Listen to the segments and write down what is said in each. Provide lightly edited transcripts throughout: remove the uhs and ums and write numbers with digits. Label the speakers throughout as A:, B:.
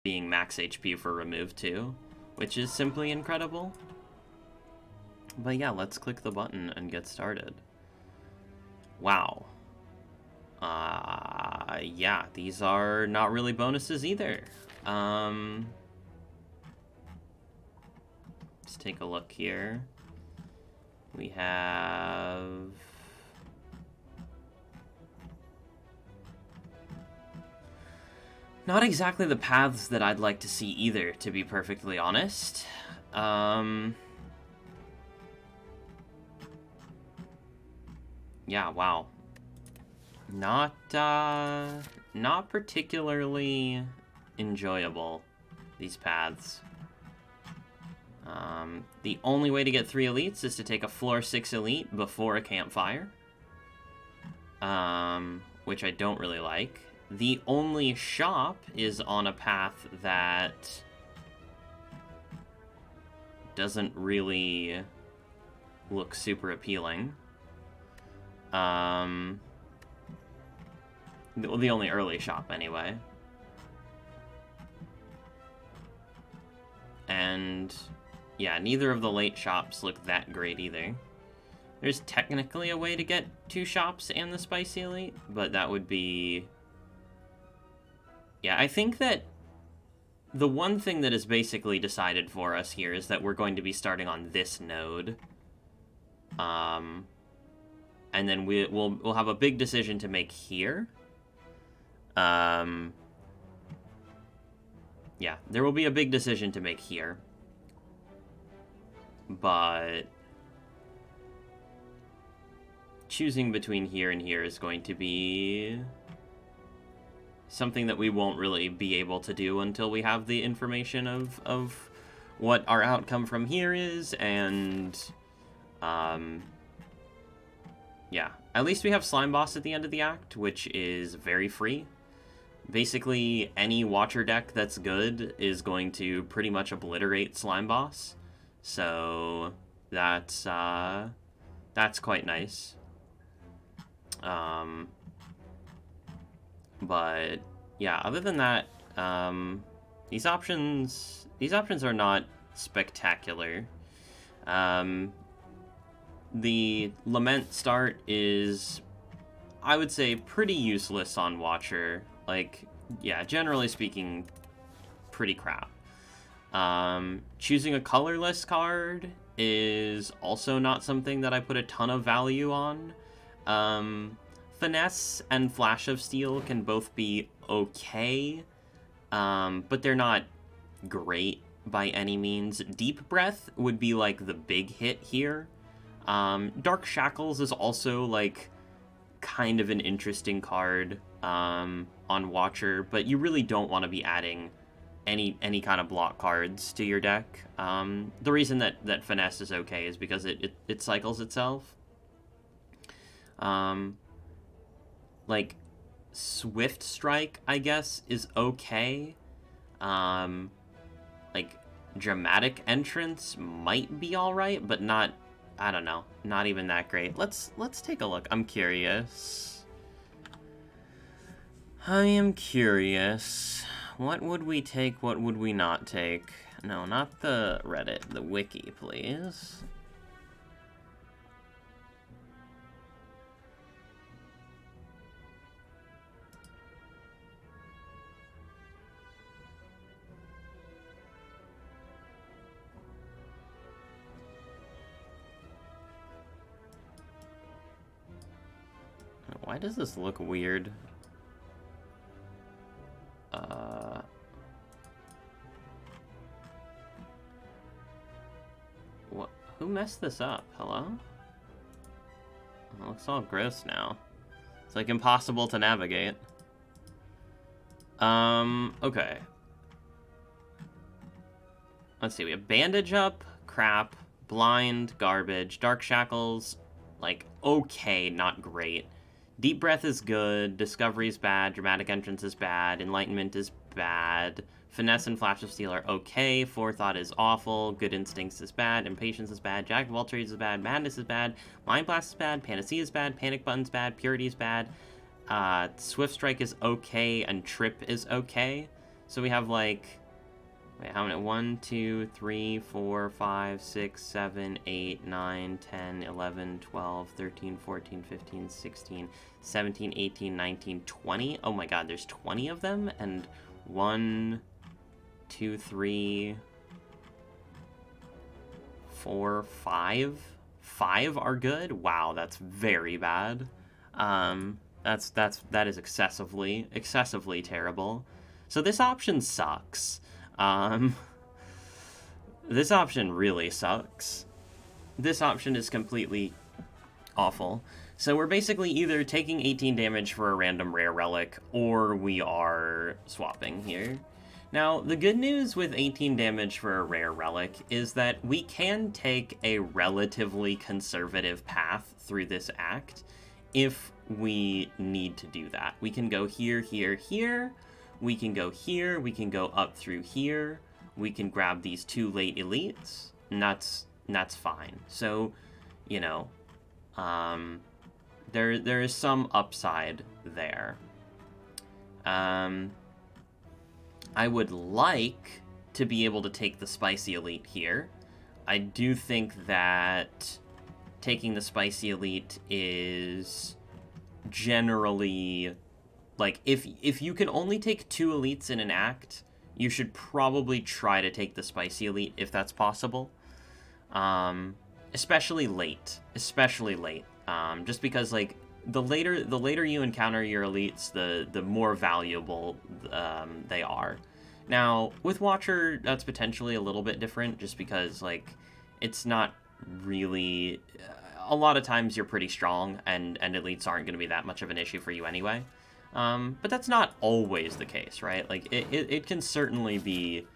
A: being max HP for remove too, which is simply incredible. But yeah, let's click the button and get started. Wow. Yeah, these are not really bonuses either. Let's take a look here. We have... not exactly the paths that I'd like to see either, to be perfectly honest. Yeah, wow. Not particularly enjoyable, these paths. The only way to get 3 elites is to take a floor 6 elite before a campfire. Which I don't really like. The only shop is on a path that doesn't really look super appealing. The only early shop, anyway. And, yeah, neither of the late shops look that great either. There's technically a way to get 2 shops and the Spicy Elite, but that would be... yeah, I think that the one thing that is basically decided for us here is that we're going to be starting on this node. And then we'll have a big decision to make here. Yeah, there will be a big decision to make here. But choosing between here and here is going to be something that we won't really be able to do until we have the information of what our outcome from here is, and yeah, at least we have Slime Boss at the end of the act, which is very free. Basically, any Watcher deck that's good is going to pretty much obliterate Slime Boss, so that's quite nice. But yeah, other than that, these options are not spectacular. The Lament start is, I would say, pretty useless on Watcher. Like, yeah, generally speaking, pretty crap. Choosing a colorless card is also not something that I put a ton of value on. Finesse and Flash of Steel can both be okay, but they're not great by any means. Deep Breath would be, like, the big hit here. Dark Shackles is also, like, kind of an interesting card on Watcher, but you really don't want to be adding any kind of block cards to your deck. The reason that Finesse is okay is because it cycles itself. Like, Swift Strike, I guess, is okay. Like, Dramatic Entrance might be alright, but not, I don't know, not even that great. Let's take a look. I'm curious. I am curious. What would we take? What would we not take? No, not the Reddit. The wiki, please. Why does this look weird? What? Who messed this up? Hello? It looks all gross now. It's like impossible to navigate. Okay. Let's see, we have Bandage Up, crap, Blind, garbage, Dark Shackles, like, okay, not great. Deep Breath is good, Discovery is bad, Dramatic Entrance is bad, Enlightenment is bad, Finesse and Flash of Steel are okay, Forethought is awful, Good Instincts is bad, Impatience is bad, Jack of all Trades is bad, Madness is bad, Mind Blast is bad, Panacea is bad, Panic Button's bad, Purity is bad, Swift Strike is okay, and Trip is okay. So we have like, wait, how many? 1, 2, 3, 4, 5, 6, 7, 8, 9, 10, 11, 12, 13, 14, 15, 16, 17, 18, 19, 20. Oh my god, there's 20 of them? And 1, 2, 3, 4, 5? 5 are good? Wow, that's very bad. That is excessively terrible. So this option sucks. This option really sucks. This option is completely awful. So we're basically either taking 18 damage for a random rare relic, or we are swapping here. Now, the good news with 18 damage for a rare relic is that we can take a relatively conservative path through this act if we need to do that. We can go here, here, here. We can go here. We can go up through here. We can grab these 2 late elites, and that's fine. So, you know, there is some upside there. I would like to be able to take the spicy elite here. I do think that taking the spicy elite is generally, like, if you can only take 2 elites in an act, you should probably try to take the spicy elite if that's possible. Especially late. Just because, like, the later you encounter your elites, the more valuable they are. Now, with Watcher, that's potentially a little bit different, just because, like, it's not really... a lot of times you're pretty strong, and elites aren't going to be that much of an issue for you anyway. But that's not always the case, right? Like, it can certainly be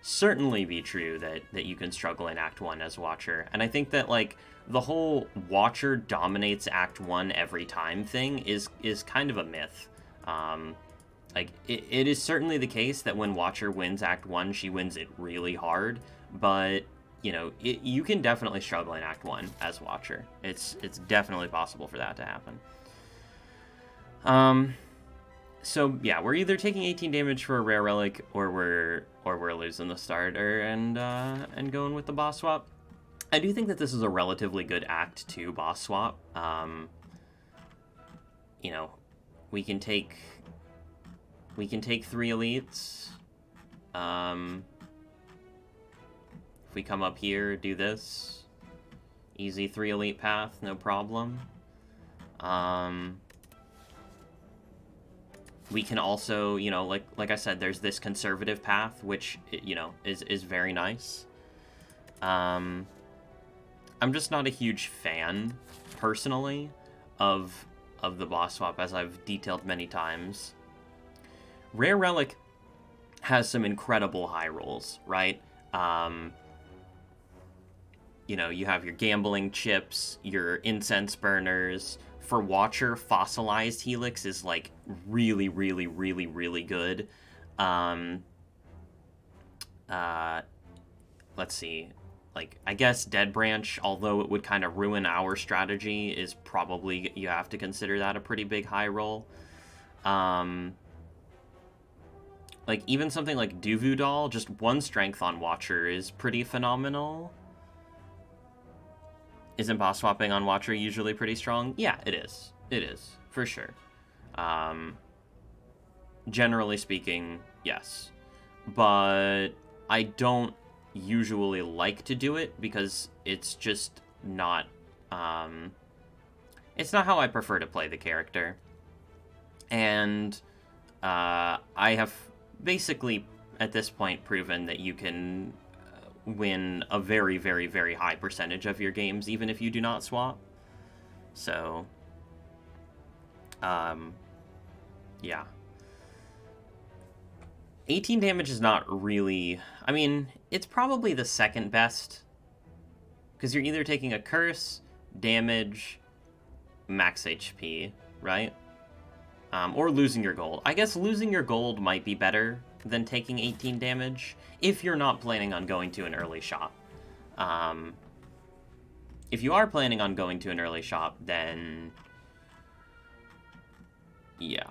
A: true that you can struggle in Act 1 as Watcher. And I think that, like, the whole Watcher dominates Act 1 every time thing is kind of a myth. Like, it is certainly the case that when Watcher wins Act 1, she wins it really hard, but, you know, you can definitely struggle in Act 1 as Watcher. It's definitely possible for that to happen. So yeah, we're either taking 18 damage for a rare relic, or we're losing the starter and going with the boss swap. I do think that this is a relatively good Act 2 boss swap. You know, we can take 3 elites. If we come up here, do this. Easy 3 elite path, no problem. We can also, you know, like I said, there's this conservative path, which, you know, is very nice. I'm just not a huge fan, personally, of the boss swap, as I've detailed many times. Rare Relic has some incredible high rolls, right? You know, you have your gambling chips, your incense burners. For Watcher, Fossilized Helix is, like, really, really, really, really good. Let's see. Like, I guess Dead Branch, although it would kind of ruin our strategy, is probably, you have to consider that a pretty big high roll. Like, even something like Duvu Doll, just 1 strength on Watcher is pretty phenomenal. Isn't boss swapping on Watcher usually pretty strong? Yeah, it is. It is, for sure. Generally speaking, yes. But I don't usually like to do it because it's just not... it's not how I prefer to play the character. And I have basically, at this point, proven that you can... win a very, very, very high percentage of your games, even if you do not swap. So, yeah. 18 damage is not really... I mean, it's probably the second best. Because you're either taking a curse, damage, max HP, right? Or losing your gold. I guess losing your gold might be better than taking 18 damage, if you're not planning on going to an early shop. If you are planning on going to an early shop, then... yeah.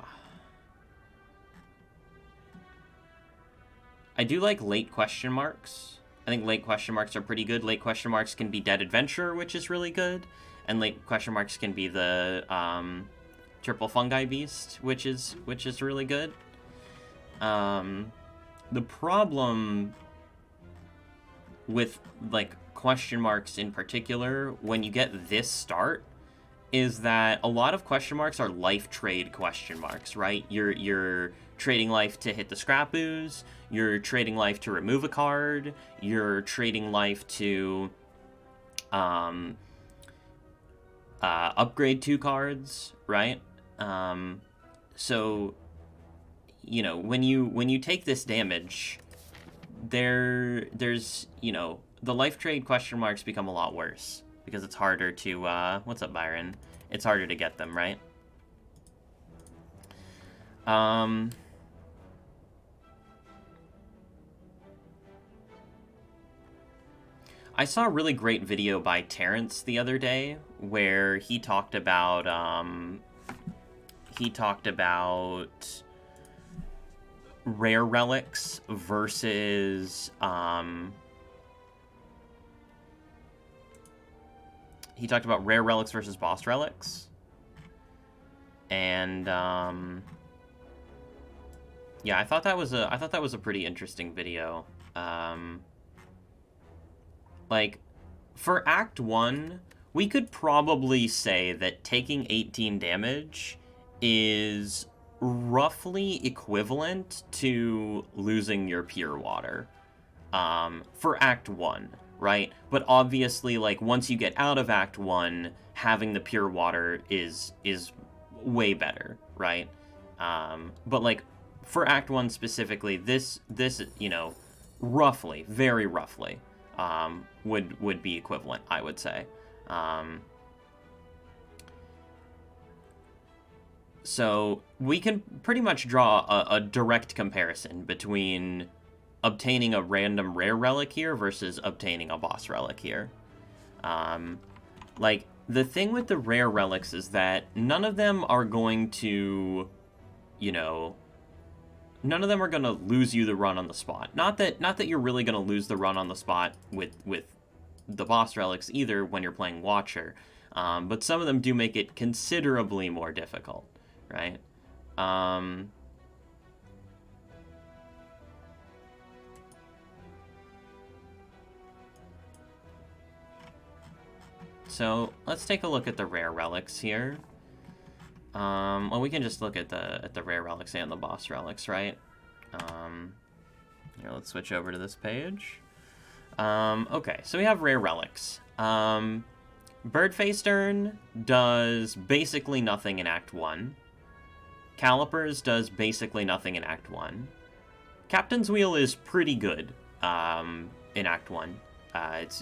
A: I do like late question marks. I think late question marks are pretty good. Late question marks can be Dead Adventure, which is really good. And late question marks can be the triple fungi beast, which is really good. The problem with like question marks in particular, when you get this start, is that a lot of question marks are life trade question marks, right? You're trading life to hit the scrap ooze, you're trading life to remove a card, you're trading life to upgrade 2 cards, right? So, you know, when you take this damage, there's, you know, the life trade question marks become a lot worse because it's harder to, what's up, Byron? It's harder to get them, right? I saw a really great video by Terrence the other day where he talked about rare relics versus he talked about rare relics versus boss relics, and yeah, I thought that was a pretty interesting video. Like, for Act 1, we could probably say that taking 18 damage is roughly equivalent to losing your pure water for Act 1, right? But obviously, like, once you get out of Act 1, having the pure water is way better, right? But, like, for Act 1 specifically, this you know, roughly, very roughly, would be equivalent, I would say. So we can pretty much draw a direct comparison between obtaining a random rare relic here versus obtaining a boss relic here. Like, the thing with the rare relics is that none of them are going to, you know, none of them are going to lose you the run on the spot. Not that you're really going to lose the run on the spot with the boss relics either when you're playing Watcher, but some of them do make it considerably more difficult, right? So let's take a look at the rare relics here. Well, we can just look at the rare relics and the boss relics, right? Here, let's switch over to this page. Okay, so we have rare relics. Birdface Urn does basically nothing in Act 1. Calipers does basically nothing in Act 1. Captain's Wheel is pretty good in Act 1.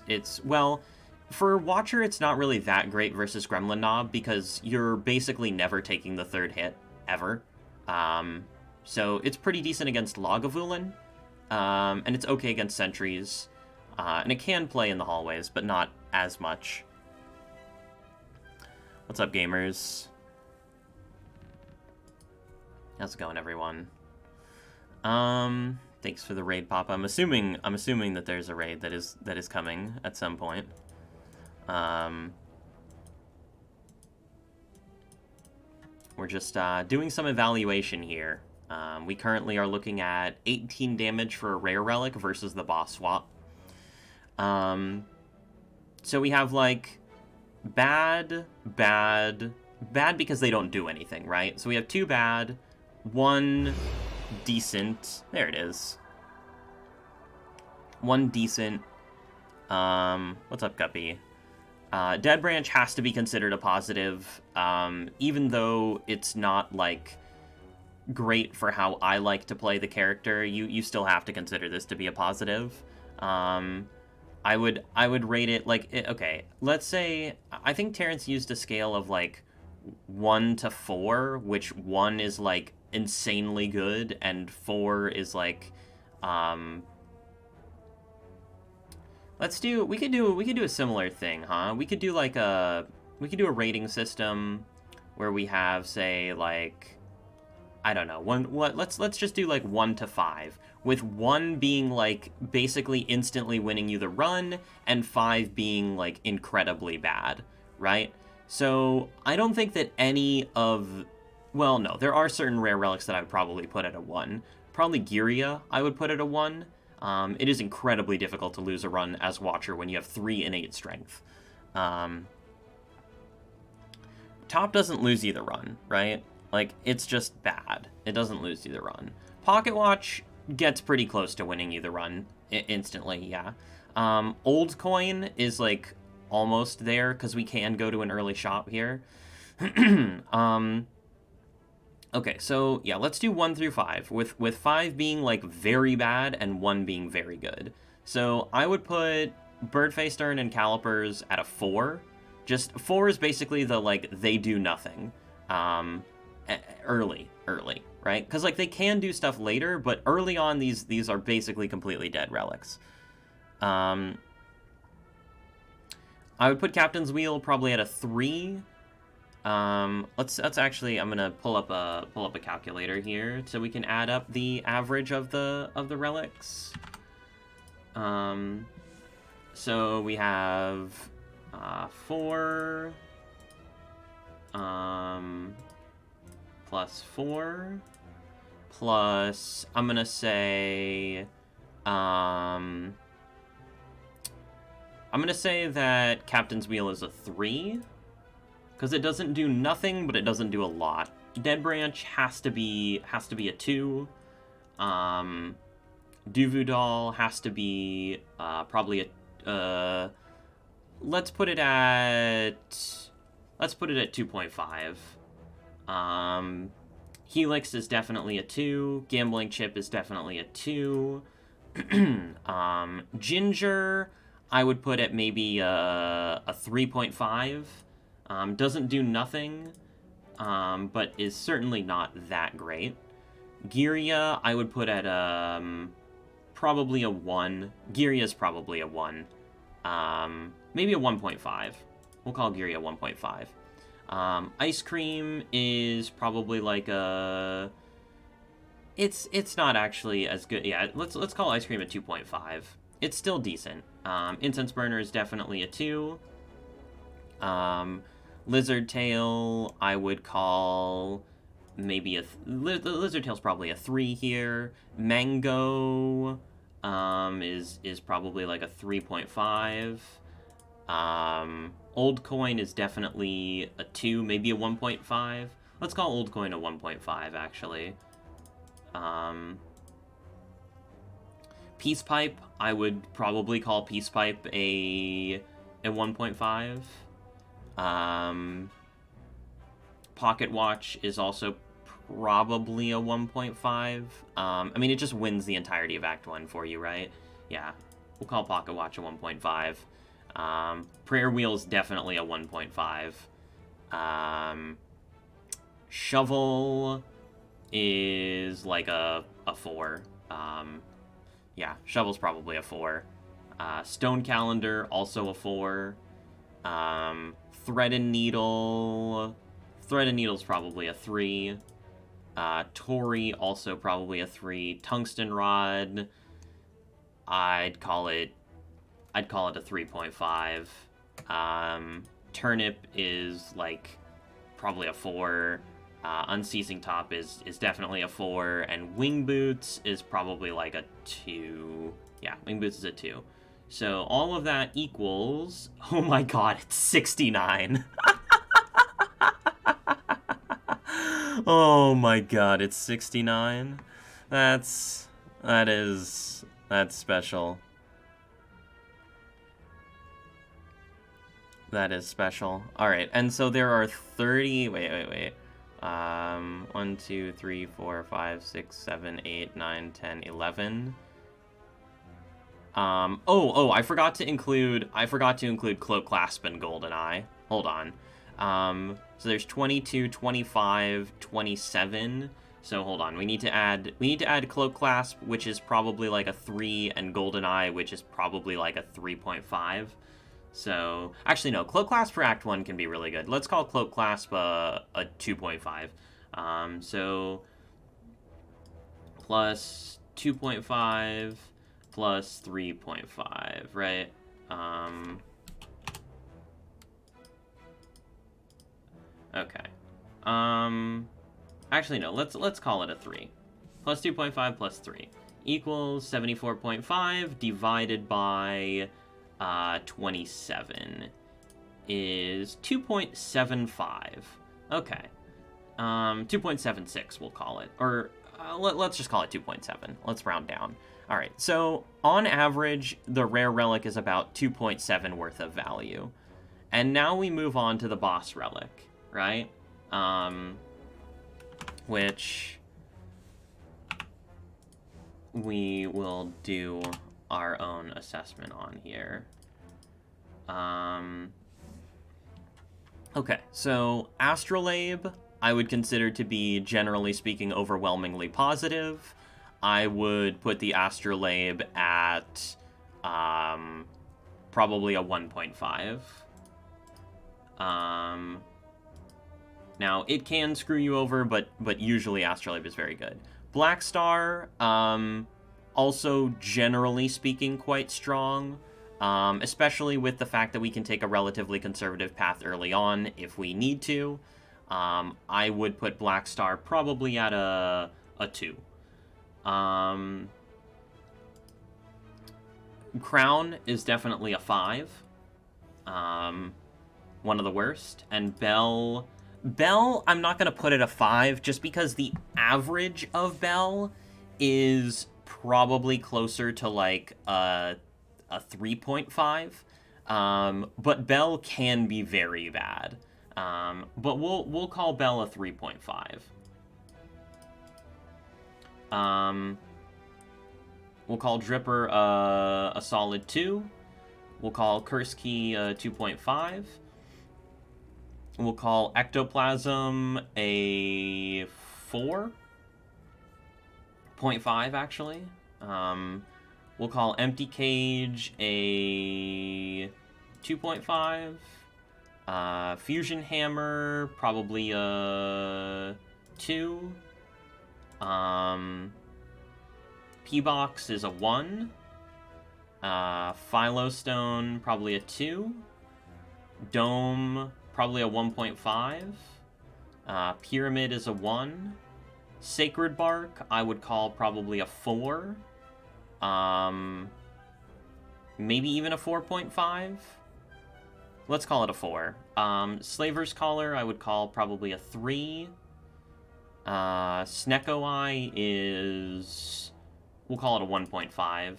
A: It's well, for Watcher, it's not really that great versus Gremlin Knob because you're basically never taking the third hit, ever. So it's pretty decent against Lagavulin, and it's okay against Sentries. And it can play in the hallways, but not as much. What's up, gamers? How's it going, everyone? Thanks for the raid, Papa. I'm assuming that there's a raid that is coming at some point. We're just doing some evaluation here. We currently are looking at 18 damage for a rare relic versus the boss swap. So we have, like, bad because they don't do anything, right? So we have 2 bad, 1 decent. There it is. 1 decent. What's up, Guppy? Dead Branch has to be considered a positive, even though it's not, like, great for how I like to play the character. You still have to consider this to be a positive. I would rate it, like, okay, let's say, I think Terrence used a scale of, like, 1 to 4, which 1 is, like, insanely good, and 4 is, like, we could do a similar thing, huh? We could do, like, a rating system where we have, say, like, I don't know. Let's just do like 1 to 5, with 1 being like basically instantly winning you the run, and 5 being like incredibly bad, right? So I don't think that any of, well, no, there are certain rare relics that I would probably put at a 1. Probably Giria I would put at a 1. It is incredibly difficult to lose a run as Watcher when you have 3 innate strength. Top doesn't lose you the run, right? Like, it's just bad. It doesn't lose you the run. Pocket Watch gets pretty close to winning you the run instantly, yeah. Old Coin is, like, almost there, because we can go to an early shop here. Okay, so, yeah, let's do 1 through 5, with 5 being, like, very bad and 1 being very good. So, I would put Birdface Stern and Calipers at a 4. Just 4 is basically the, like, they do nothing. Early, right? Because, like, they can do stuff later, but early on, these are basically completely dead relics. I would put Captain's Wheel probably at a 3. Let's actually, I'm gonna pull up a calculator here so we can add up the average of the relics. So we have 4 plus 4 plus, I'm gonna say that Captain's Wheel is a 3, because it doesn't do nothing, but it doesn't do a lot. Dead Branch has to be a 2. Duvu Doll has to be probably a let's put it at 2.5. Helix is definitely a 2. Gambling Chip is definitely a 2. Ginger, I would put at maybe a 3.5. Doesn't do nothing, but is certainly not that great. Giria, I would put at probably a 1. Giria is probably a 1. Maybe a 1.5. We'll call Giria 1.5. Ice Cream is probably like a... It's not actually as good. Yeah, let's call Ice Cream a 2.5. It's still decent. Incense Burner is definitely a 2. Lizard Tail, I would call maybe Lizard Tail's probably a 3 here. Mango is probably like a 3.5. Old Coin is definitely a 2, maybe a 1.5. Let's call Old Coin a 1.5, actually. Peace Pipe, I would probably call Peace Pipe a 1.5. Pocket Watch is also probably a 1.5. I mean, it just wins the entirety of Act 1 for you, right? Yeah, we'll call Pocket Watch a 1.5. Prayer Wheel is definitely a 1.5. Shovel is like a 4. Yeah, Shovel's probably a 4. Stone Calendar, also a 4. Thread and Needle's probably a 3. Tori, also probably a 3. Tungsten Rod, I'd call it a 3.5. Turnip is like probably a 4. Unceasing Top is definitely a 4, and Wing Boots is probably like a 2. Yeah, Wing Boots is a 2. So all of that equals, oh my god, it's 69. Oh my god, it's 69. That's special. That is special. Alright, and so there are 30... Wait. 1, 2, 3, 4, 5, 6, 7, 8, 9, 10, 11. I forgot to include Cloak Clasp and Goldeneye. Hold on. So there's 22, 25, 27. So hold on. We need to add Cloak Clasp, which is probably like a 3, and Goldeneye, which is probably like a 3.5. So, actually no, Cloak Clasp for Act 1 can be really good. Let's call Cloak Clasp a 2.5. So plus 2.5 plus 3.5, right? Okay. Actually, no. Let's call it a 3. Plus 2.5 plus 3 equals 74.5 divided by 27 is 2.75. Okay. 2.76 we'll call it. Or let's just call it 2.7. Let's round down. All right. So on average, the rare relic is about 2.7 worth of value. And now we move on to the boss relic, right? Which we will do our own assessment on here. Okay, so Astrolabe, I would consider to be, generally speaking, overwhelmingly positive. I would put the Astrolabe at probably a 1.5. Now, it can screw you over, but usually Astrolabe is very good. Black Star, also generally speaking quite strong, especially with the fact that we can take a relatively conservative path early on if we need to. I would put Black Star probably at a 2. Crown is definitely a 5. One of the worst. And Bell, I'm not going to put it a 5 just because the average of Bell is probably closer to like a 3.5. But Bell can be very bad. But we'll call Bell a 3.5. We'll call Dripper a solid 2. We'll call Curse Key a 2.5. We'll call Ectoplasm a 4.5, actually. We'll call Empty Cage a 2.5. Fusion Hammer, probably a 2. P-Box is a 1. Philostone, probably a 2. Dome, probably a 1.5. Pyramid is a 1. Sacred Bark, I would call probably a 4. Maybe even a 4.5. Let's call it a 4. Slaver's Collar, I would call probably a 3. Snecko Eye is... we'll call it a 1.5.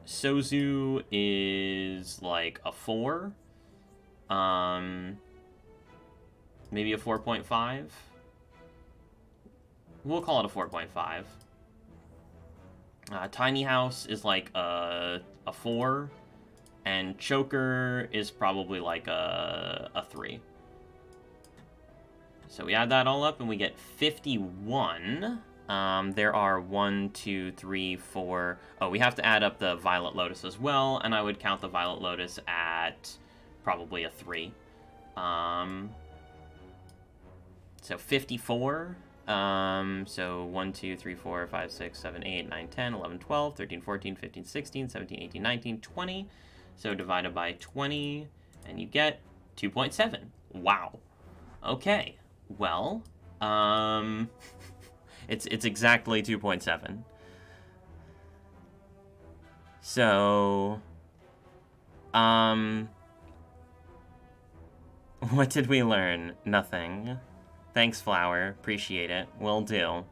A: Sozu is like a 4. Maybe a 4.5. We'll call it a 4.5. Tiny House is like a 4. And Choker is probably like a 3. So we add that all up and we get 51. There are 1, 2, 3, 4... Oh, we have to add up the Violet Lotus as well, and I would count the Violet Lotus at probably a 3. So 54. So 1, 2, 3, 4, 5, 6, 7, 8, 9, 10, 11, 12, 13, 14, 15, 16, 17, 18, 19, 20. So divided by 20, and you get 2.7. Wow. Okay. Well, it's exactly 2.7. So, what did we learn? Nothing. Thanks, Flower. Appreciate it. Will do.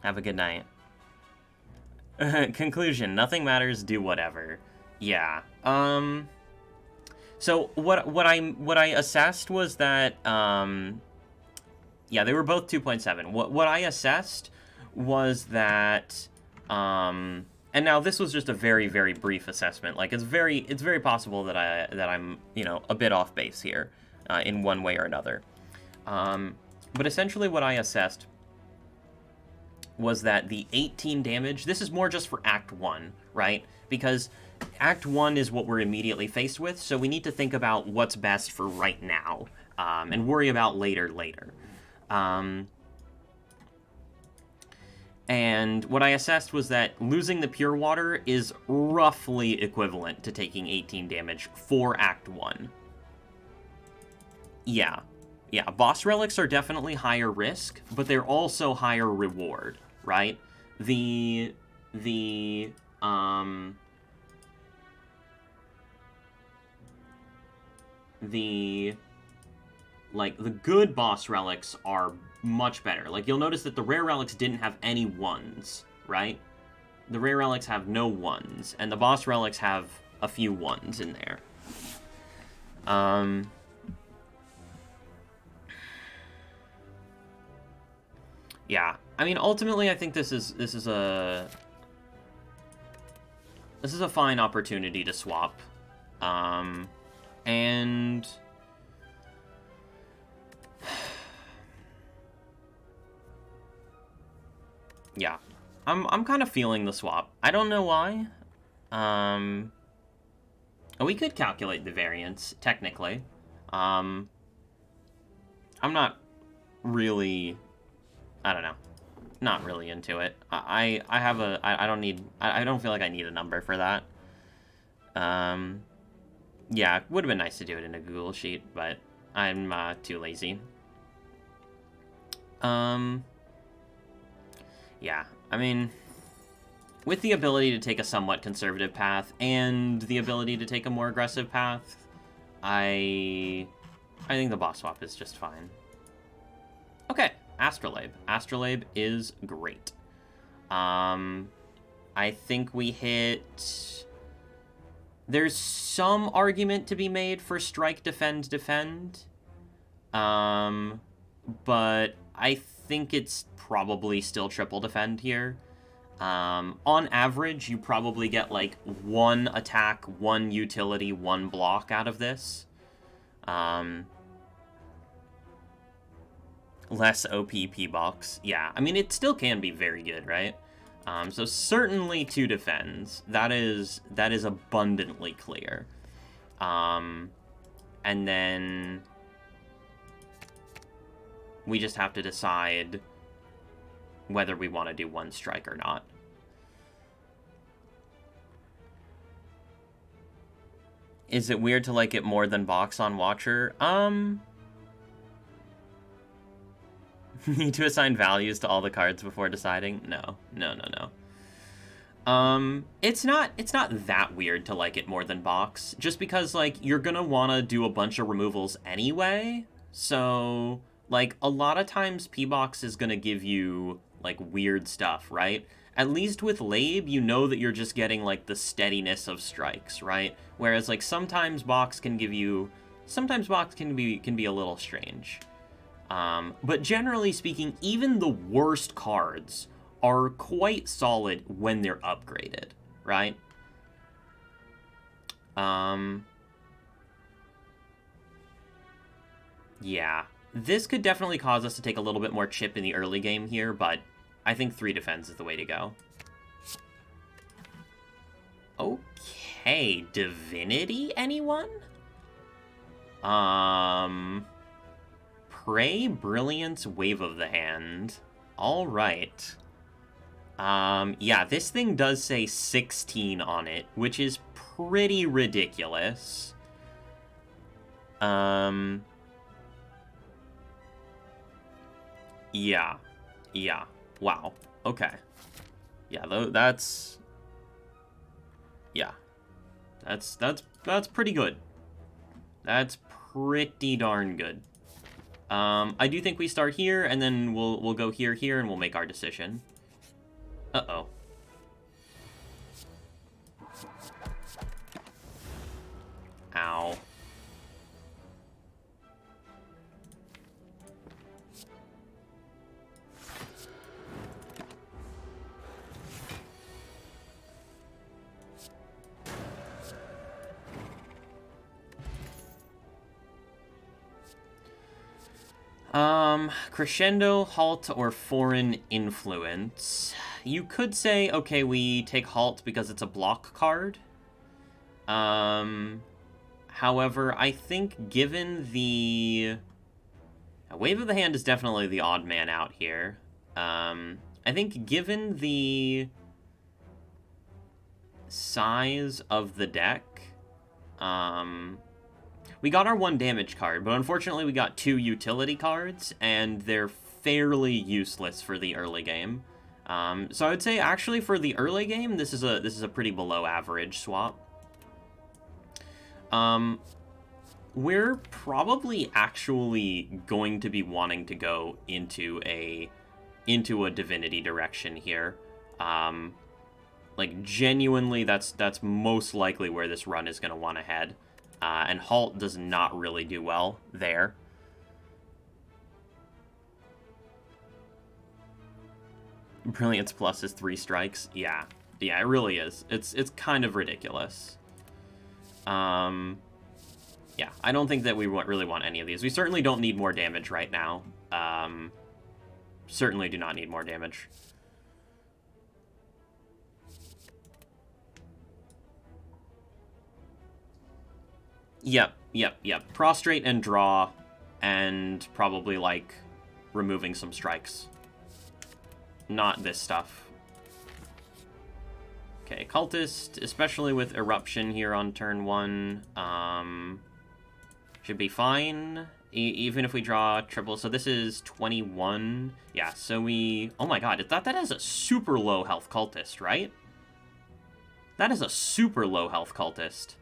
A: Have a good night. Conclusion. Nothing matters. Do whatever. Yeah. So what I assessed was that yeah, they were both 2.7. What I assessed was that and now this was just a very, very brief assessment. Like it's very possible that I'm, you know, a bit off base here in one way or another. But essentially what I assessed was that the 18 damage, this is more just for Act 1, right? Because Act 1 is what we're immediately faced with, so we need to think about what's best for right now, and worry about later. And what I assessed was that losing the Pure Water is roughly equivalent to taking 18 damage for Act 1. Yeah. Yeah, boss relics are definitely higher risk, but they're also higher reward, right? The good boss relics are much better. Like, you'll notice that the rare relics didn't have any ones, right? The rare relics have no ones, and the boss relics have a few ones in there. Yeah, I mean, ultimately, I think this is a fine opportunity to swap, and yeah, I'm kind of feeling the swap. I don't know why. We could calculate the variance technically. I'm not really. I don't know. Not really into it. I don't feel like I need a number for that. Yeah, it would have been nice to do it in a Google Sheet, but I'm too lazy. Yeah, I mean, with the ability to take a somewhat conservative path and the ability to take a more aggressive path, I think the boss swap is just fine. Okay, Astrolabe. Astrolabe is great. I think we hit... There's some argument to be made for strike, defend, defend. But I think it's probably still triple defend here. On average, you probably get, like, 1 attack, 1 utility, 1 block out of this. Less OP P-Box. Yeah, I mean, it still can be very good, right? So certainly 2 defends. That is abundantly clear. And then we just have to decide whether we want to do 1 strike or not. Is it weird to like it more than Box on Watcher? Need to assign values to all the cards before deciding? No. It's not that weird to like it more than Box, just because, like, you're gonna want to do a bunch of removals anyway, so, like, a lot of times P-Box is gonna give you, like, weird stuff, right? At least with Labe, you know that you're just getting, like, the steadiness of strikes, right? Whereas, like, sometimes Box can be a little strange. But generally speaking, even the worst cards are quite solid when they're upgraded, right? Yeah. This could definitely cause us to take a little bit more chip in the early game here, but I think 3 defense is the way to go. Okay, Divinity, anyone? Prey, Brilliance, Wave of the Hand. All right. Yeah, this thing does say 16 on it, which is pretty ridiculous. Yeah. Wow. Okay. Yeah, that's... Yeah. That's pretty good. That's pretty darn good. I do think we start here, and then we'll go here, and we'll make our decision. Uh-oh. Ow. Crescendo, Halt, or Foreign Influence. You could say, okay, we take Halt because it's a block card. However, I think given the... Wave of the Hand is definitely the odd man out here. I think given the size of the deck, we got our 1 damage card, but unfortunately we got 2 utility cards, and they're fairly useless for the early game. So I would say actually for the early game, this is a pretty below average swap. We're probably actually going to be wanting to go into a divinity direction here. Like genuinely, that's most likely where this run is going to want to head. And Halt does not really do well there. Brilliance plus is 3 strikes. Yeah, it really is. It's kind of ridiculous. Yeah, I don't think that we really want any of these. We certainly don't need more damage right now. Certainly do not need more damage. Yep. Prostrate and draw, and probably, like, removing some strikes. Not this stuff. Okay, Cultist, especially with Eruption here on turn 1, should be fine, even if we draw triple. So this is 21. Yeah, so we... Oh my god, that has a super low health Cultist, right? That is a super low health Cultist.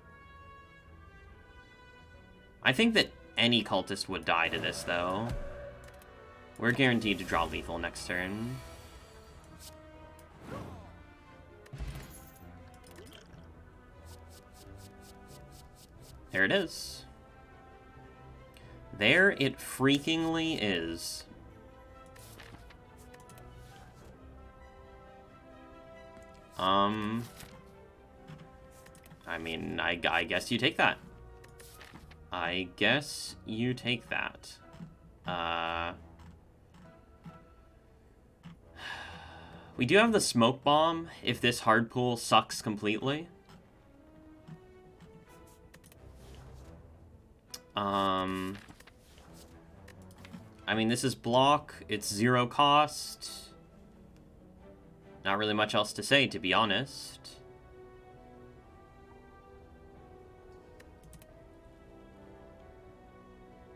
A: I think that any Cultist would die to this, though. We're guaranteed to draw lethal next turn. There it is. There it freakingly is. I mean, I guess you take that. I guess you take that. We do have the Smoke Bomb if this hard pull sucks completely. I mean, this is block. It's 0 cost. Not really much else to say, to be honest.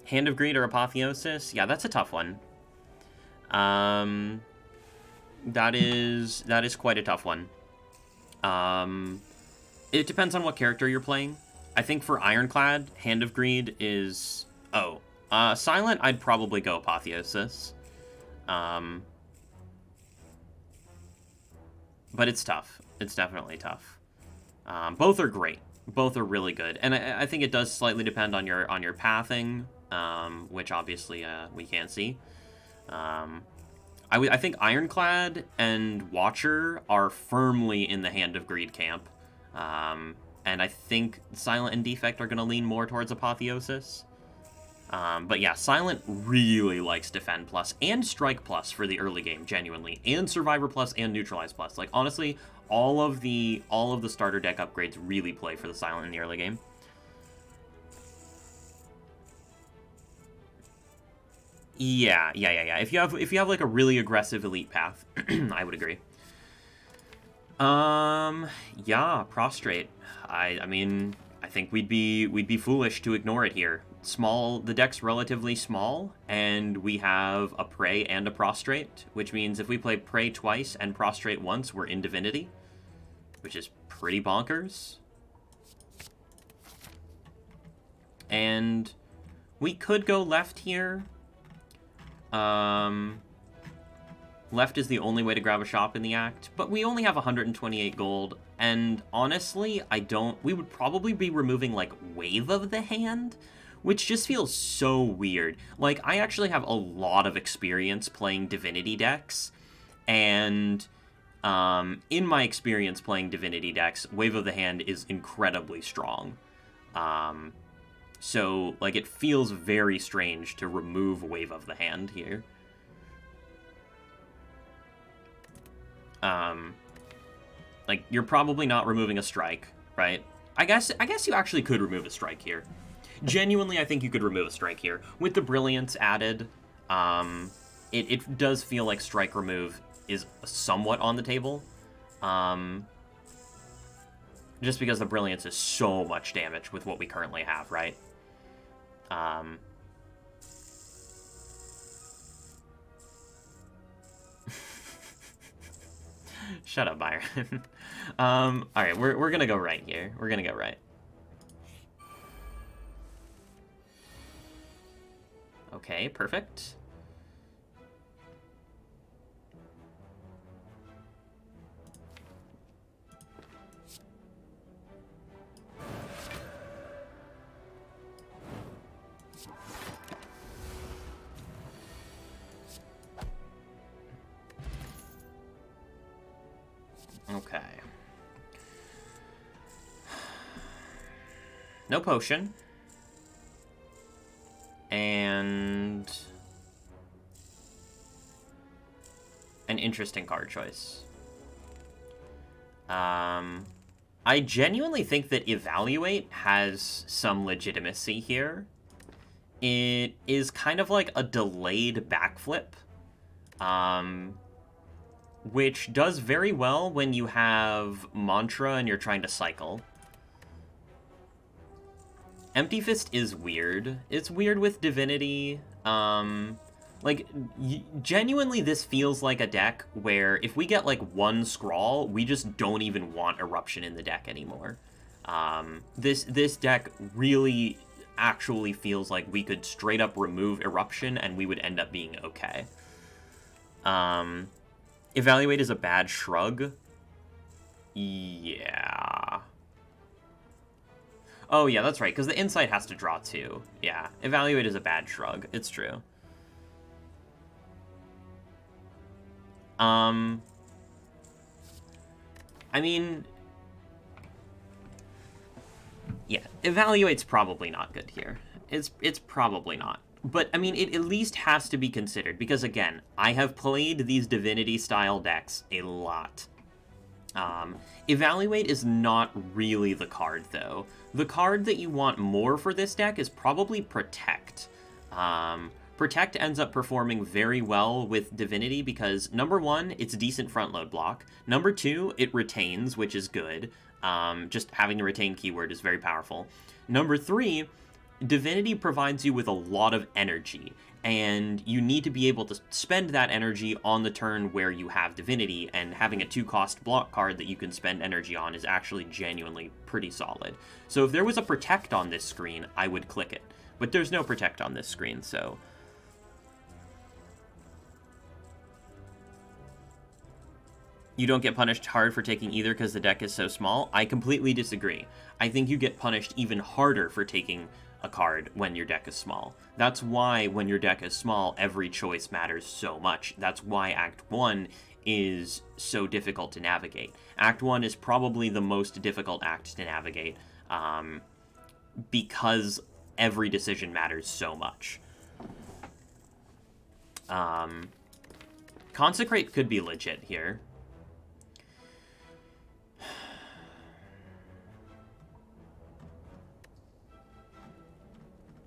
A: Hand of Greed or Apotheosis? Yeah, that's a tough one. That is quite a tough one. It depends on what character you're playing. I think for Ironclad, Hand of Greed is... Oh. Silent, I'd probably go Apotheosis. But it's tough. It's definitely tough. Both are great. Both are really good. And I think it does slightly depend on your pathing, which obviously we can't see. I think Ironclad and Watcher are firmly in the Hand of Greed camp. And I think Silent and Defect are going to lean more towards Apotheosis. But yeah, Silent really likes Defend Plus and Strike Plus for the early game, genuinely. And Survivor Plus and Neutralize Plus. Like, honestly, all of the starter deck upgrades really play for the Silent in the early game. Yeah. If you have like a really aggressive elite path, I would agree. Yeah, Prostrate. I mean, I think we'd be foolish to ignore it here. The deck's relatively small, and we have a Prey and a Prostrate, which means if we play Prey twice and Prostrate once, we're in Divinity, which is pretty bonkers. And we could go left here. Left is the only way to grab a shop in the act, but we only have 128 gold, and honestly, we would probably be removing, like, Wave of the Hand, which just feels so weird. Like, I actually have a lot of experience playing Divinity decks, and, in my experience playing Divinity decks, Wave of the Hand is incredibly strong. So, like, it feels very strange to remove Wave of the Hand here. Like, you're probably not removing a strike, right? I guess you actually could remove a strike here. Genuinely, I think you could remove a strike here. With the Brilliance added, it does feel like strike remove is somewhat on the table. Just because the Brilliance is so much damage with what we currently have, right? Shut up, Byron. Alright, we're gonna go right here. We're gonna go right. Okay, perfect. Okay. No potion. And an interesting card choice. I genuinely think that Evaluate has some legitimacy here. It is kind of like a delayed backflip, which does very well when you have Mantra and you're trying to cycle. Empty Fist is weird. It's weird with Divinity. Like, genuinely, this feels like a deck where if we get, like, one Scrawl, we just don't even want Eruption in the deck anymore. This deck really actually feels like we could straight up remove Eruption and we would end up being okay. Evaluate is a bad shrug. Yeah. Oh, yeah, that's right, because the Insight has to draw too. Yeah, Evaluate is a bad shrug. It's true. I mean, yeah, Evaluate's probably not good here. It's probably not. But, I mean, it at least has to be considered, because, again, I have played these Divinity-style decks a lot. Evaluate is not really the card, though. The card that you want more for this deck is probably Protect. Protect ends up performing very well with Divinity because, number one, it's a decent front load block. Number two, it retains, which is good. Just having the retain keyword is very powerful. Number three, Divinity provides you with a lot of energy, and you need to be able to spend that energy on the turn where you have Divinity, and having a 2-cost block card that you can spend energy on is actually genuinely pretty solid. So if there was a Protect on this screen, I would click it. But there's no Protect on this screen, so... You don't get punished hard for taking either because the deck is so small? I completely disagree. I think you get punished even harder for taking a card when your deck is small. That's why when your deck is small, every choice matters so much. That's why Act 1 is so difficult to navigate. Act 1 is probably the most difficult act to navigate because every decision matters so much. Consecrate could be legit here.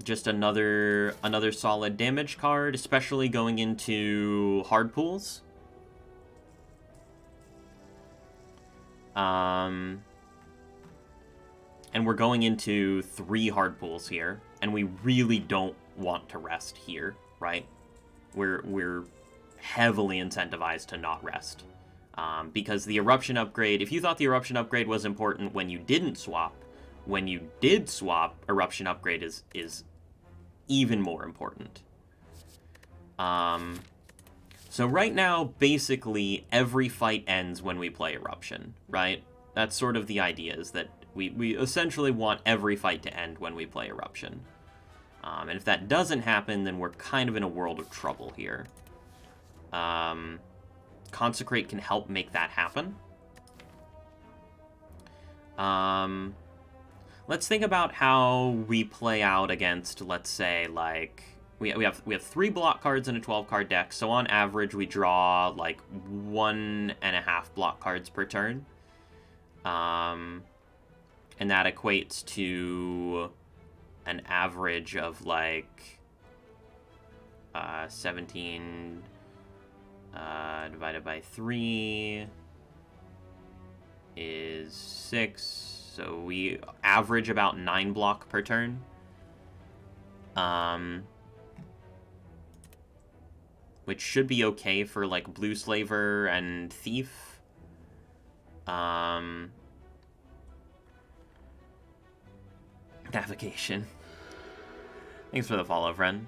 A: Just another solid damage card, especially going into hard pools. And we're going into 3 hard pools here, and we really don't want to rest here, right? We're heavily incentivized to not rest. Because the Eruption upgrade, if you thought the Eruption upgrade was important when you didn't swap, when you did swap, Eruption upgrade is even more important. So right now, basically, every fight ends when we play Eruption, right? That's sort of the idea, is that we essentially want every fight to end when we play Eruption. And if that doesn't happen, then we're kind of in a world of trouble here. Consecrate can help make that happen. Let's think about how we play out against, let's say, like, we have 3 block cards in a 12-card deck, so on average we draw, like, 1.5 block cards per turn. And that equates to an average of, like, 17... Divided by 3 is 6. So we average about 9 block per turn. Which should be okay for, like, Blue Slaver and Thief. Navigation. Thanks for the follow, friend.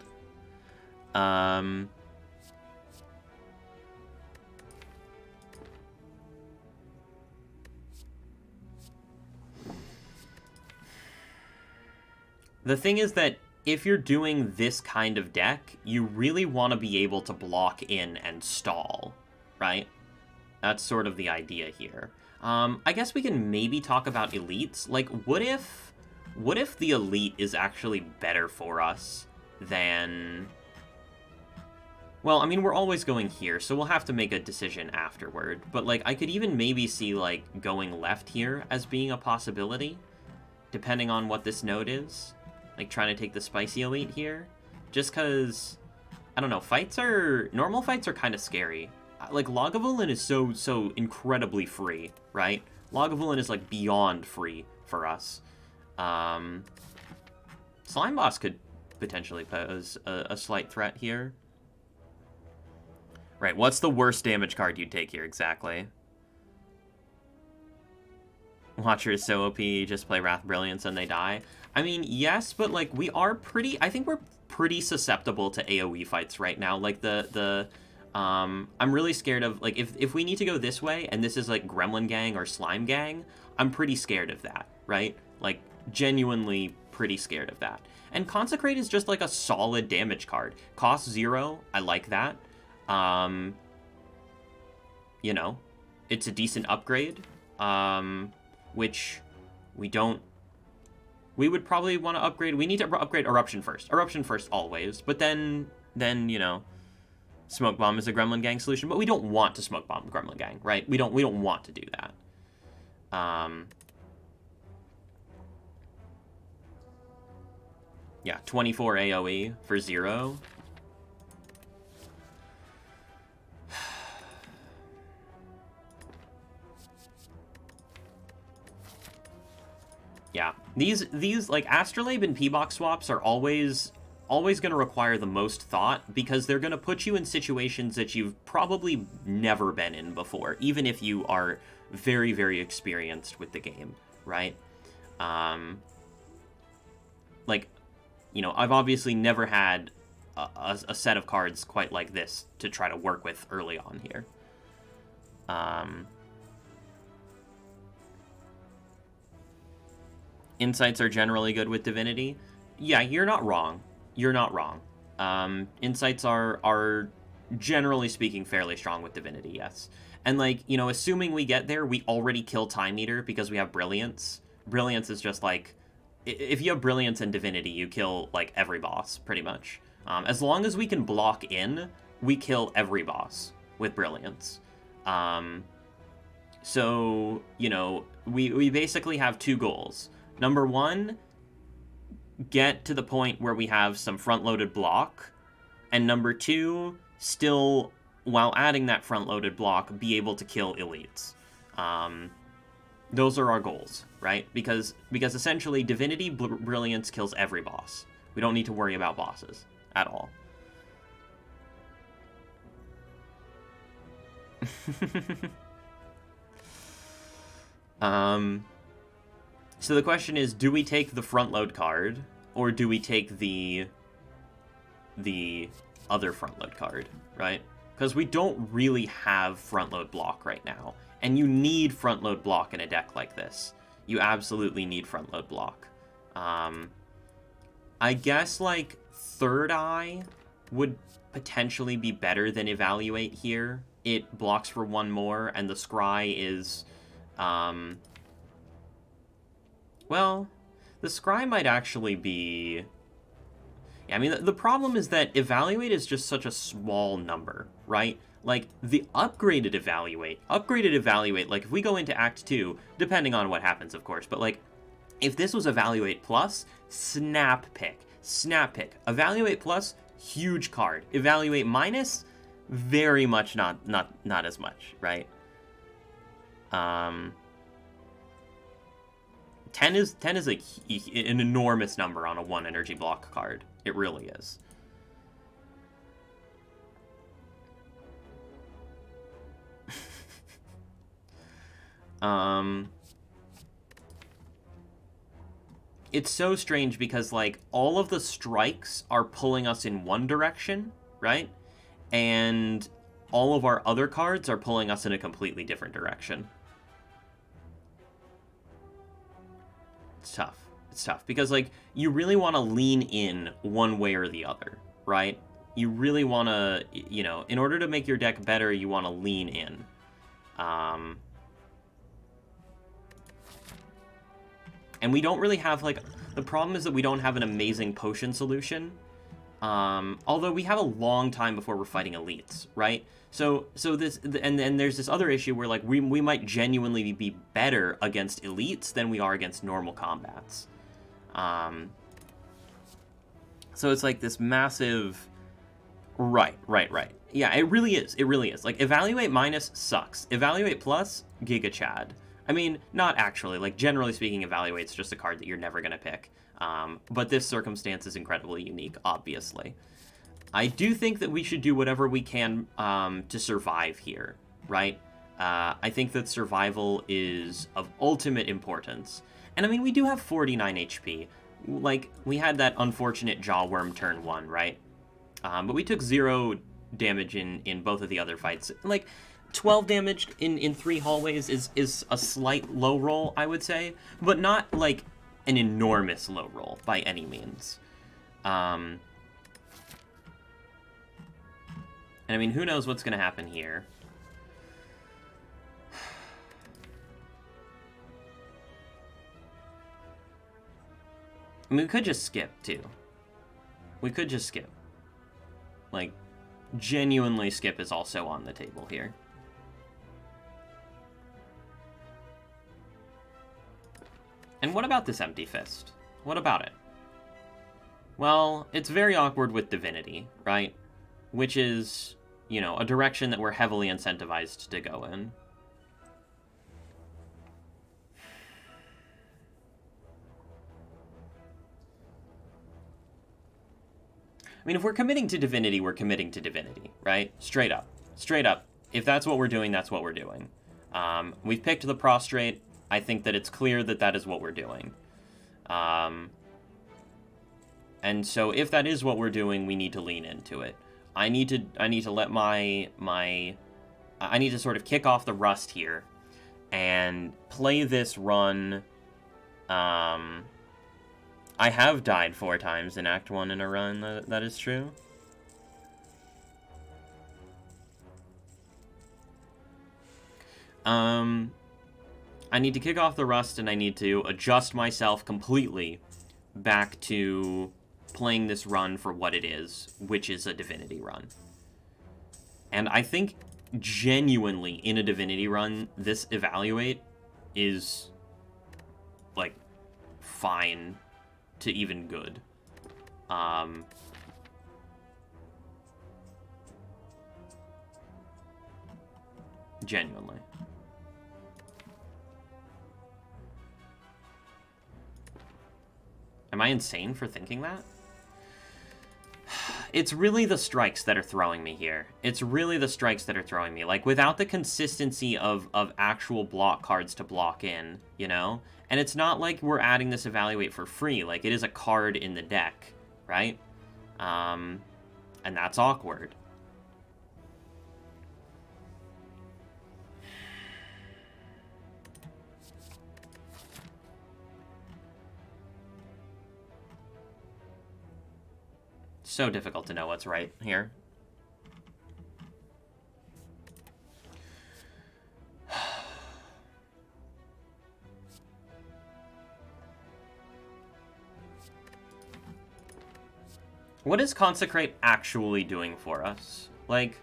A: The thing is that if you're doing this kind of deck, you really want to be able to block in and stall, right? That's sort of the idea here. I guess we can maybe talk about elites. Like, what if the elite is actually better for us than... Well, I mean, we're always going here, so we'll have to make a decision afterward. But, like, I could even maybe see, like, going left here as being a possibility, depending on what this node is. Like, trying to take the spicy elite here. Just because, I don't know, normal fights are kind of scary. Like, Lagavulin is so incredibly free, right? Lagavulin is, like, beyond free for us. Slime Boss could potentially pose a slight threat here. Right, what's the worst damage card you'd take here, exactly? Watcher is so OP, just play Wrath Brilliance and they die. I mean, yes, but, like, I think we're pretty susceptible to AoE fights right now. Like, I'm really scared of, like, if we need to go this way, and this is, like, Gremlin Gang or Slime Gang, I'm pretty scared of that, right? Like, genuinely pretty scared of that. And Consecrate is just, like, a solid damage card. Cost 0, I like that. You know, it's a decent upgrade, which we would probably want to upgrade. We need to upgrade Eruption first. Eruption first always, but then, you know, Smoke Bomb is a Gremlin Gang solution, but we don't want to Smoke Bomb Gremlin Gang, right? We don't want to do that. Yeah, 24 AoE for 0. Yeah, these like Astrolabe and P-Box swaps are always going to require the most thought, because they're going to put you in situations that you've probably never been in before, even if you are very, very experienced with the game, right? Like, you know, I've obviously never had a set of cards quite like this to try to work with early on here. Insights are generally good with Divinity. Yeah, you're not wrong. You're not wrong. Insights are generally speaking fairly strong with Divinity, yes. And, like, you know, assuming we get there, we already kill Time Eater because we have Brilliance. Brilliance is just, like, if you have Brilliance and Divinity, you kill, like, every boss, pretty much. As long as we can block in, we kill every boss with Brilliance. So, you know, we basically have two goals. Number 1, get to the point where we have some front-loaded block. And number 2, still, while adding that front-loaded block, be able to kill elites. Those are our goals, right? Because essentially, Divinity Brilliance kills every boss. We don't need to worry about bosses at all. So the question is, do we take the front load card, or do we take the other front load card, right? Because we don't really have front load block right now, and you need front load block in a deck like this. You absolutely need front load block. I guess, like, Third Eye would potentially be better than Evaluate here. It blocks for 1 more, and the Scry is... Well, the Scry might actually be... Yeah, I mean, the problem is that Evaluate is just such a small number, right? Like, the upgraded Evaluate, like, if we go into Act 2, depending on what happens, of course, but, like, if this was Evaluate Plus, Snap Pick. Evaluate Plus, huge card. Evaluate Minus, very much not as much, right? 10 is an enormous number on a 1 energy block card. It really is. It's so strange because, like, all of the strikes are pulling us in one direction, right? And all of our other cards are pulling us in a completely different direction. It's tough. It's tough because, like, you really want to lean in one way or the other, right? You really want to, you know, in order to make your deck better, you want to lean in. And we don't really have, like, the problem is that we don't have an amazing potion solution. Although we have a long time before we're fighting elites, right? So this, and then there's this other issue where, like, we might genuinely be better against elites than we are against normal combats. So it's like this massive, right. Yeah, it really is. It really is. Like, Evaluate minus sucks. Evaluate plus, Giga Chad. I mean, not actually. Like, generally speaking, Evaluate's just a card that you're never going to pick. But this circumstance is incredibly unique, obviously. I do think that we should do whatever we can to survive here, right? I think that survival is of ultimate importance. And I mean, we do have 49 HP. Like, we had that unfortunate Jawworm turn 1, right? But we took 0 damage in both of the other fights. Like, 12 damage in 3 hallways is a slight low roll, I would say, but not, like, an enormous low roll by any means. And I mean, who knows what's going to happen here. I mean, we could just skip, too. We could just skip. Like, genuinely skip is also on the table here. And what about this Empty Fist? What about it? Well, it's very awkward with Divinity, right? Which is, you know, a direction that we're heavily incentivized to go in. I mean, if we're committing to Divinity, we're committing to Divinity, right? Straight up. Straight up. If that's what we're doing, that's what we're doing. We've picked the Prostrate. I think that it's clear that that is what we're doing. And so if that is what we're doing, we need to lean into it. I need to let I need to sort of kick off the rust here and play this run. I have died 4 times in Act 1 in a run, that is true. I need to kick off the rust, and I need to adjust myself completely back to playing this run for what it is, which is a Divinity run. And I think, genuinely, in a Divinity run, this Evaluate is, like, fine to even good. Genuinely. Am I insane for thinking that? It's really the strikes that are throwing me here. It's really the strikes that are throwing me. Like, without the consistency of actual block cards to block in, you know? And it's not like we're adding this Evaluate for free. Like, it is a card in the deck, right? And that's awkward. So difficult to know what's right here. What is Consecrate actually doing for us? Like,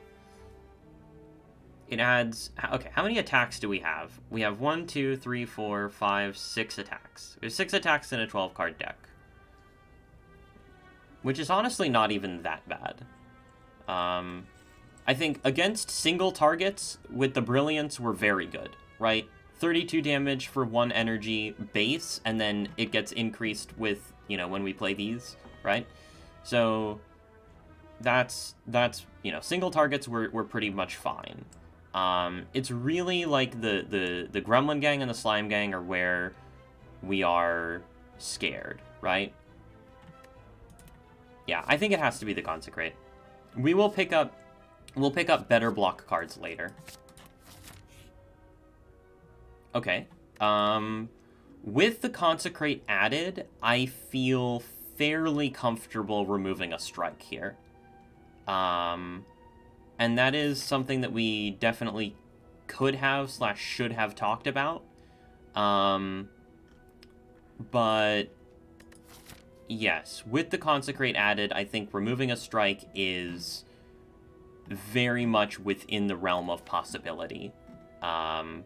A: it adds... Okay, how many attacks do we have? We have 1, 2, 3, 4, 5, 6 attacks. We have 6 attacks in a 12-card deck. Which is honestly not even that bad. I I think against single targets with the Brilliance, we're very good, right? 32 damage for 1 energy base, and then it gets increased with, you know, when we play these, right? So that's you know, single targets we're pretty much fine. It's really like the Gremlin Gang and the Slime Gang are where we are scared, right? Yeah, I think it has to be the Consecrate. We'll pick up better block cards later. Okay. With the Consecrate added, I feel fairly comfortable removing a strike here. And that is something that we definitely could have / should have talked about. But yes, with the Consecrate added, I think removing a strike is very much within the realm of possibility. I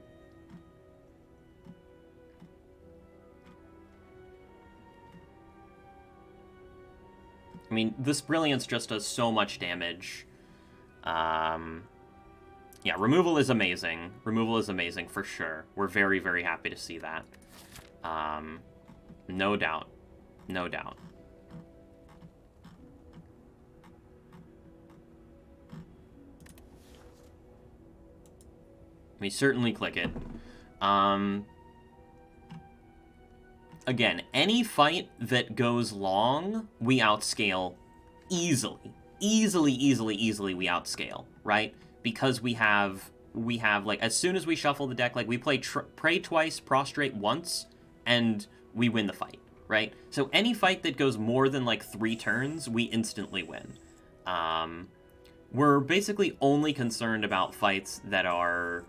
A: mean, this Brilliance just does so much damage. Yeah, removal is amazing. Removal is amazing for sure. We're very, very happy to see that. No doubt. No doubt. We certainly click it. Again, any fight that goes long, we outscale easily. Easily we outscale, right? Because we have, like, as soon as we shuffle the deck, like, we play Pray twice, Prostrate once, and we win the fight, right? So any fight that goes more than, like, 3 turns, we instantly win. We're basically only concerned about fights that are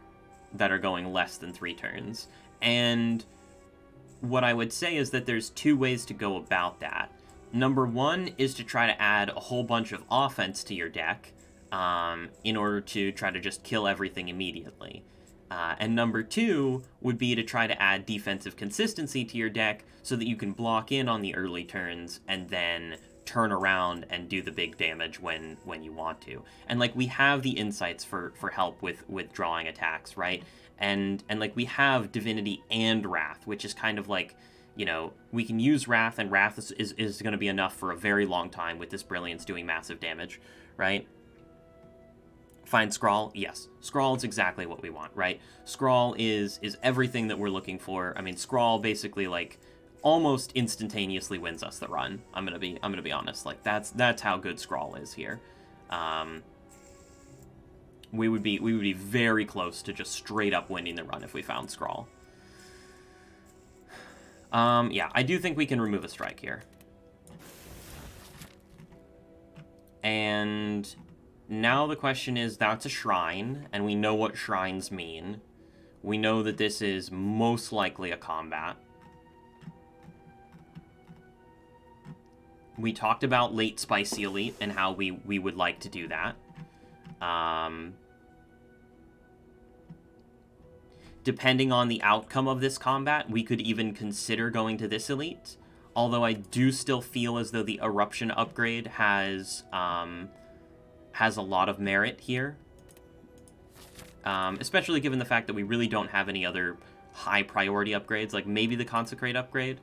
A: going less than 3 turns. And what I would say is that there's 2 ways to go about that. Number 1 is to try to add a whole bunch of offense to your deck in order to try to just kill everything immediately. And number 2 would be to try to add defensive consistency to your deck so that you can block in on the early turns and then turn around and do the big damage when you want to. And, like, we have the insights for help with drawing attacks, right? And like, we have Divinity and Wrath, which is kind of like, you know, we can use Wrath, and Wrath is going to be enough for a very long time with this Brilliance doing massive damage, right? Find Scrawl? Yes. Scrawl is exactly what we want, right? Scrawl is everything that we're looking for. I mean, Scrawl basically, like, almost instantaneously wins us the run. I'm gonna be honest. Like, that's how good Scrawl is here. We would be very close to just straight up winning the run if we found Scrawl. Yeah, I do think we can remove a strike here. And now the question is, that's a shrine, and we know what shrines mean. We know that this is most likely a combat. We talked about late Spicy Elite and how we would like to do that. Depending on the outcome of this combat, we could even consider going to this Elite. Although I do still feel as though the Eruption upgrade has a lot of merit here. Especially given the fact that we really don't have any other high priority upgrades, like maybe the Consecrate upgrade.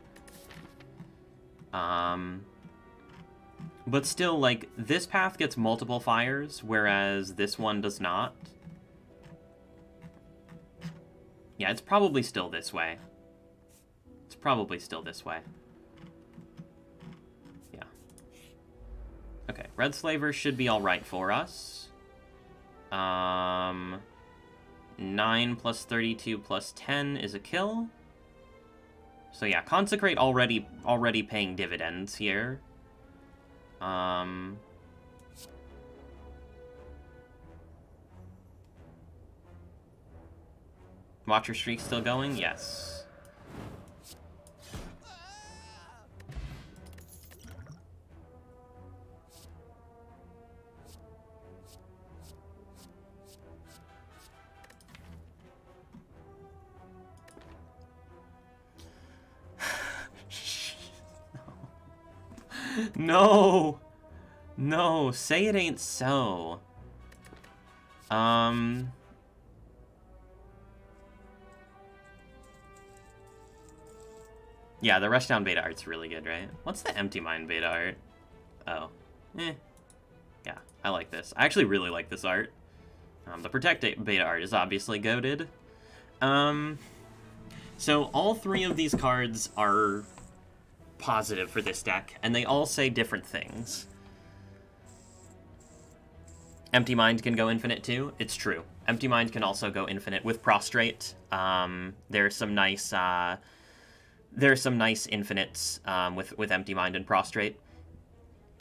A: But still, like, this path gets multiple fires, whereas this one does not. Yeah, it's probably still this way. It's probably still this way. Yeah. Okay, Red Slaver should be alright for us. 9 plus 32 plus 10 is a kill. So yeah, Consecrate already paying dividends here. Watcher Streak still going? Yes. No! No, say it ain't so. Yeah, the Rushdown beta art's really good, right? What's the Empty Mind beta art? Oh. Yeah, I like this. I actually really like this art. The Protect beta art is obviously goated. So all three of these cards are positive for this deck, and they all say different things. Empty Mind can go infinite too. It's true. Empty Mind can also go infinite with Prostrate. There's some nice infinites with Empty Mind and Prostrate.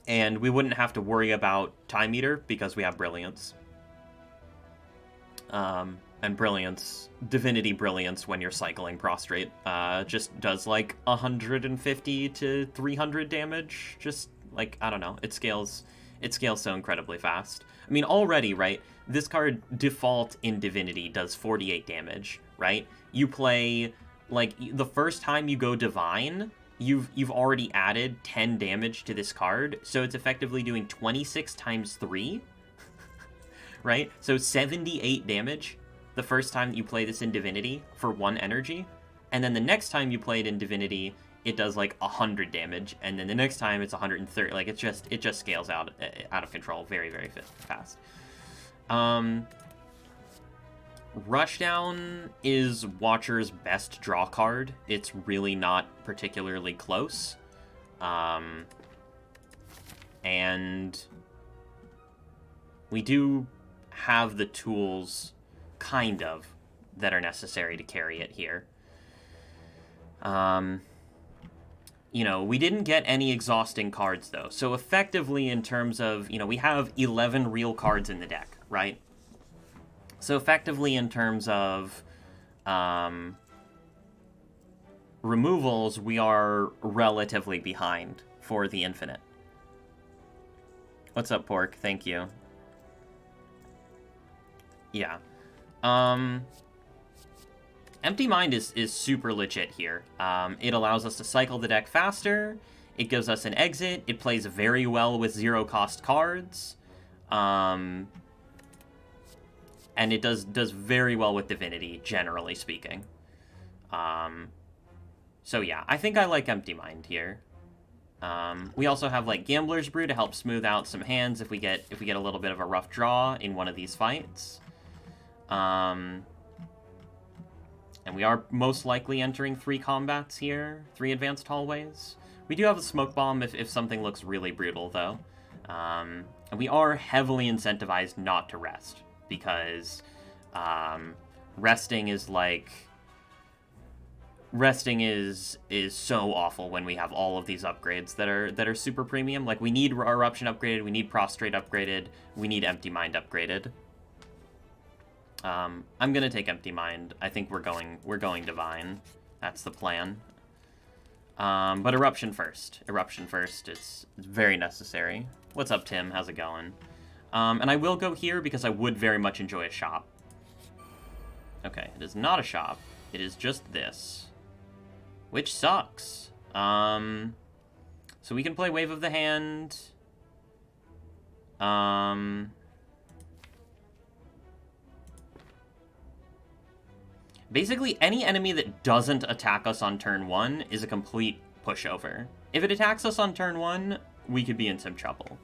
A: And we wouldn't have to worry about Time Eater because we have Brilliance. And Brilliance, Divinity Brilliance when you're cycling Prostrate, just does like 150 to 300 damage. Just like, I don't know, it scales so incredibly fast. I mean, already, right, this card default in Divinity does 48 damage, right? You play, like, the first time you go Divine, you've already added 10 damage to this card, so it's effectively doing 26 times 3, right? So 78 damage the first time that you play this in Divinity for 1 energy, and then the next time you play it in Divinity, it does like 100 damage, and then the next time it's 130. Like, it just scales out of control very, very fast. Rushdown is Watcher's best draw card. It's really not particularly close. And we do have the tools, kind of, that are necessary to carry it here. You know, we didn't get any exhausting cards, though. So effectively, in terms of, you know, we have 11 real cards in the deck, right? So effectively, in terms of removals, we are relatively behind for the infinite. What's up, Pork? Thank you. Yeah. Empty Mind is super legit here. It allows us to cycle the deck faster. It gives us an exit. It plays very well with 0-cost cards. And it does very well with Divinity, generally speaking. So yeah, I think I like Empty Mind here. We also have like Gambler's Brew to help smooth out some hands if we get a little bit of a rough draw in one of these fights. And we are most likely entering 3 combats here, 3 advanced hallways. We do have a Smoke Bomb if something looks really brutal, though. And we are heavily incentivized not to rest, because resting is so awful when we have all of these upgrades that are super premium. Like, we need Eruption upgraded, we need Prostrate upgraded, we need Empty Mind upgraded. I'm gonna take Empty Mind. I think we're going Divine. That's the plan. But Eruption first. Eruption first. It's very necessary. What's up, Tim? How's it going? And I will go here because I would very much enjoy a shop. Okay, it is not a shop. It is just this, which sucks. So we can play Wave of the Hand. Basically, any enemy that doesn't attack us on turn 1 is a complete pushover. If it attacks us on turn 1, we could be in some trouble.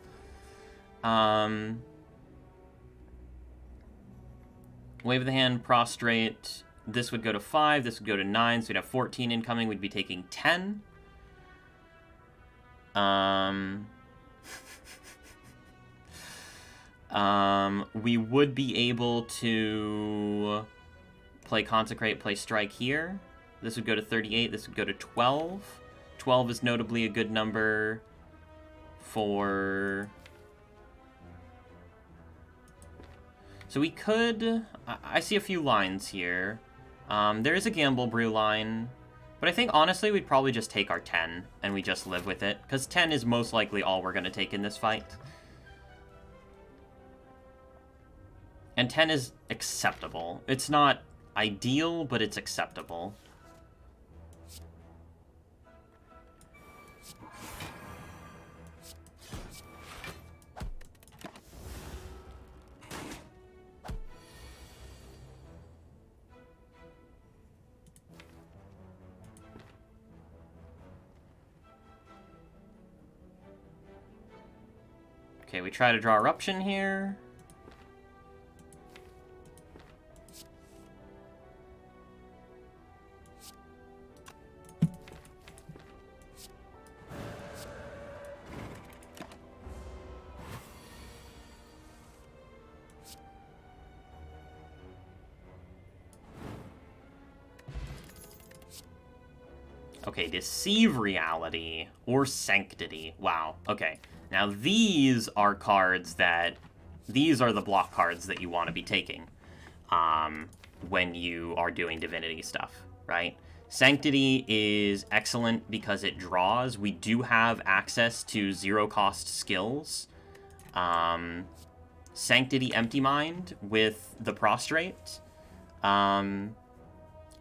A: Wave of the Hand, Prostrate. This would go to 5, this would go to 9, so we'd have 14 incoming, we'd be taking 10. We would be able to play Consecrate, play Strike here. This would go to 38, this would go to 12. 12 is notably a good number for... So we could... I see a few lines here. There is a Gamble Brew line, but I think honestly we'd probably just take our 10 and we just live with it, because 10 is most likely all we're going to take in this fight. And 10 is acceptable. It's not ideal, but it's acceptable. Okay, we try to draw Eruption here. Okay, Deceive Reality or Sanctity. Wow, okay. Now these are cards that... These are the block cards that you want to be taking when you are doing Divinity stuff, right? Sanctity is excellent because it draws. We do have access to zero-cost skills. Sanctity Empty Mind with the Prostrate.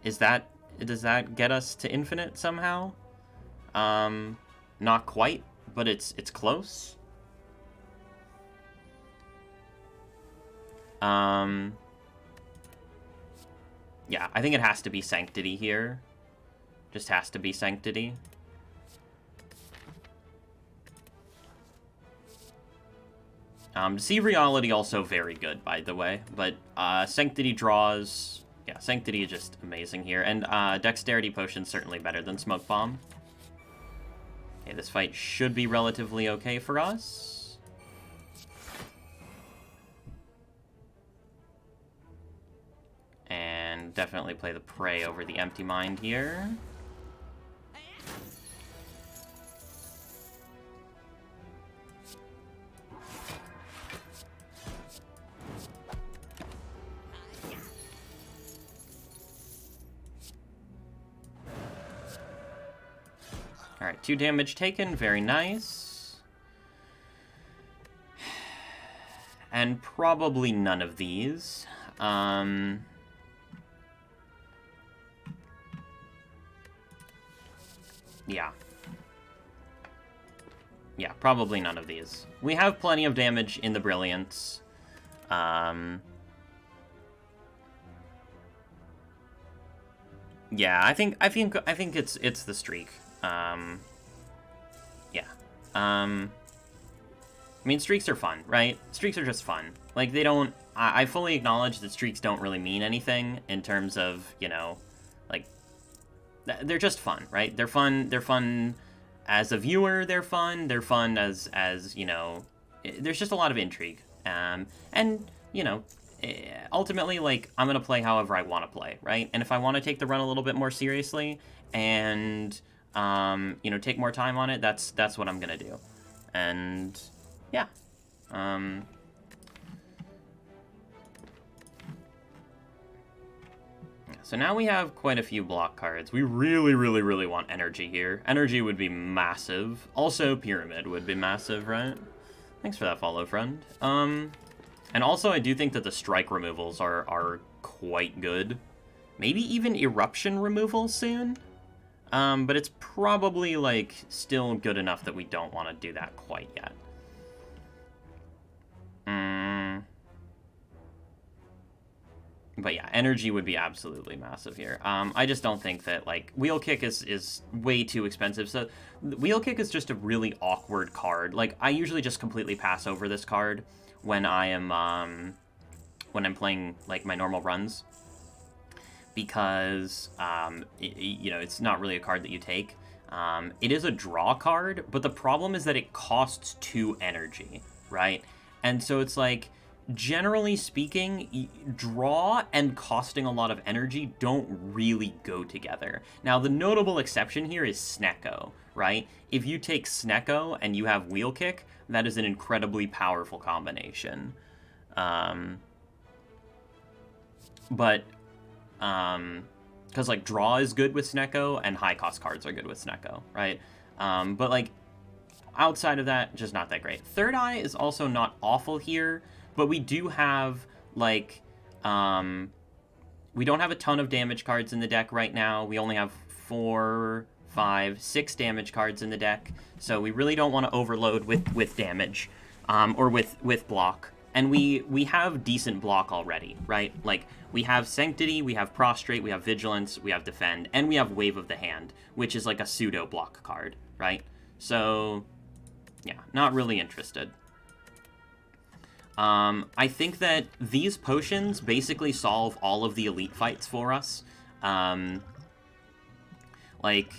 A: Does that get us to infinite somehow? Not quite, but it's close. Yeah, I think it has to be Sanctity here. Just has to be Sanctity. Deceive Reality also very good, by the way, but Sanctity draws... Yeah, Sanctity is just amazing here, and Dexterity Potion's certainly better than Smoke Bomb. Okay, this fight should be relatively okay for us. And definitely play the Prey over the Empty Mind here. Alright, 2 damage taken, very nice. And probably none of these. Yeah. Yeah, probably none of these. We have plenty of damage in the Brilliance. Yeah, I think it's the streak. Yeah. I mean, streaks are fun, right? Streaks are just fun. Like, they don't... I fully acknowledge that streaks don't really mean anything in terms of, you know, like... They're just fun, right? They're fun as a viewer, they're fun as, you know... There's just a lot of intrigue. And, you know... Ultimately, like, I'm gonna play however I want to play, right? And if I want to take the run a little bit more seriously and, you know, take more time on it, that's what I'm gonna do. And, yeah. So now we have quite a few block cards. We really, really, really want Energy here. Energy would be massive. Also, Pyramid would be massive, right? Thanks for that follow, friend. And also, I do think that the strike removals are quite good. Maybe even eruption removal soon? But it's probably, like, still good enough that we don't want to do that quite yet. But yeah, energy would be absolutely massive here. I just don't think that, like, Wheel Kick is way too expensive. So Wheel Kick is just a really awkward card. Like, I usually just completely pass over this card when I am, when I'm playing, like, my normal runs. Because, you know, it's not really a card that you take. It is a draw card, but the problem is that it costs 2 energy, right? And so it's like, generally speaking, draw and costing a lot of energy don't really go together. Now, the notable exception here is Snecko, right? If you take Snecko and you have Wheel Kick, that is an incredibly powerful combination. Because, like, draw is good with Snecko, and high-cost cards are good with Snecko, right? But, like, outside of that, just not that great. Third Eye is also not awful here, but we do have, like, we don't have a ton of damage cards in the deck right now. We only have 4, 5, 6 damage cards in the deck, so we really don't want to overload with damage, or with block. And we have decent block already, right? Like, we have Sanctity, we have Prostrate, we have Vigilance, we have Defend, and we have Wave of the Hand, which is like a pseudo block card, right? So, yeah, not really interested. I think that these potions basically solve all of the elite fights for us. Like,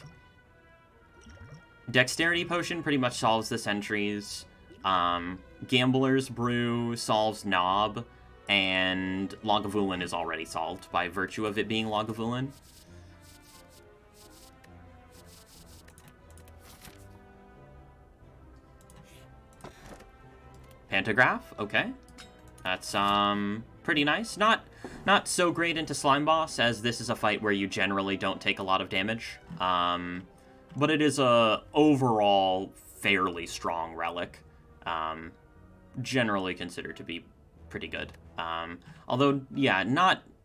A: Dexterity Potion pretty much solves the sentries. Gambler's Brew solves Knob, and Lagavulin is already solved by virtue of it being Lagavulin. Pantograph, okay. That's, pretty nice. Not so great into Slime Boss, as this is a fight where you generally don't take a lot of damage. But it is a overall fairly strong relic. Generally considered to be pretty good. Although, yeah,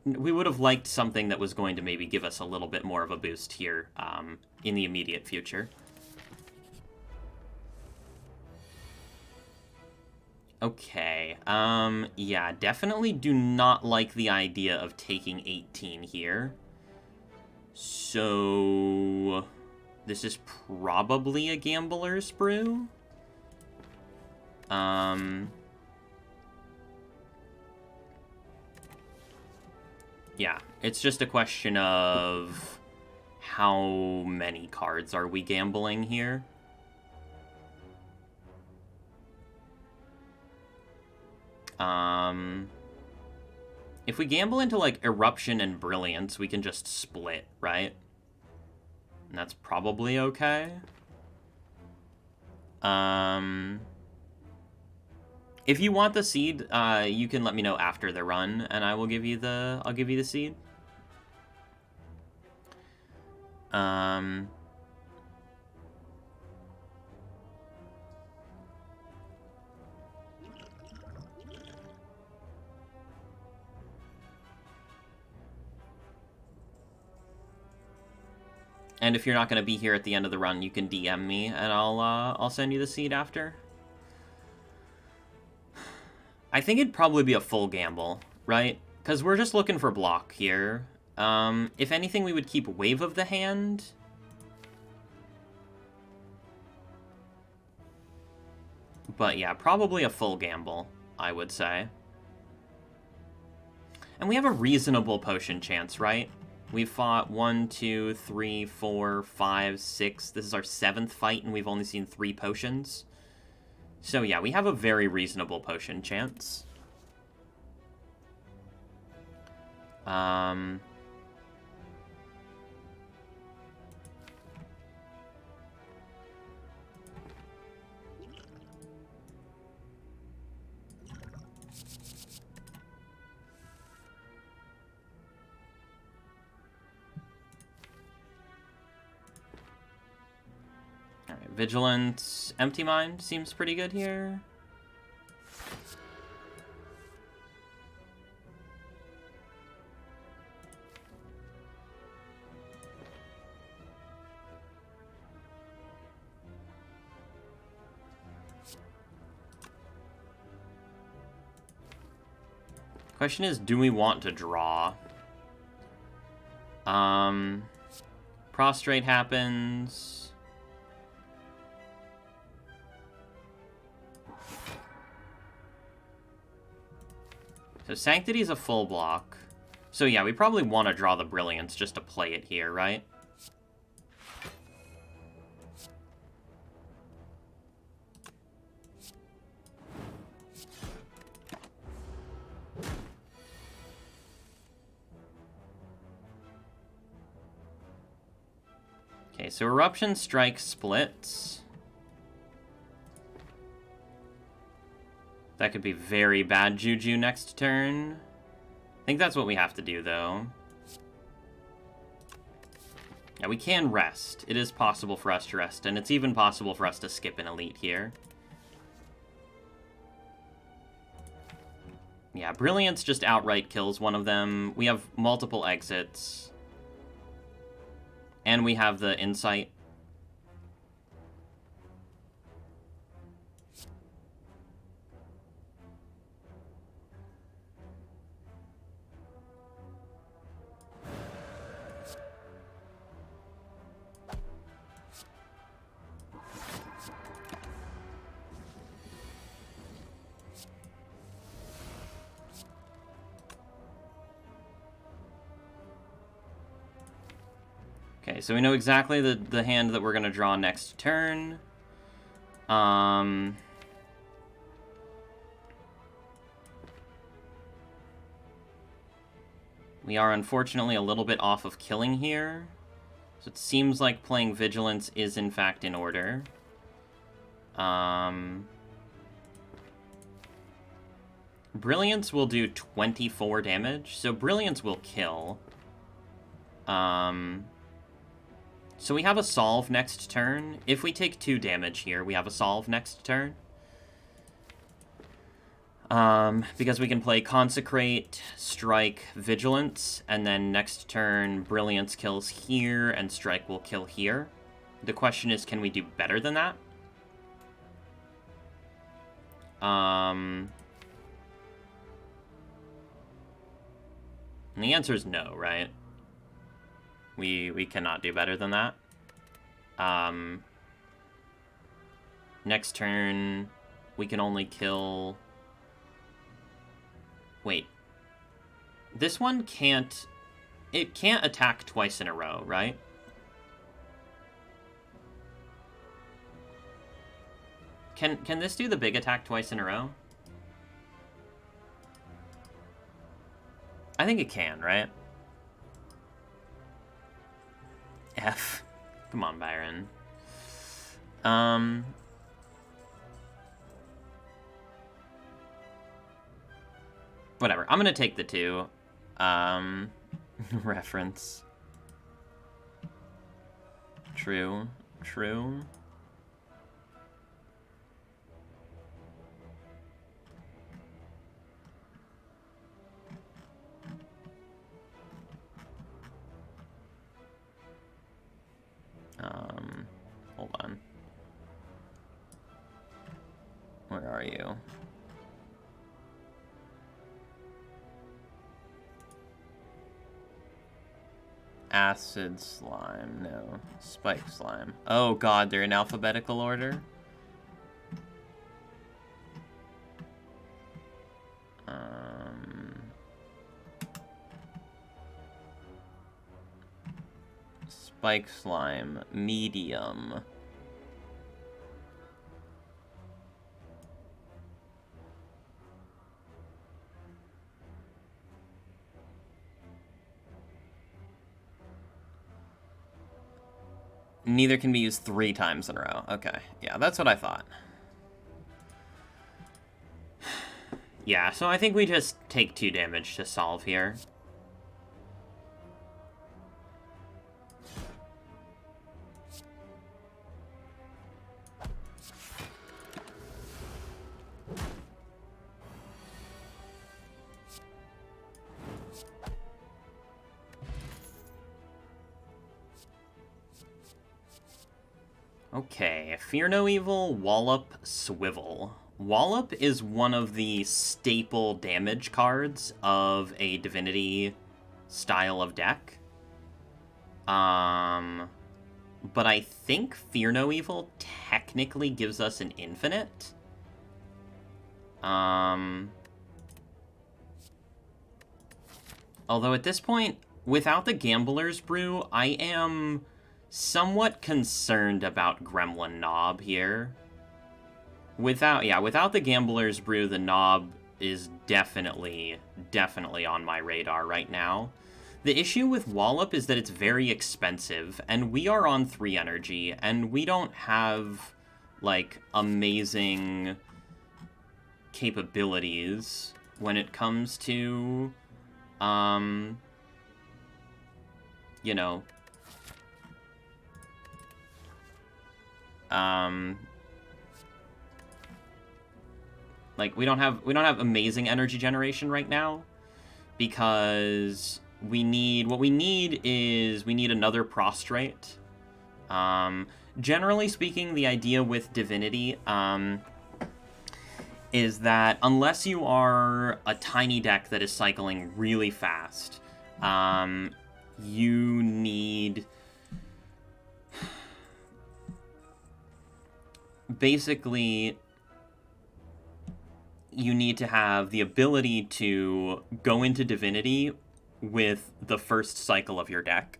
A: we would have liked something that was going to maybe give us a little bit more of a boost here in the immediate future. Okay, yeah, definitely do not like the idea of taking 18 here. So, this is probably a Gambler's Brew. Yeah, it's just a question of how many cards are we gambling here. If we gamble into, like, Eruption and Brilliance, we can just split, right? And that's probably okay. If you want the seed, you can let me know after the run, and I will give you the, I'll give you the seed. And if you're not going to be here at the end of the run, you can DM me, and I'll send you the seed after. I think it'd probably be a full gamble, right? Because we're just looking for block here. If anything, we would keep Wave of the Hand. But yeah, probably a full gamble, I would say. And we have a reasonable potion chance, right? We've fought 1, 2, 3, 4, 5, 6. This is our 7th fight, and we've only seen 3 potions. So yeah, we have a very reasonable potion chance. Alright, Vigilance, Empty Mind seems pretty good here. Question is, do we want to draw? Prostrate happens. So Sanctity is a full block. So yeah, we probably want to draw the Brilliance just to play it here, right? Okay, so Eruption Strike splits. That could be very bad juju next turn. I think that's what we have to do, though. Yeah, we can rest. It is possible for us to rest, and it's even possible for us to skip an elite here. Yeah, Brilliance just outright kills one of them. We have multiple exits. And we have the Insight. Okay, so we know exactly the hand that we're going to draw next turn. We are unfortunately a little bit off of killing here. So it seems like playing Vigilance is in fact in order. Brilliance will do 24 damage, so Brilliance will kill. So we have a solve next turn. If we take 2 damage here, we have a solve next turn. Because we can play Consecrate, Strike, Vigilance, and then next turn, Brilliance kills here, and Strike will kill here. The question is, can we do better than that? And the answer is no, right? We cannot do better than that. Next turn, we can only kill... Wait. This one can't... It can't attack twice in a row, right? Can this do the big attack twice in a row? I think it can, right? F. Come on, Byron. Whatever. I'm gonna take the 2. Reference. True. True. Hold on. Where are you? Acid slime, no. Spike slime. Oh god, they're in alphabetical order? Spike slime, medium. Neither can be used 3 times in a row. Okay, yeah, that's what I thought. Yeah, so I think we just take 2 damage to solve here. Okay, Fear No Evil, Wallop, Swivel. Wallop is one of the staple damage cards of a Divinity style of deck. But I think Fear No Evil technically gives us an infinite. Although at this point, without the Gambler's Brew, I am somewhat concerned about Gremlin Knob here. Without the Gambler's Brew, the Knob is definitely on my radar right now. The issue with Wallop is that it's very expensive, and we are on 3 energy, and we don't have, like, amazing capabilities when it comes to, you know, like, we don't have amazing energy generation right now, because we need another prostrate. Generally speaking, the idea with Divinity, is that unless you are a tiny deck that is cycling really fast, you need... Basically, you need to have the ability to go into Divinity with the first cycle of your deck.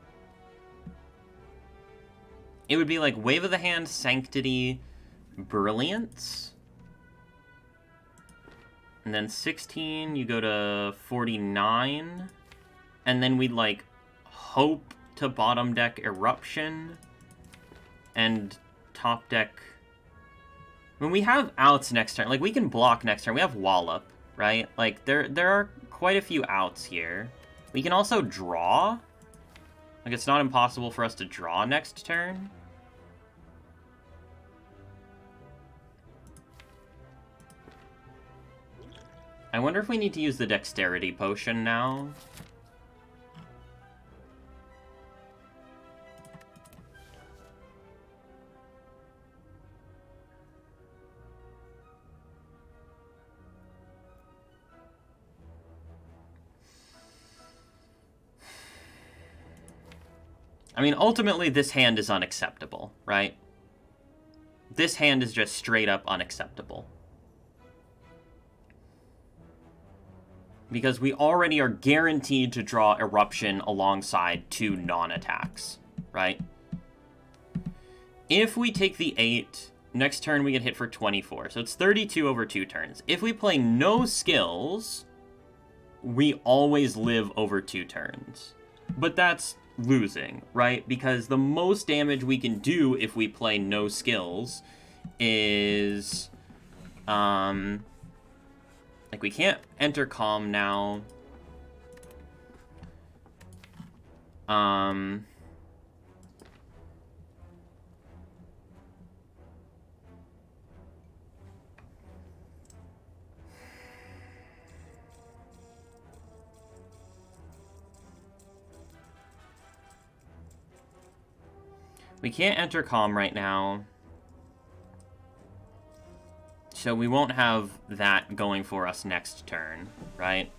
A: it would be like Wave of the Hand, Sanctity, Brilliance. And then 16, you go to 49. And then we'd, like, hope to bottom deck Eruption. And top deck... When we have outs next turn, like, we can block next turn. We have Wallop, right? Like, there are quite a few outs here. We can also draw. Like, it's not impossible for us to draw next turn. I wonder if we need to use the Dexterity Potion now. I mean, ultimately, this hand is unacceptable, right? This hand is just straight up unacceptable. Because we already are guaranteed to draw Eruption alongside 2 non-attacks, right? If we take the 8, next turn we get hit for 24. So it's 32 over 2 turns. If we play no skills, we always live over 2 turns. But that's losing, right? Because the most damage we can do if we play no skills is... like, we can't enter Calm now. We can't enter Calm right now. So we won't have that going for us next turn, right?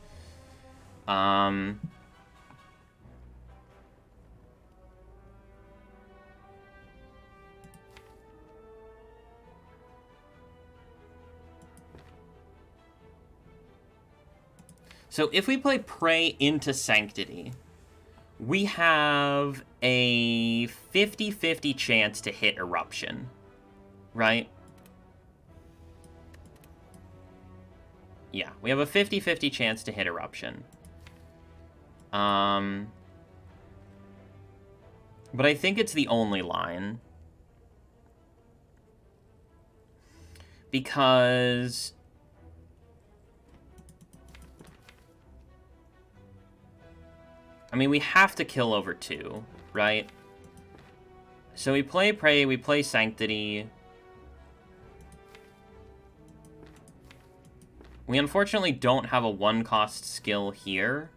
A: So if we play Prey into Sanctity, we have a 50-50 chance to hit Eruption, right? Yeah, we have a 50-50 chance to hit Eruption. But I think it's the only line. Because... I mean, we have to kill over 2, right? So we play Prey, we play Sanctity. We unfortunately don't have a 1-cost skill here.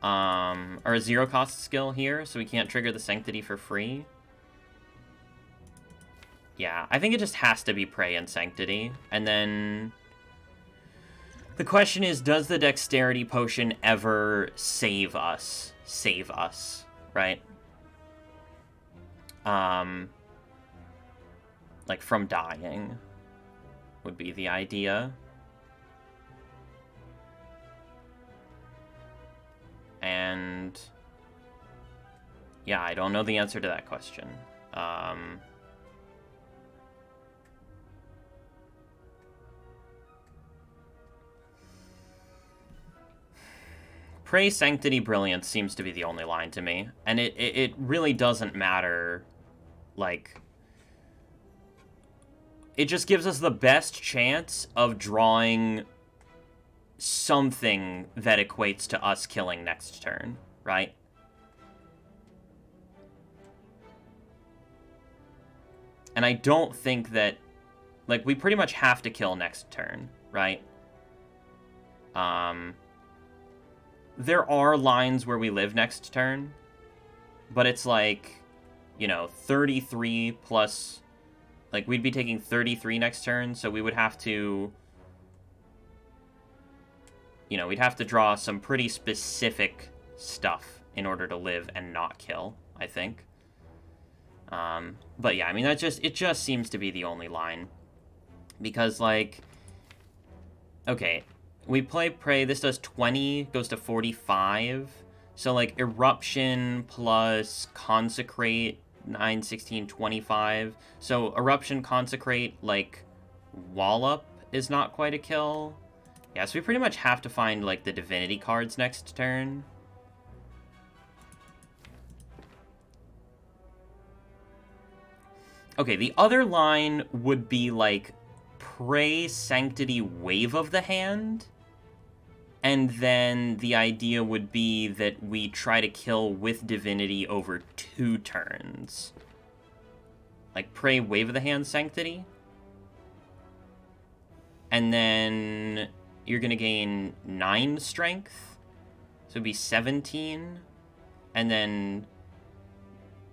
A: Or a 0-cost skill here, so we can't trigger the Sanctity for free. Yeah, I think it just has to be Prey and Sanctity. And then... the question is, does the Dexterity Potion ever save us? Save us, right? Like, from dying would be the idea. And... yeah, I don't know the answer to that question. Prey, Sanctity, Brilliance seems to be the only line to me. And it really doesn't matter, like... it just gives us the best chance of drawing something that equates to us killing next turn, right? And I don't think that... like, we pretty much have to kill next turn, right? There are lines where we live next turn, but it's like, you know, 33 plus... like, we'd be taking 33 next turn, so we would have to... you know, we'd have to draw some pretty specific stuff in order to live and not kill, I think. But yeah, I mean, it just seems to be the only line. Because, like... okay, we play Prey, this does 20, goes to 45. So, like, Eruption plus Consecrate, 9, 16, 25. So, Eruption, Consecrate, like, Wallop is not quite a kill. Yeah, so we pretty much have to find, like, the Divinity cards next turn. Okay, the other line would be, like, Pray, Sanctity, Wave of the Hand. And then the idea would be that we try to kill with Divinity over 2 turns. Like, Pray, Wave of the Hand, Sanctity. And then you're going to gain 9 Strength. So it'd be 17. And then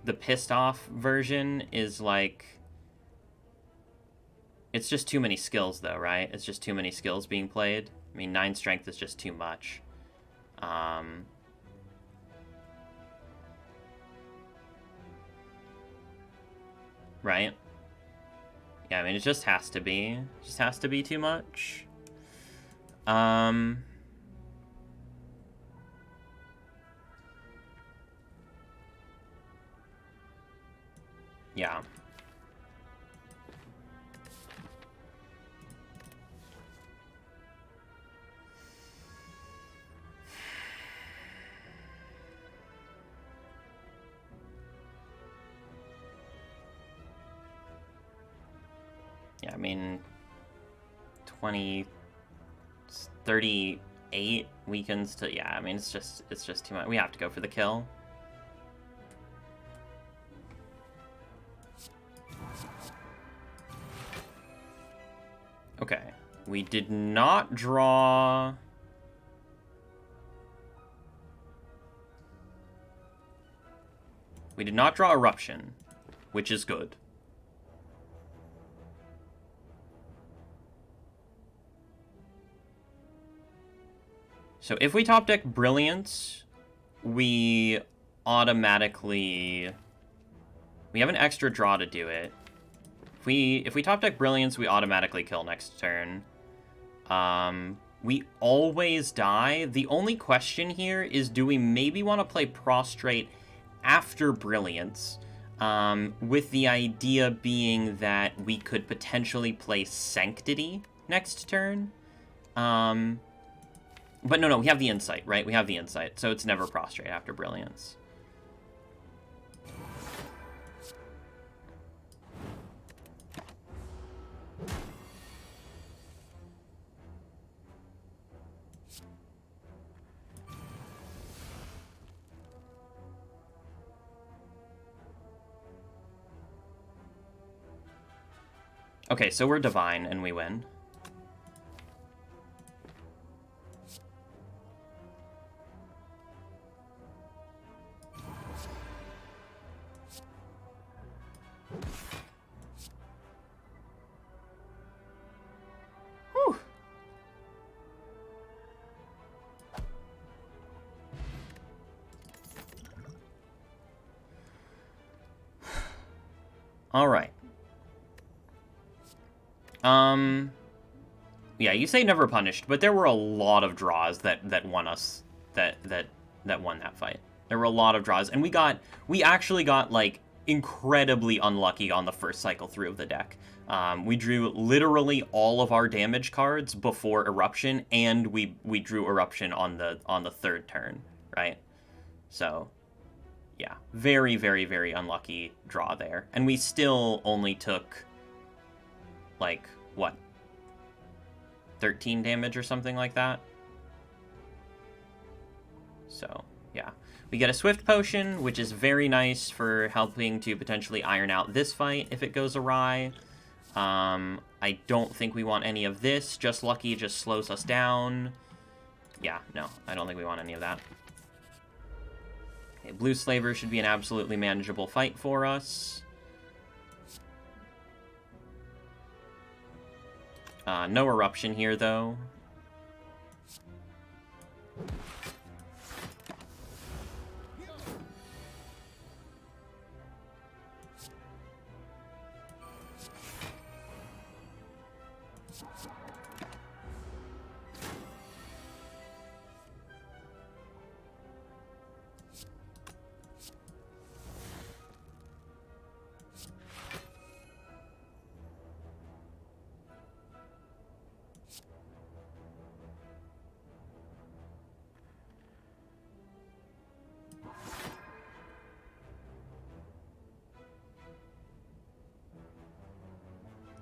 A: the pissed off version is like... It's just too many skills, though, right? It's just too many skills being played. I mean, 9 strength is just too much. Right? Yeah, I mean, it just has to be. It just has to be too much. Yeah. Yeah, I mean, 20, 38 weakens to, yeah, I mean, it's just too much. We have to go for the kill. Okay, we did not draw... We did not draw Eruption, which is good. So if we top deck Brilliance, we automatically... We have an extra draw to do it. If we top deck Brilliance, we automatically kill next turn. We always die. The only question here is, do we maybe want to play Prostrate after Brilliance? With the idea being that we could potentially play Sanctity next turn. But no, we have the Insight, right? We have the Insight, so it's never Prostrate after Brilliance. Okay, so we're Divine, and we win. Whew. All right. Yeah, you say never punished, but there were a lot of draws that won us, that won that fight. There were a lot of draws, and we actually got, like, incredibly unlucky on the first cycle through of the deck. We drew literally all of our damage cards before Eruption, and we drew Eruption on the third turn, right? So, yeah, very, very, very unlucky draw there. And we still only took, like, what, 13 damage or something like that? So, yeah. We get a Swift Potion, which is very nice for helping to potentially iron out this fight if it goes awry. I don't think we want any of this. Just Lucky just slows us down. Yeah, no, I don't think we want any of that. Okay, Blue Slaver should be an absolutely manageable fight for us. No Eruption here, though.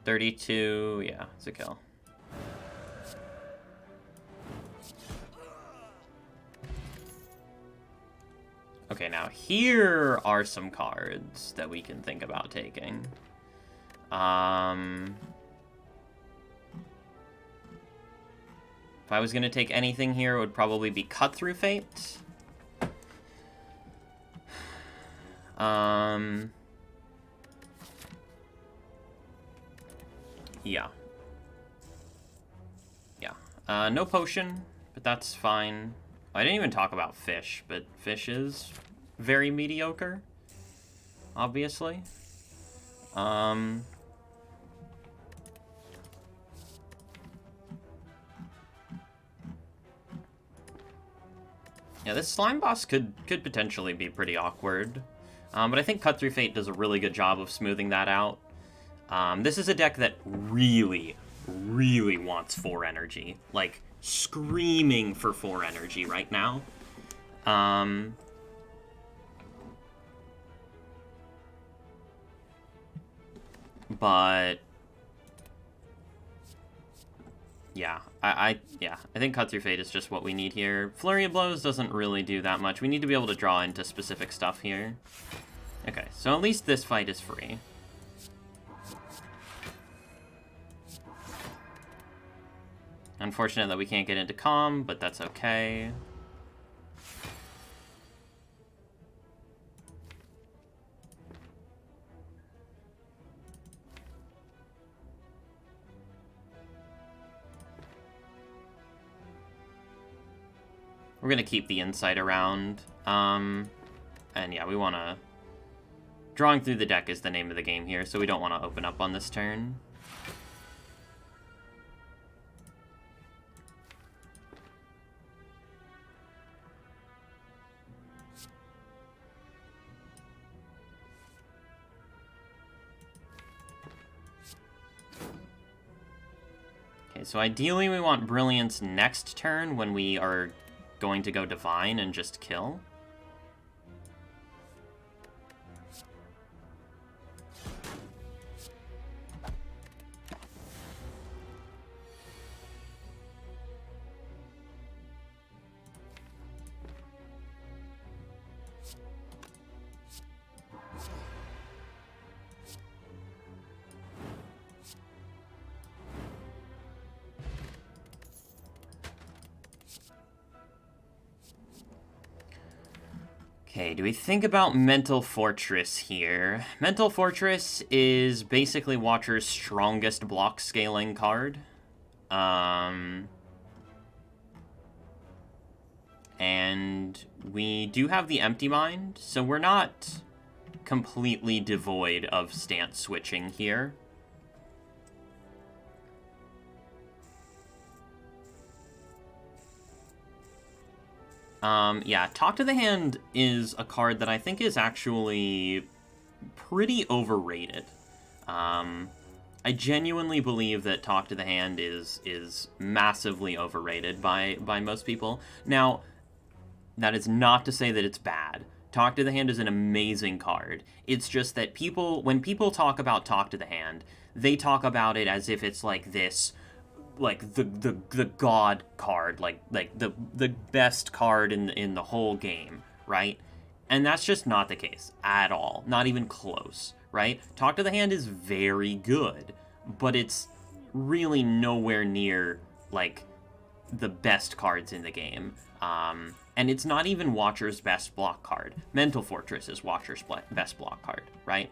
A: 32, yeah, it's a kill. Okay, now here are some cards that we can think about taking. If I was going to take anything here, it would probably be Cut Through Fate. Yeah. Yeah. No potion, but that's fine. I didn't even talk about fish, but fish is very mediocre, obviously. Yeah, this slime boss could potentially be pretty awkward. But I think Cut Through Fate does a really good job of smoothing that out. This is a deck that really, really wants 4 energy. Like, screaming for 4 energy right now. But yeah, I think Cut Through Fate is just what we need here. Flurry of Blows doesn't really do that much. We need to be able to draw into specific stuff here. Okay, so at least this fight is free. Unfortunate that we can't get into Calm, but that's okay. We're going to keep the Insight around. And yeah, we want to... Drawing through the deck is the name of the game here, so we don't want to open up on this turn. Okay, so ideally we want Brilliance next turn when we are going to go Divine and just kill. Okay, do we think about Mental Fortress here? Mental Fortress is basically Watcher's strongest block scaling card. And we do have the Empty Mind, so we're not completely devoid of stance switching here. Yeah, Talk to the Hand is a card that I think is actually pretty overrated. I genuinely believe that Talk to the Hand is massively overrated by most people. Now, that is not to say that it's bad. Talk to the Hand is an amazing card. It's just that when people talk about Talk to the Hand, they talk about it as if it's like this, like the god card, like the best card in the whole game, right? And that's just not the case at all. Not even close, right? Talk to the Hand is very good, but it's really nowhere near like the best cards in the game. And it's not even Watcher's best block card. Mental Fortress is Watcher's best block card, right?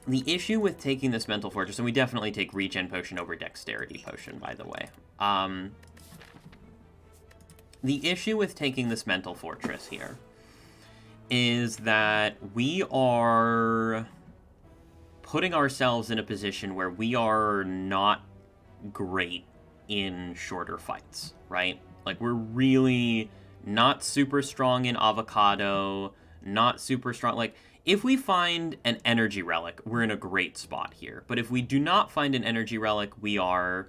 A: The issue with taking this Mental Fortress, and we definitely take Regen Potion over Dexterity Potion, by the way. The issue with taking this Mental Fortress here is that we are putting ourselves in a position where we are not great in shorter fights, right? Like, we're really not super strong in Avocado, not super strong, like... If we find an Energy Relic, we're in a great spot here. But if we do not find an Energy Relic, we are,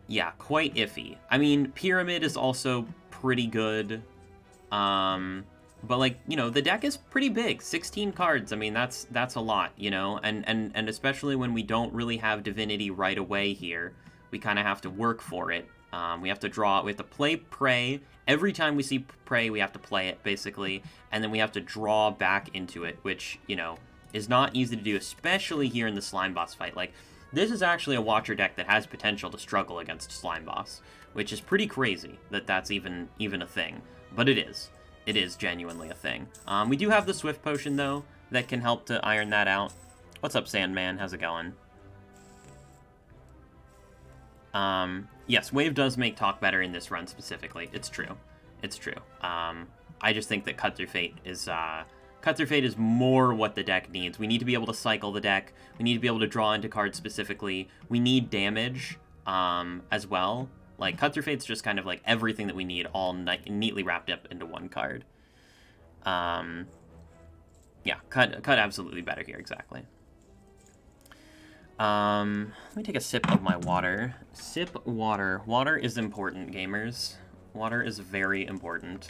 A: yeah, quite iffy. I mean, Pyramid is also pretty good. But, like, you know, the deck is pretty big. 16 cards, I mean, that's a lot, you know? And especially when we don't really have divinity right away here, we kind of have to work for it. We have to draw, we have to play Prey. Every time we see Prey, we have to play it, basically. And then we have to draw back into it, which, you know, is not easy to do, especially here in the Slime Boss fight. Like, this is actually a Watcher deck that has potential to struggle against Slime Boss, which is pretty crazy that that's even a thing. But it is. It is genuinely a thing. We do have the Swift Potion, though, that can help to iron that out. What's up, Sandman? How's it going? Yes, Wave does make talk better in this run specifically. It's true. It's true. I just think that Cut Through Fate is more what the deck needs. We need to be able to cycle the deck. We need to be able to draw into cards specifically. We need damage, as well. Like, Cut Through Fate's just kind of like everything that we need all neatly wrapped up into one card. Yeah, cut absolutely better here, exactly. Let me take a sip of my water. Sip water. Water is important, gamers. Water is very important.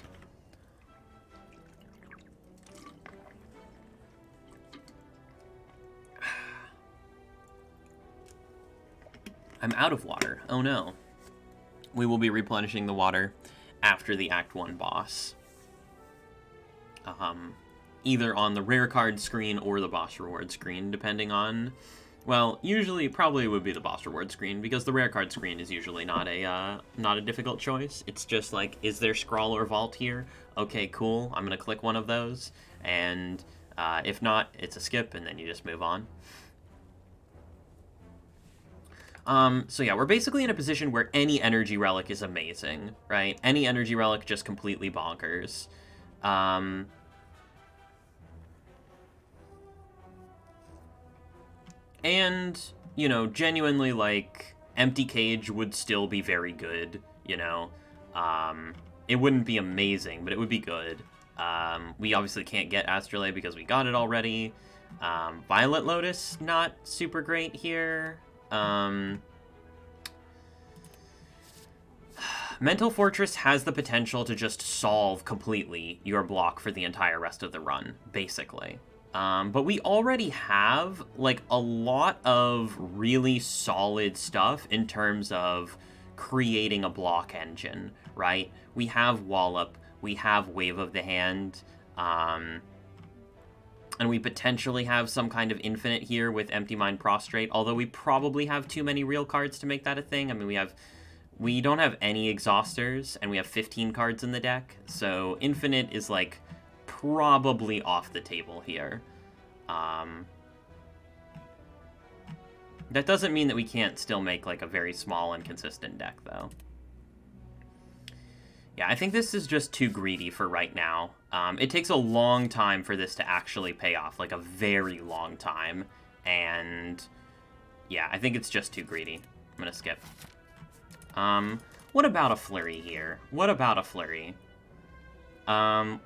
A: I'm out of water. Oh no. We will be replenishing the water after the Act 1 boss. Either on the rare card screen or the boss reward screen, depending on... Well, usually probably would be the boss reward screen, because the rare card screen is usually not a difficult choice. It's just like, is there Scrawl or Vault here? Okay, cool. I'm gonna click one of those, and if not, it's a skip, and then you just move on. So yeah, we're basically in a position where any energy relic is amazing, right? Any energy relic just completely bonkers. And, you know, genuinely, like, Empty Cage would still be very good, you know? It wouldn't be amazing, but it would be good. We obviously can't get Astrolabe because we got it already. Violet Lotus, not super great here. Mental Fortress has the potential to just solve completely your block for the entire rest of the run, basically. But we already have, like, a lot of really solid stuff in terms of creating a block engine, right? We have Wallop, we have Wave of the Hand, and we potentially have some kind of infinite here with Empty Mind Prostrate, although we probably have too many real cards to make that a thing. I mean, we don't have any exhausters, and we have 15 cards in the deck, so infinite is, like, probably off the table here. That doesn't mean that we can't still make, like, a very small and consistent deck, though. Yeah, I think this is just too greedy for right now. It takes a long time for this to actually pay off, like, a very long time, and yeah, I think it's just too greedy. I'm gonna skip. What about a Flurry here? What about a Flurry? We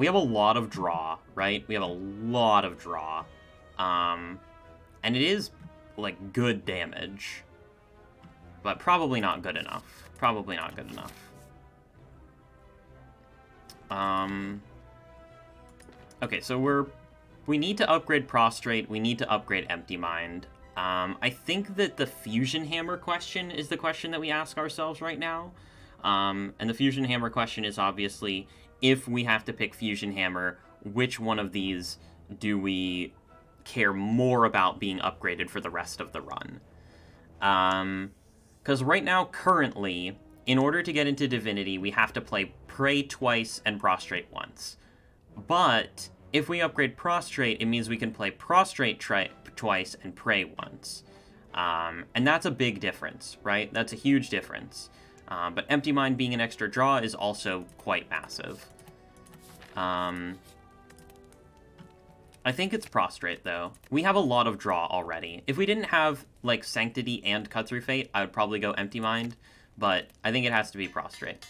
A: have a lot of draw, right? We have a lot of draw. And it is, like, good damage. But probably not good enough. Probably not good enough. Okay, so we need to upgrade Prostrate, we need to upgrade Empty Mind. I think that the Fusion Hammer question is the question that we ask ourselves right now. And the Fusion Hammer question is obviously, if we have to pick Fusion Hammer, which one of these do we care more about being upgraded for the rest of the run? Because right now, currently, in order to get into Divinity, we have to play Pray twice and Prostrate once. But if we upgrade Prostrate, it means we can play Prostrate twice and Pray once. And that's a big difference, right? That's a huge difference. But Empty Mind being an extra draw is also quite massive. I think it's Prostrate, though. We have a lot of draw already. If we didn't have, like, Sanctity and Cut Through Fate, I would probably go Empty Mind, but I think it has to be Prostrate.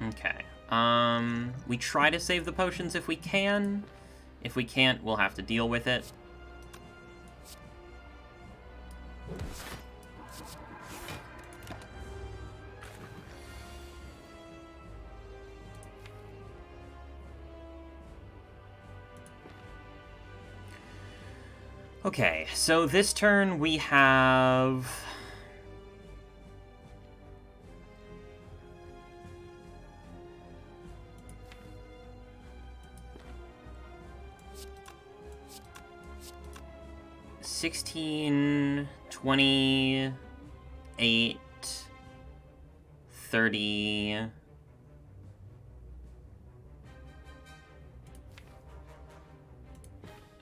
A: Okay. We try to save the potions if we can. If we can't, we'll have to deal with it. Okay, so this turn we have... $16, 28, 30...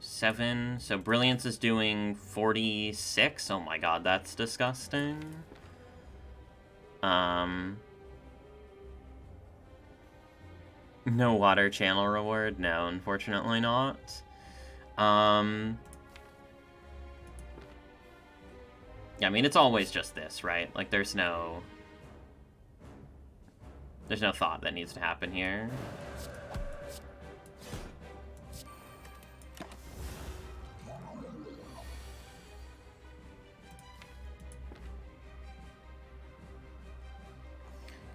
A: $7, so Brilliance is doing 46. Oh my god, that's disgusting. No water channel reward? No, unfortunately not. Yeah, I mean, it's always just this, right? Like, there's no thought that needs to happen here.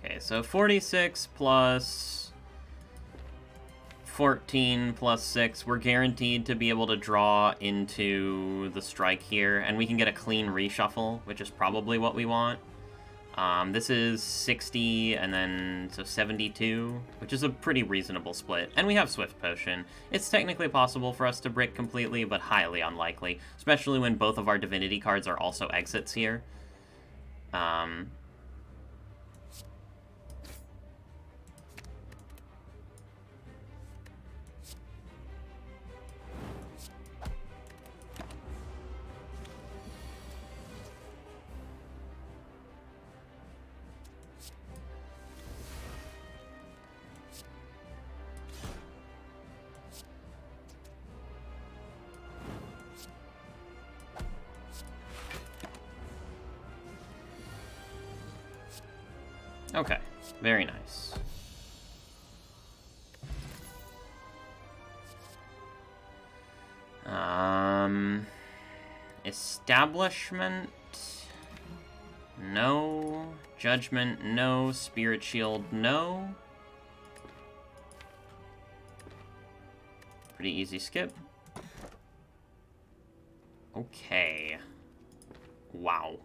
A: Okay, so 46 plus 14 plus 6. We're guaranteed to be able to draw into the strike here, and we can get a clean reshuffle, which is probably what we want. This is 60, and then, so 72, which is a pretty reasonable split. And we have Swift Potion. It's technically possible for us to break completely, but highly unlikely, especially when both of our Divinity cards are also exits here. Okay, very nice. Establishment? No. Judgment? No. Spirit Shield? No. Pretty easy skip. Okay. Wow.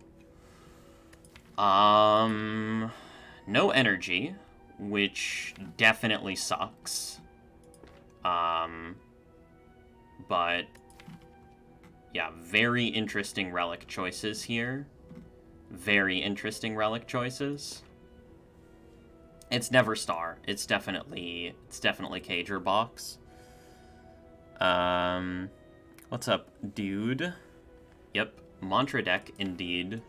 A: No energy, which definitely sucks. But yeah, very interesting relic choices here. Very interesting relic choices. It's never Star. It's definitely Cager Box. What's up, dude? Yep, Mantra deck indeed.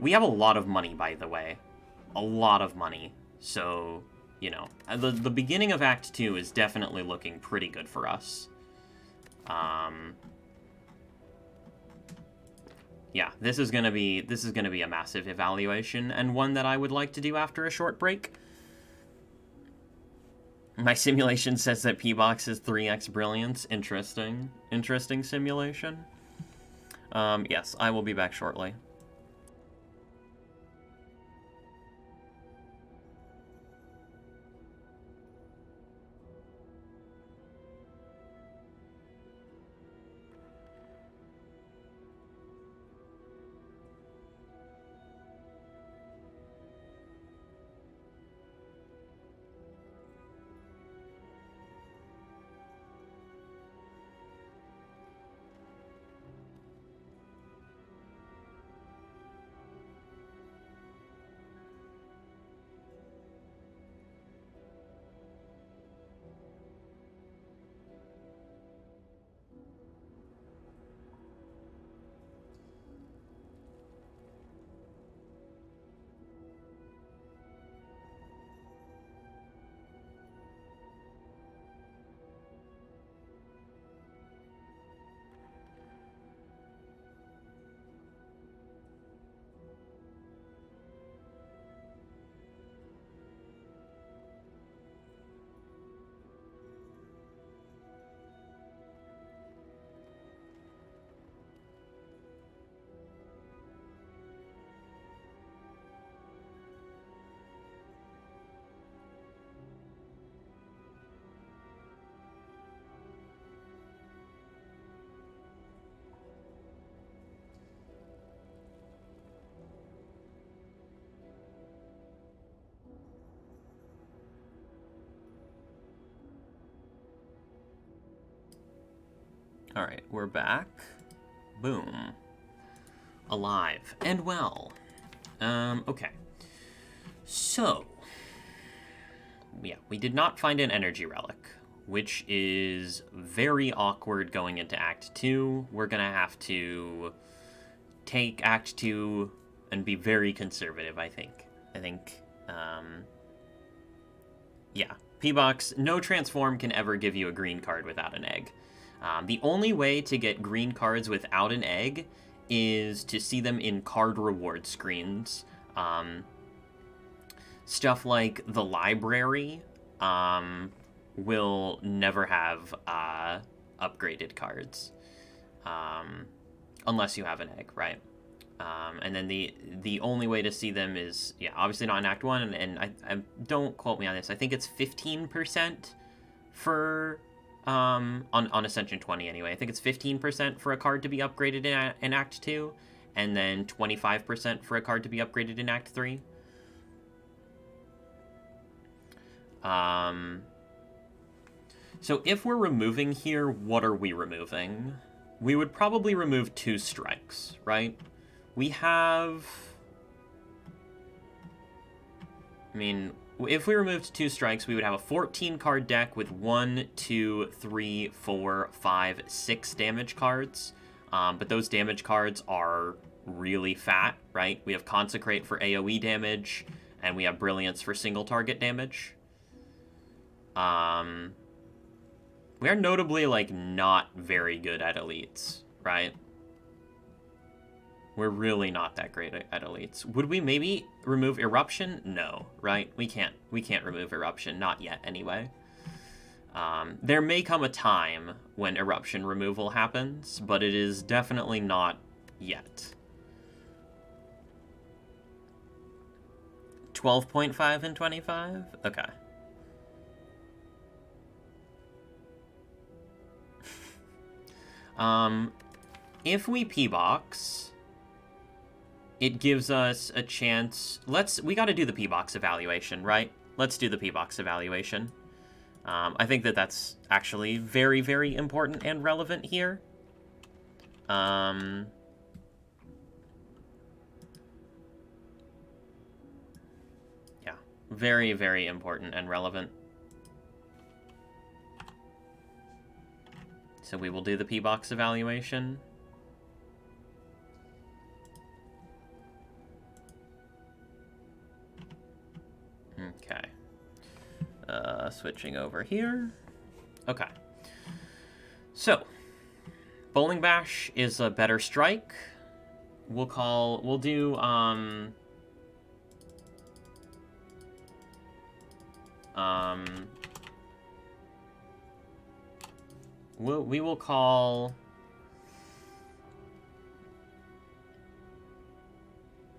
A: We have a lot of money, by the way. A lot of money. So, you know, the beginning of Act 2 is definitely looking pretty good for us. Yeah, this is gonna be a massive evaluation, and one that I would like to do after a short break. My simulation says that P-Box is 3x Brilliance. Interesting. Interesting simulation. Yes, I will be back shortly. Alright, we're back. Boom. Alive and well. Okay. So, yeah, we did not find an energy relic, which is very awkward going into Act 2. We're gonna have to take Act 2 and be very conservative, I think. Yeah. P-Box, no transform can ever give you a green card without an egg. The only way to get green cards without an egg is to see them in card reward screens. Stuff like the library will never have upgraded cards. Unless you have an egg, right? And then the only way to see them is, yeah, obviously not in Act 1, and I don't quote me on this. I think it's 15% for, on Ascension 20 anyway. I think it's 15% for a card to be upgraded in Act 2, and then 25% for a card to be upgraded in Act 3. So if we're removing here, what are we removing? We would probably remove 2 strikes, right? We have... I mean, if we removed 2 strikes, we would have a 14-card deck with 1, 2, 3, 4, 5, 6 damage cards. But those damage cards are really fat, right? We have Consecrate for AoE damage, and we have Brilliance for single-target damage. We are notably, like, not very good at elites, right? We're really not that great at elites. Would we maybe remove Eruption? No, right? We can't remove Eruption, not yet anyway. There may come a time when Eruption removal happens, but it is definitely not yet. 12.5 and 25? Okay. If we P-Box, it gives us a chance... We gotta do the P-Box evaluation, right? Let's do the P-Box evaluation. I think that's actually very, very important and relevant here. Yeah, very, very important and relevant. So we will do the P-Box evaluation. Okay. Switching over here. Okay. So, Bowling Bash is a better strike. We'll do, we will call...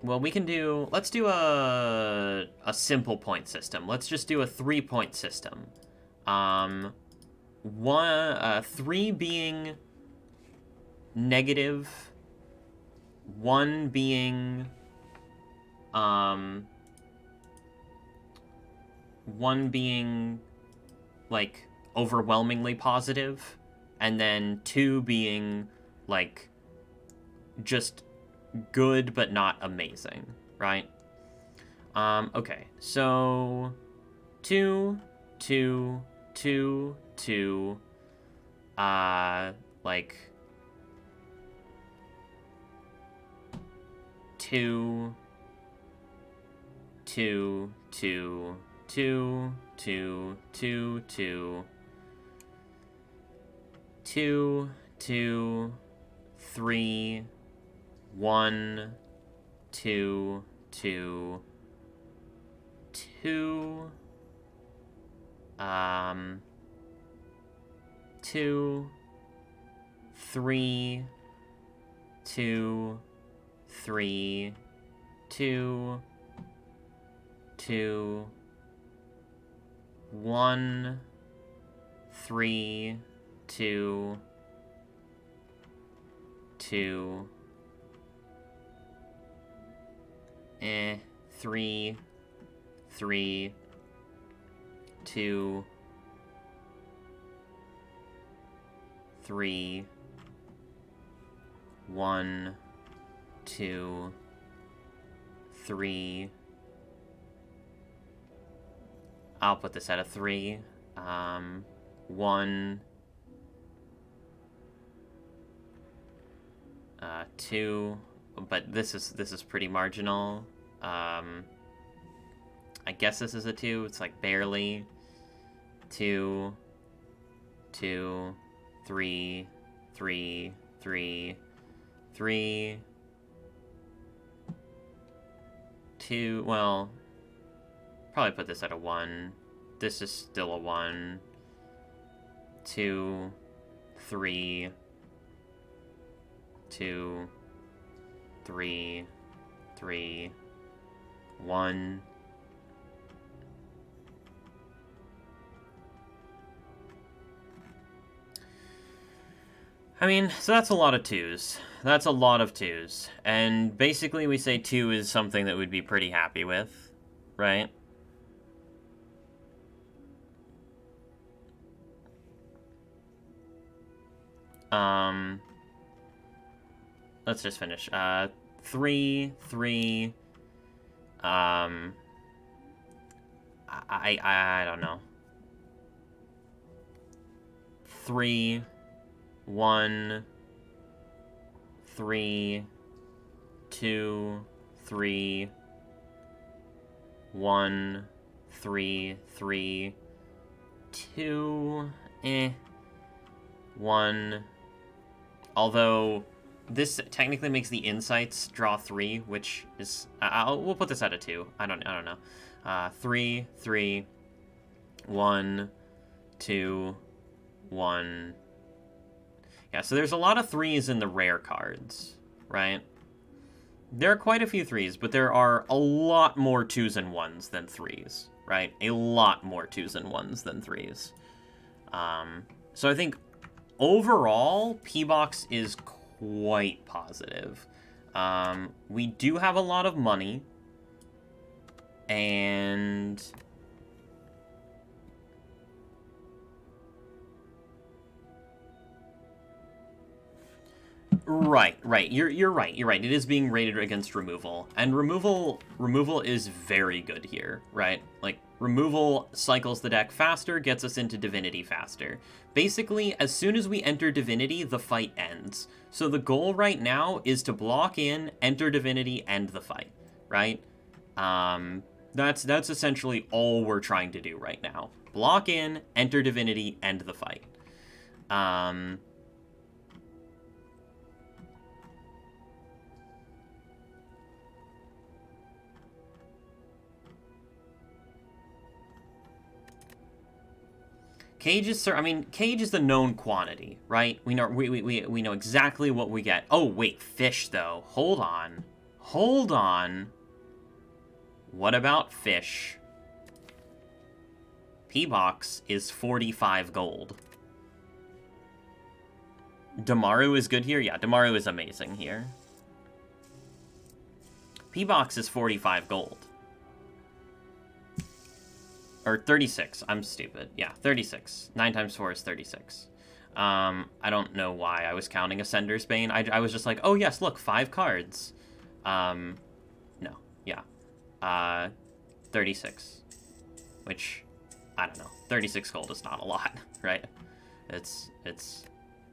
A: Well, we can do... Let's do a simple point system. Let's just do a 3-point system. 3 being negative, 1 being... 1 being, like, overwhelmingly positive, and then 2 being, like, just good but not amazing, right? Okay, so 2, 2, 2, 2, like 2, 2, 2, 2, 2, 2, 2, 2, 2, 3, 1, 2, 2, 2, 2, 3, 2, 3, 2, 2, 1, 3, 2, 2, 3, 3, 2, 3, 1, 2, 3. I'll put this at a 3. 1, 2, but this is pretty marginal. I guess this is a 2. It's like barely. 2, 2, 3, 3, 3, 3, 2. Well, probably put this at a 1. This is still a 1. 2, 3, 2, 3, 3, 1. I mean, so that's a lot of 2s. That's a lot of 2s. And basically we say 2 is something that we'd be pretty happy with, right? Let's just finish. 3, 3. I don't know. 3, 1, 3, 2, 3, 1, 3, 3, 2, 1. Although this technically makes the insights draw 3, which is we'll put this at a 2. I don't know. 3, 3, 1, 2, 1. Yeah, so there's a lot of 3s in the rare cards, right? There are quite a few 3s, but there are a lot more 2s and 1s than 3s, right? A lot more 2s and 1s than 3s. So I think overall, P-Box is quite positive. We do have a lot of money, and right. You're right. It is being rated against removal, and removal is very good here, right? Like, removal cycles the deck faster, gets us into divinity faster. Basically, as soon as we enter divinity, the fight ends. So the goal right now is to block in, enter divinity, end the fight, right? That's essentially all we're trying to do right now. Block in, enter divinity, end the fight. Cage is the known quantity, right? We know exactly what we get. Oh, wait, fish, though. Hold on. What about fish? P-Box is 45 gold. Damaru is good here? Yeah, Damaru is amazing here. P-Box is 45 gold. Or 36. I'm stupid. Yeah, 36. 9 times 4 is 36. I don't know why I was counting Ascender's Bane. I was just like, oh yes, look, 5 cards. No. Yeah. 36. Which, I don't know. 36 gold is not a lot, right? It's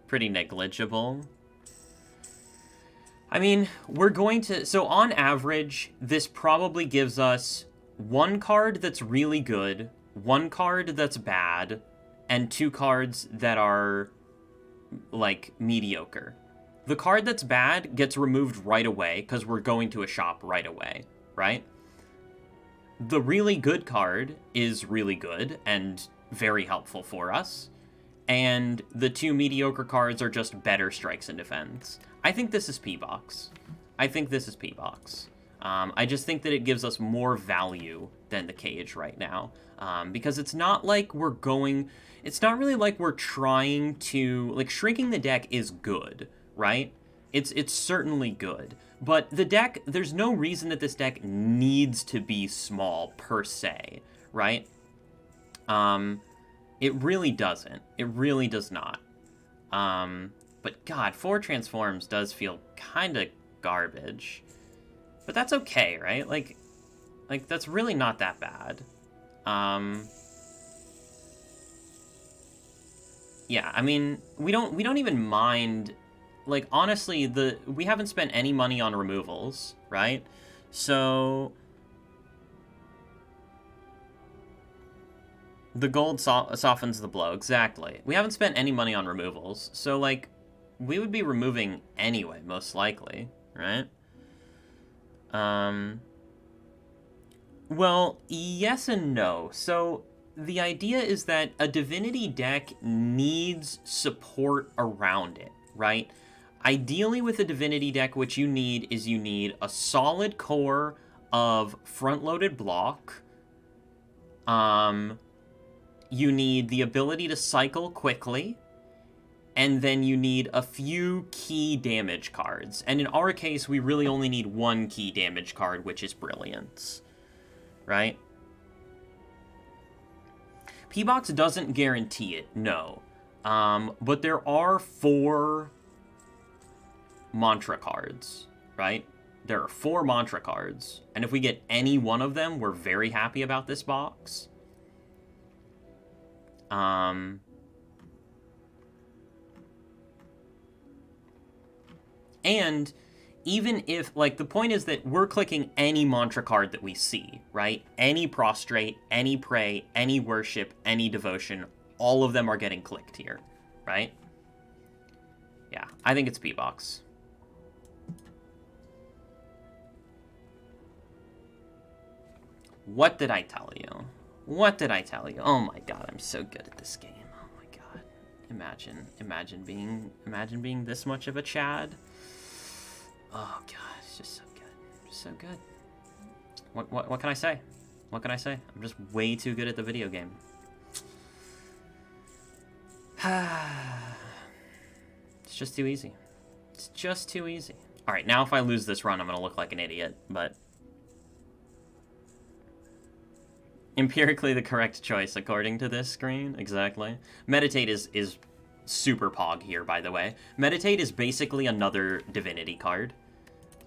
A: pretty negligible. I mean, we're going to... So on average, this probably gives us 1 card that's really good, 1 card that's bad, and 2 cards that are, like, mediocre. The card that's bad gets removed right away, because we're going to a shop right away, right? The really good card is really good and very helpful for us, and the 2 mediocre cards are just better strikes and defense. I think this is P-Box. I just think that it gives us more value than the Cage right now. Because it's not like we're going... It's not really like we're trying to... Like, shrinking the deck is good, right? It's certainly good. But the deck... There's no reason that this deck needs to be small, per se, right? It really doesn't. It really does not. But God, 4 transforms does feel kind of garbage. But that's okay, right? Like that's really not that bad. Yeah, I mean, we don't even mind. Like, honestly, we haven't spent any money on removals, right? So the gold softens the blow, exactly. We haven't spent any money on removals, so, like, we would be removing anyway, most likely, right? Well, yes and no. So the idea is that a divinity deck needs support around it, right? Ideally, with a divinity deck, what you need is you need a solid core of front-loaded block. You need the ability to cycle quickly, and then you need a few key damage cards. And in our case, we really only need one key damage card, which is Brilliance, right? P-Box doesn't guarantee it, no. But there are 4 mantra cards, right? There are 4 mantra cards, and if we get any one of them, we're very happy about this box. And even if, like, the point is that we're clicking any mantra card that we see, right? Any prostrate, any pray, any worship, any devotion, all of them are getting clicked here, right? Yeah, I think it's P-Box. What did I tell you? What did I tell you? Oh my god, I'm so good at this game. Oh my god. Imagine being this much of a Chad. Oh god, it's just so good. Just so good. What can I say? What can I say? I'm just way too good at the video game. It's just too easy. It's just too easy. Alright, now if I lose this run, I'm gonna look like an idiot, but empirically the correct choice, according to this screen. Exactly. Meditate is super pog here, by the way. Meditate is basically another divinity card.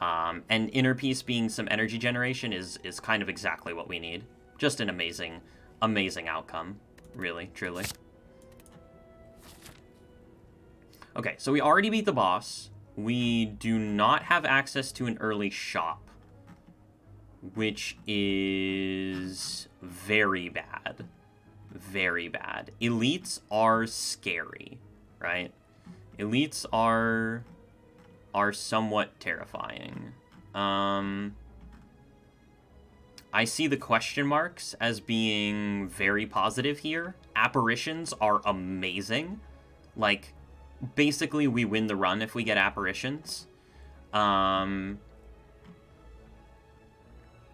A: And Inner Peace being some energy generation is kind of exactly what we need. Just an amazing, amazing outcome. Really, truly. Okay, so we already beat the boss. We do not have access to an early shop, which is very bad. Very bad. Elites are scary, right? Elites are somewhat terrifying. I see the question marks as being very positive here. Apparitions are amazing. Like, basically we win the run if we get apparitions.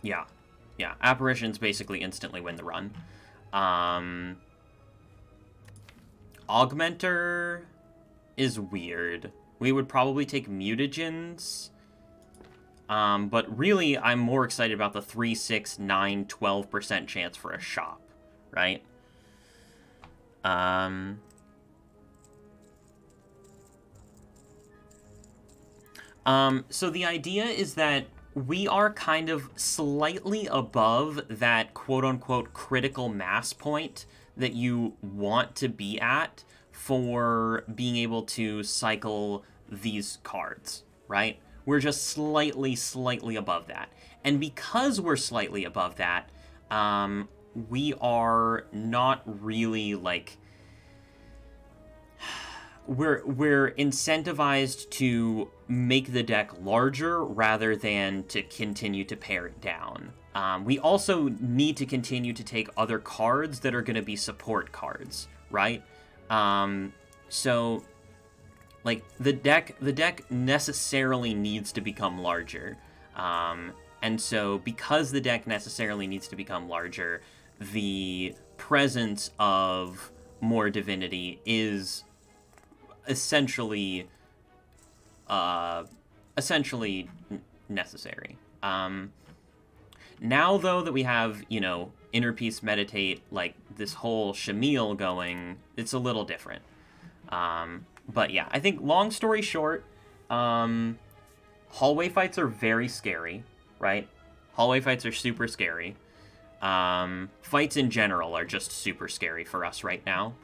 A: Yeah. Apparitions basically instantly win the run. Augmenter is weird. We would probably take mutagens. But really, I'm more excited about the 3, 6, 9, 12% chance for a shop, right? So the idea is that we are kind of slightly above that quote-unquote critical mass point that you want to be at for being able to cycle these cards, right? We're just slightly above that. And because we're slightly above that, we are not really, like... We're incentivized to make the deck larger rather than to continue to pare it down. We also need to continue to take other cards that are going to be support cards, right? So, like, the deck necessarily needs to become larger. And so, because the deck necessarily needs to become larger, the presence of more divinity is essentially necessary. Now, though, that we have, you know, Inner Peace, Meditate, like, this whole Shamil going, it's a little different. But yeah, I think long story short, hallway fights are very scary, right? Hallway fights are super scary. Fights in general are just super scary for us right now.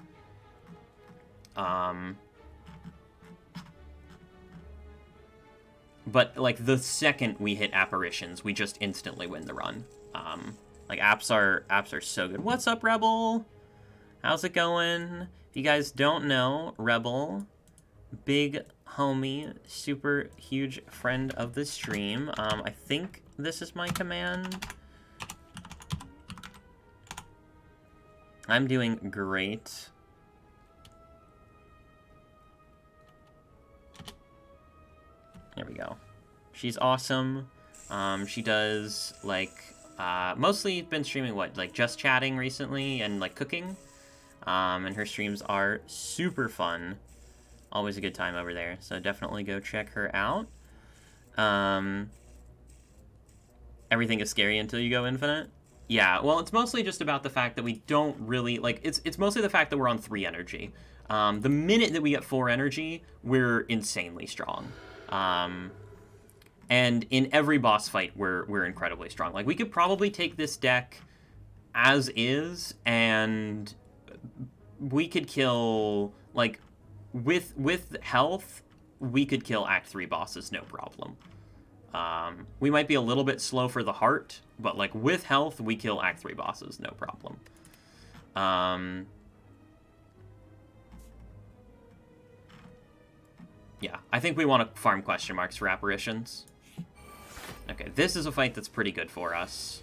A: But, like, the second we hit apparitions, we just instantly win the run. Like, apps are so good. What's up, Rebel? How's it going? If you guys don't know, Rebel, big homie, super huge friend of the stream. I think this is my command. I'm doing great. There we go. She's awesome. She does, like, mostly been streaming, what, like, just chatting recently and, like, cooking. And her streams are super fun. Always a good time over there, so definitely go check her out. Everything is scary until you go infinite. Yeah, well, it's mostly just about the fact that we don't really, like, it's mostly the fact that we're on 3 energy. The minute that we get 4 energy, we're insanely strong. And in every boss fight, we're incredibly strong. Like, we could probably take this deck as is, and we could kill, like, with health, we could kill Act 3 bosses, no problem. We might be a little bit slow for the heart, but, like, with health, we kill Act 3 bosses, no problem. Yeah, I think we want to farm question marks for apparitions. Okay, this is a fight that's pretty good for us.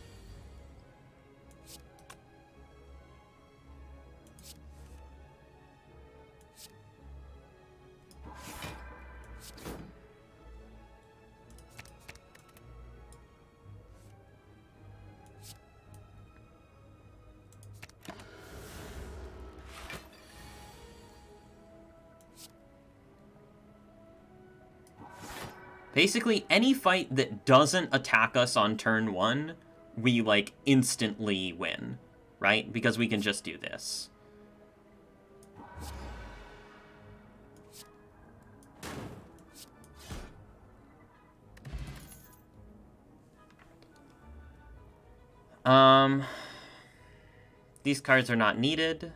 A: Basically, any fight that doesn't attack us on turn 1, we, like, instantly win, right? Because we can just do this. These cards are not needed.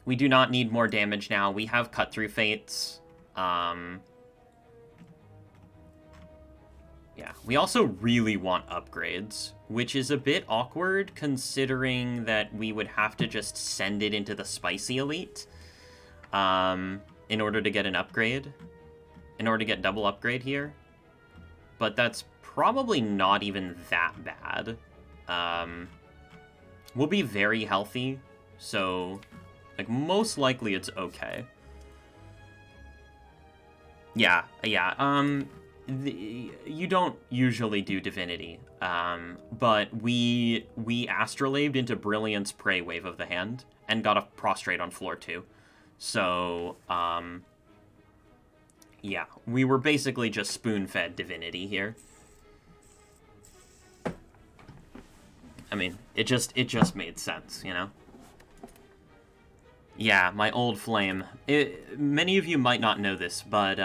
A: We do not need more damage now. We have cut-through fates. Yeah, we also really want upgrades, which is a bit awkward considering that we would have to just send it into the Spicy Elite in order to get an upgrade, in order to get double upgrade here. But that's probably not even that bad. We'll be very healthy, so, like, most likely it's okay. Yeah. You don't usually do divinity, but we astrolabed into Brilliance Prey Wave of the Hand and got a prostrate on floor 2. So, yeah, we were basically just spoon-fed divinity here. I mean, it just made sense, you know? Yeah, my old flame. Many of you might not know this, but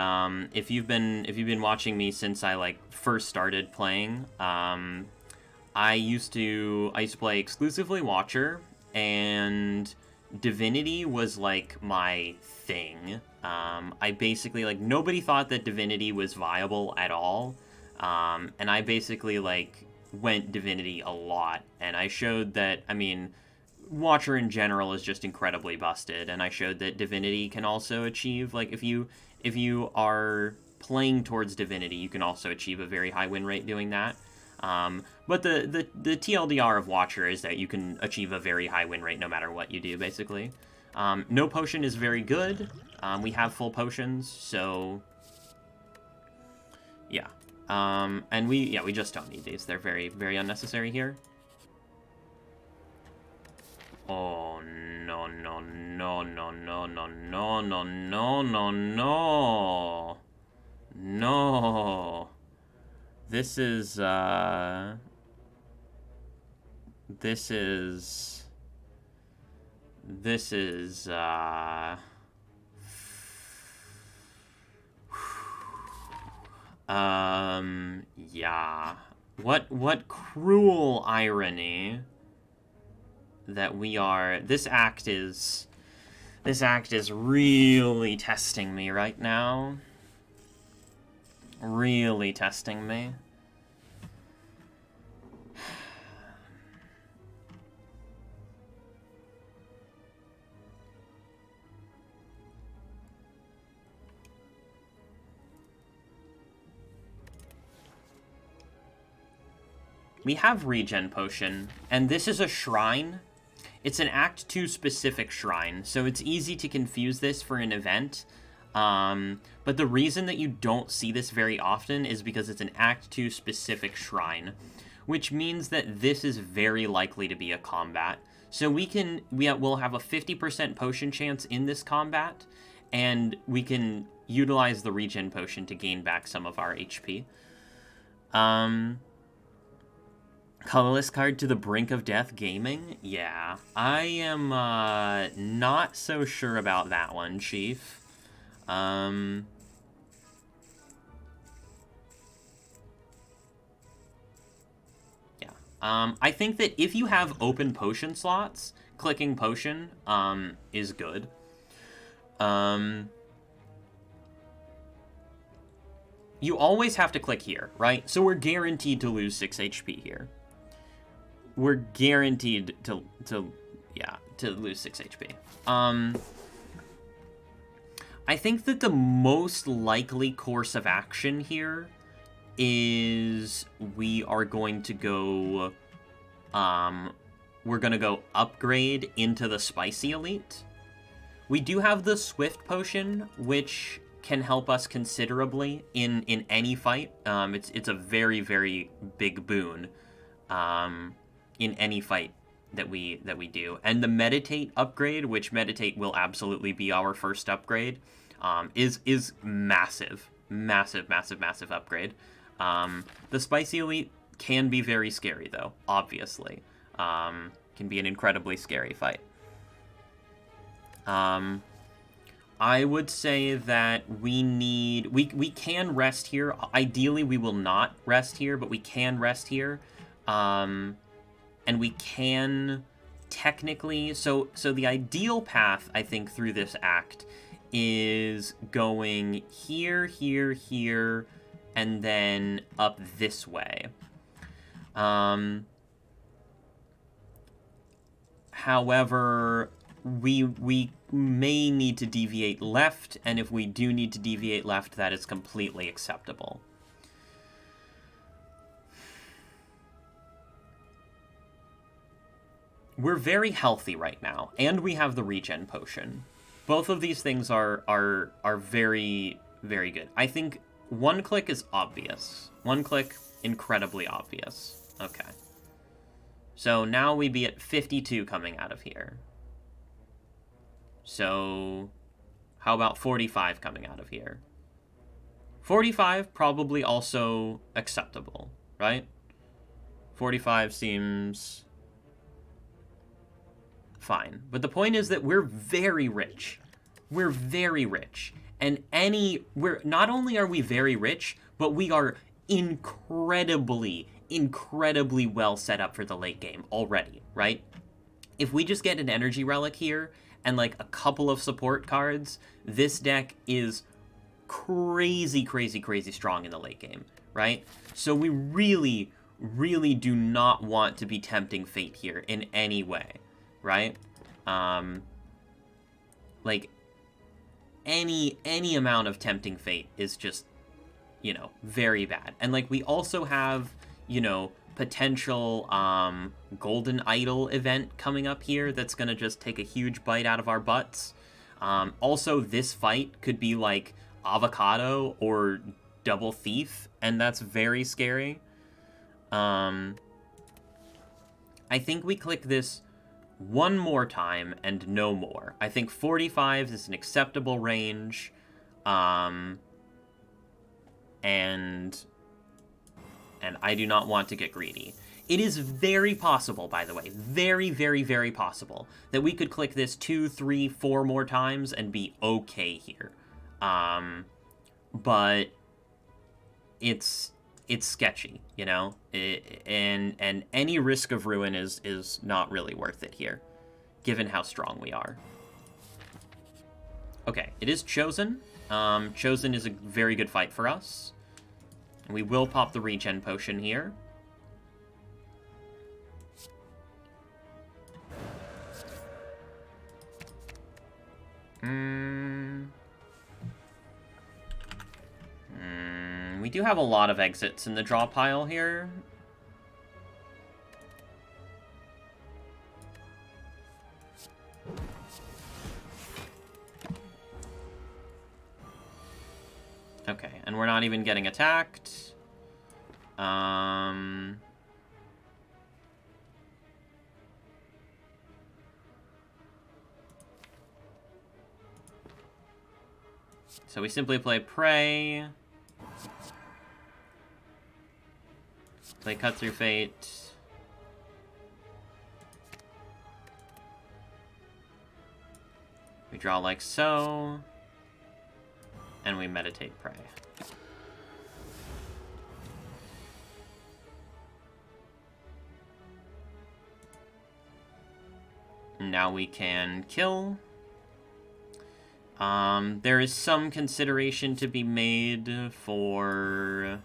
A: if you've been watching me since I, like, first started playing, I used to play exclusively Watcher, and Divinity was, like, my thing. I basically, like, nobody thought that Divinity was viable at all, and I basically, like, went Divinity a lot, and I showed that, I mean, Watcher in general is just incredibly busted, and I showed that Divinity can also achieve, like, if you are playing towards Divinity, you can also achieve a very high win rate doing that. But the TLDR of Watcher is that you can achieve a very high win rate no matter what you do, basically. No potion is very good. We have full potions, so yeah. And we just don't need these. They're very, very unnecessary here. Oh, no, no, no, no, no, no, no, no, no, no, no. No. This is, This is, Yeah. What cruel irony that we are... This act is really testing me right now. Really testing me. We have regen potion, and this is a shrine. It's an Act 2 specific shrine, so it's easy to confuse this for an event. But the reason that you don't see this very often is because it's an Act 2 specific shrine, which means that this is very likely to be a combat. So we'll have a 50% potion chance in this combat, and we can utilize the regen potion to gain back some of our HP. Colorless card to the brink of death gaming? Yeah. I am not so sure about that one, Chief. Yeah. I think that if you have open potion slots, clicking potion is good. You always have to click here, right? So we're guaranteed to lose 6 HP here. We're guaranteed to lose 6 HP. I think that the most likely course of action here is we are going to go, we're gonna go upgrade into the Spicy Elite. We do have the Swift Potion, which can help us considerably in any fight. It's a very, very big boon. In any fight that we do. And the Meditate upgrade, which Meditate will absolutely be our first upgrade, is massive. Massive, massive, massive upgrade. The Spicy Elite can be very scary, though, obviously. Can be an incredibly scary fight. I would say that we can rest here. Ideally, we will not rest here, but we can rest here. And we can technically... So the ideal path, I think, through this act is going here, here, here, and then up this way. However, we may need to deviate left, and if we do need to deviate left, that is completely acceptable. We're very healthy right now, and we have the regen potion. Both of these things are very, very good. I think one click is obvious. One click, incredibly obvious. Okay. So now we'd be at 52 coming out of here. So how about 45 coming out of here? 45 probably also acceptable, right? 45 seems fine. But the point is that we're very rich. We're very rich. And not only are we very rich, but we are incredibly well set up for the late game already, right? If we just get an energy relic here and like a couple of support cards, this deck is crazy strong in the late game, right? So we really do not want to be tempting fate here in any way, right? Like any amount of tempting fate is just, you know, very bad. And like we also have, you know, potential golden idol event coming up here that's gonna just take a huge bite out of our butts. Also, this fight could be like avocado or double thief, and that's very scary. I think we click this one more time and no more. I think 45 is an acceptable range. And I do not want to get greedy. It is very possible, by the way, very possible that we could click this 2, 3, 4 more times and be okay here. But it's sketchy, you know? And any risk of ruin is not really worth it here, given how strong we are. Okay, it is Chosen. Chosen is a very good fight for us. We will pop the regen potion here. We do have a lot of exits in the draw pile here. Okay, and we're not even getting attacked. So we simply play Prey. Play Cut Through Fate. We draw like so. And we meditate Prey. Now we can kill. There is some consideration to be made for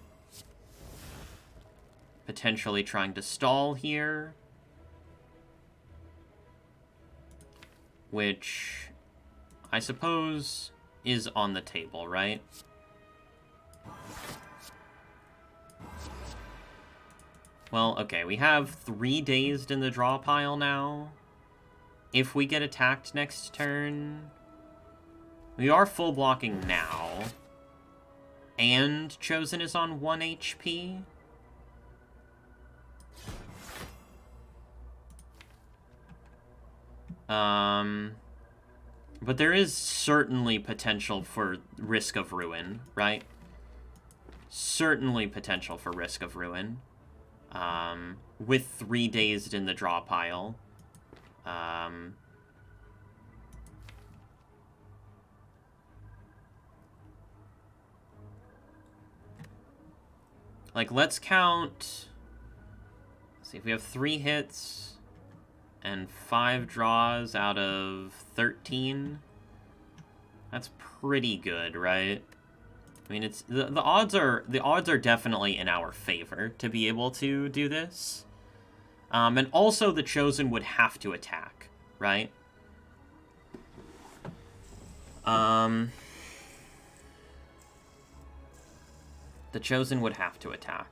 A: potentially trying to stall here, which I suppose is on the table, right? Well, okay, we have 3 dazed in the draw pile now. If we get attacked next turn, we are full blocking now. And Chosen is on 1 HP. But there is certainly potential for risk of ruin, right? Certainly potential for risk of ruin. With 3 dazed in the draw pile. Like, let's count... Let's see, if we have 3 hits and 5 draws out of 13, that's pretty good, right? I mean, it's the odds are definitely in our favor to be able to do this. And also the Chosen would have to attack, right? The Chosen would have to attack.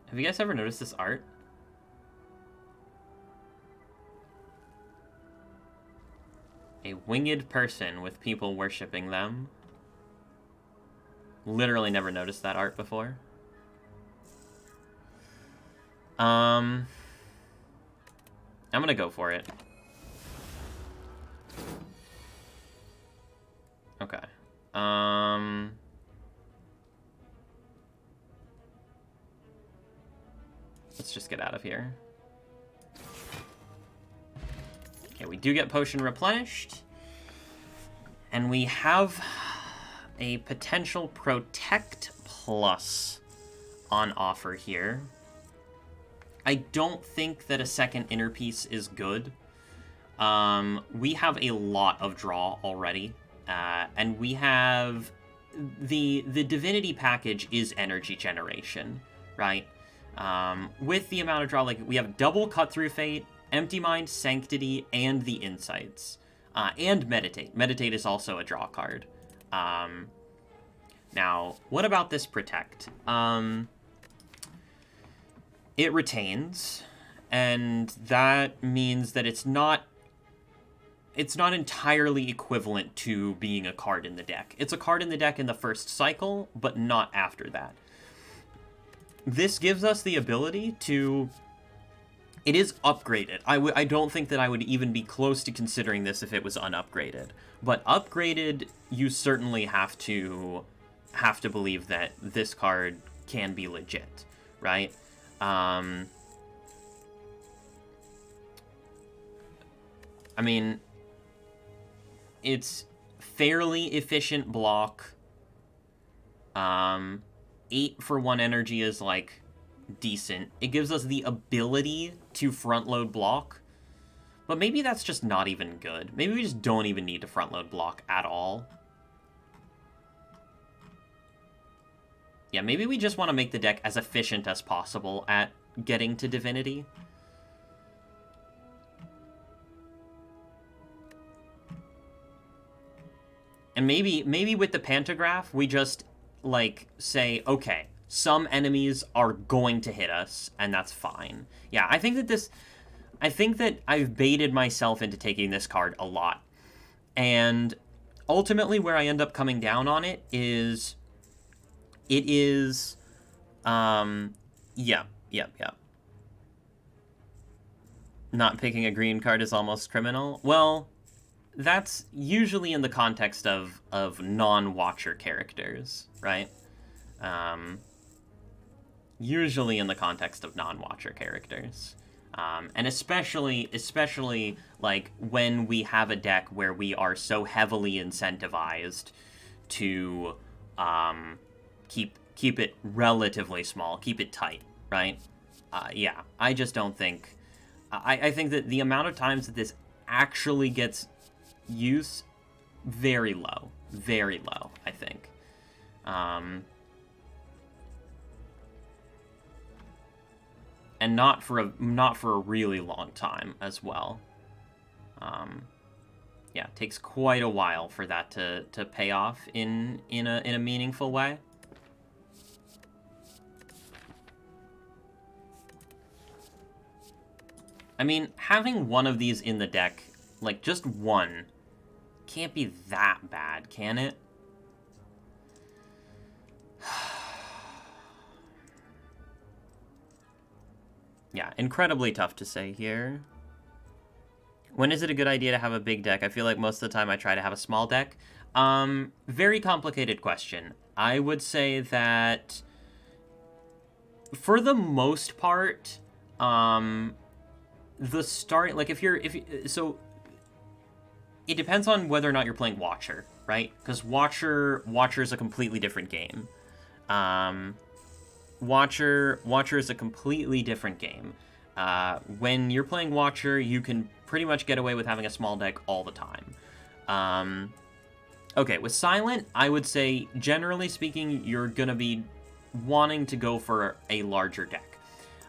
A: Have you guys ever noticed this art? A winged person with people worshipping them. Literally never noticed that art before. I'm gonna go for it. Okay. Let's just get out of here. Okay, we do get potion replenished. And we have a potential Protect Plus on offer here. I don't think that a second inner piece is good. We have a lot of draw already. And we have... The divinity package is energy generation, right? With the amount of draw, like, we have double Cut Through Fate, Empty Mind, Sanctity, and the Insights. And Meditate. Meditate is also a draw card. Now, what about this Protect? It retains, and that means that it's not entirely equivalent to being a card in the deck. It's a card in the deck in the first cycle, but not after that. This gives us the ability to... It is upgraded. I don't think that I would even be close to considering this if it was unupgraded. But upgraded, you certainly have to have to believe that this card can be legit, right? I mean, it's fairly efficient block. 8 for 1 energy is, like, decent. It gives us the ability to front-load block, but maybe that's just not even good. Maybe we just don't even need to front-load block at all. Yeah, maybe we just want to make the deck as efficient as possible at getting to divinity. And maybe with the pantograph, we just, like, say, okay, some enemies are going to hit us, and that's fine. Yeah, I think that I've baited myself into taking this card a lot. And ultimately where I end up coming down on it is... Yeah. Not picking a green card is almost criminal. Well, that's usually in the context of non-watcher characters, right? Usually in the context of non-watcher characters. And especially, like, when we have a deck where we are so heavily incentivized to keep it relatively small, keep it tight, right? Yeah, I just don't think... I think that the amount of times that this actually gets use, very low, I think. And not for a really long time as well. Yeah, it takes quite a while for that to pay off in a meaningful way. I mean, having one of these in the deck, like just one, can't be that bad, can it? Yeah, incredibly tough to say here. When is it a good idea to have a big deck? I feel like most of the time I try to have a small deck. Very complicated question. I would say that for the most part, the start, like so it depends on whether or not you're playing Watcher, right? Because Watcher is a completely different game. Watcher is a completely different game. When you're playing Watcher, you can pretty much get away with having a small deck all the time. Okay, with Silent, I would say, generally speaking, you're gonna be wanting to go for a larger deck.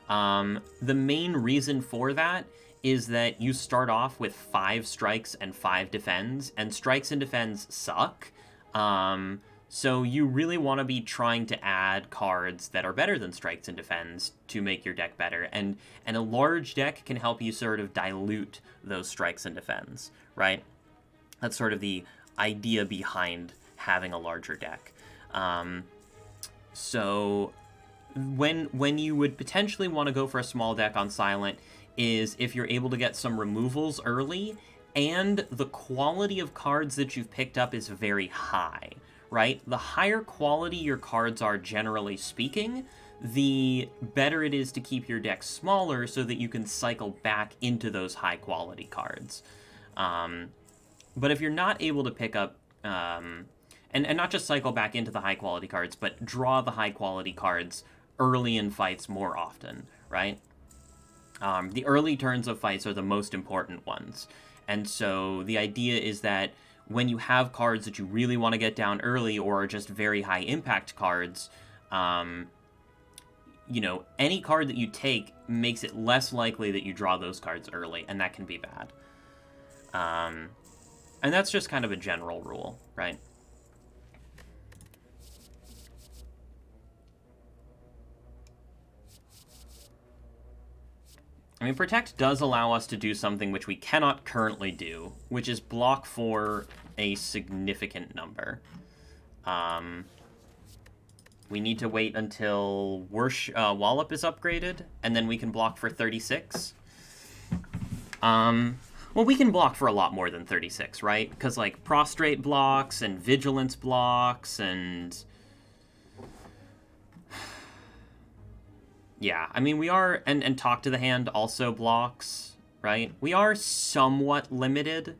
A: The main reason for that is that you start off with 5 strikes and 5 defends, and strikes and defends suck. So you really want to be trying to add cards that are better than strikes and defends to make your deck better. And a large deck can help you sort of dilute those strikes and defends, right? That's sort of the idea behind having a larger deck. So when you would potentially want to go for a small deck on Silent is if you're able to get some removals early and the quality of cards that you've picked up is very high, right? The higher quality your cards are, generally speaking, the better it is to keep your deck smaller so that you can cycle back into those high quality cards. But if you're not able to pick up, and not just cycle back into the high quality cards, but draw the high quality cards early in fights more often, right? The early turns of fights are the most important ones. And so the idea is that when you have cards that you really want to get down early or are just very high impact cards, you know, any card that you take makes it less likely that you draw those cards early, and that can be bad. And that's just kind of a general rule, right? I mean, Protect does allow us to do something which we cannot currently do, which is block for a significant number. We need to wait until Wallop is upgraded, and then we can block for 36. Well, we can block for a lot more than 36, right? Because, like, Prostrate blocks and Vigilance blocks and Yeah, I mean, we are, and Talk to the Hand also blocks, right? We are somewhat limited,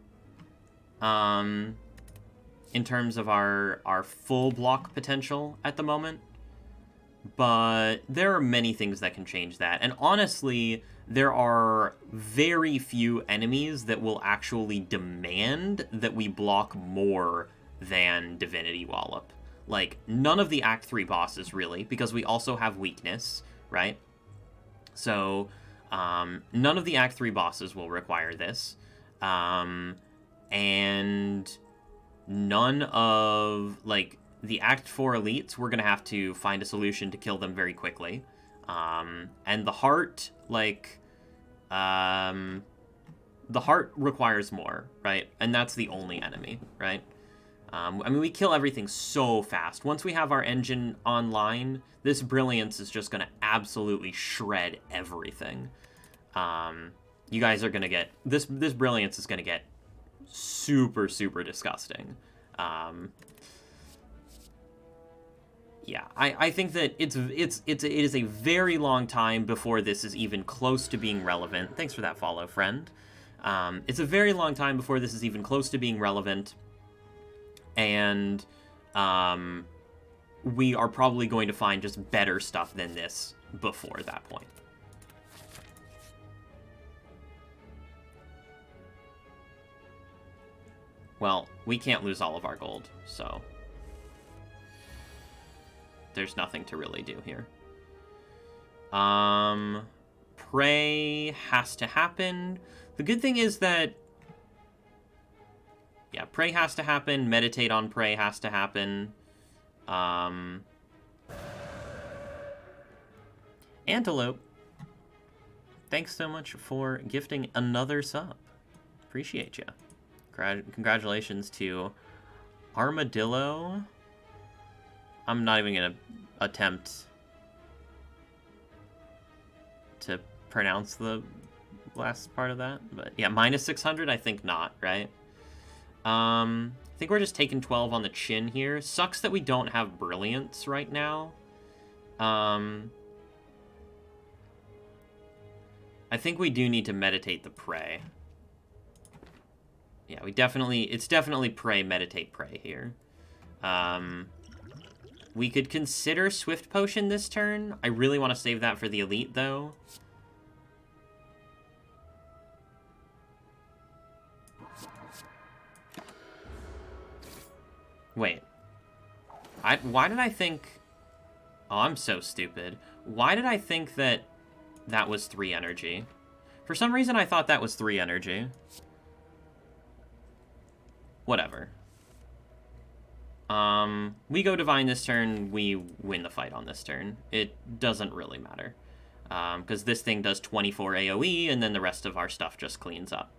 A: in terms of our full block potential at the moment. But there are many things that can change that. And honestly, there are very few enemies that will actually demand that we block more than Divinity Wallop. Like, none of the Act 3 bosses, really, because we also have weakness, right? So, none of the Act 3 bosses will require this. And none of, like, the Act 4 elites, we're going to have to find a solution to kill them very quickly. And the heart, like, the heart requires more, right? And that's the only enemy, right? I mean, we kill everything so fast. Once we have our engine online, this brilliance is just going to absolutely shred everything. You guys are going to get... This brilliance is going to get super, super disgusting. Yeah, I think that it is a very long time before this is even close to being relevant. Thanks for that follow, friend. It's a very long time before this is even close to being relevant. And we are probably going to find just better stuff than this before that point. Well, we can't lose all of our gold, so there's nothing to really do here. Pray has to happen. The good thing is that, yeah, pray has to happen. Meditate on pray has to happen. Antelope, thanks so much for gifting another sub. Appreciate you. Congratulations to Armadillo. I'm not even going to attempt to pronounce the last part of that. But yeah, minus 600, I think not, right? I think we're just taking 12 on the chin here. Sucks that we don't have Brilliance right now. I think we do need to meditate the Prey. Yeah, it's definitely Pray, Meditate, Pray here. We could consider Swift Potion this turn. I really want to save that for the Elite, though. Wait. Why did I think... Oh, I'm so stupid. Why did I think that that was 3 energy? For some reason, I thought that was 3 energy. Whatever. We go Divine this turn, we win the fight on this turn. It doesn't really matter. Because this thing does 24 AoE, and then the rest of our stuff just cleans up.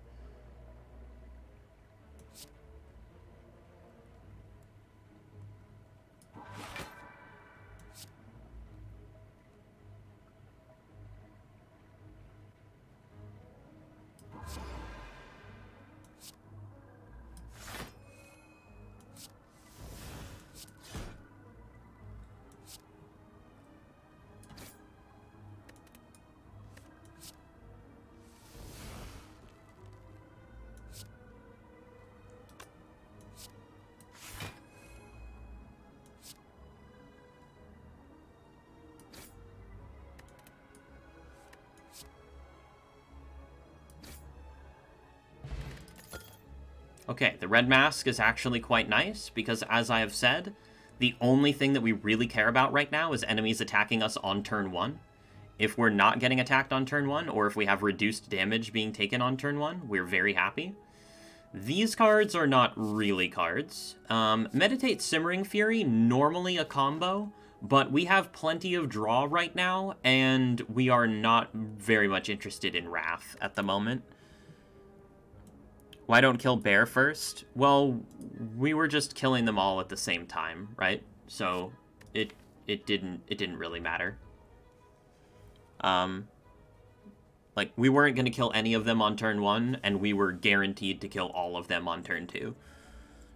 A: Okay, the red mask is actually quite nice, because as I have said, the only thing that we really care about right now is enemies attacking us on turn 1. If we're not getting attacked on turn 1, or if we have reduced damage being taken on turn 1, we're very happy. These cards are not really cards. Meditate Simmering Fury, normally a combo, but we have plenty of draw right now, and we are not very much interested in Wrath at the moment. Why don't kill Bear first? Well, we were just killing them all at the same time, right? So it didn't really matter. Like, we weren't going to kill any of them on turn 1, and we were guaranteed to kill all of them on turn 2.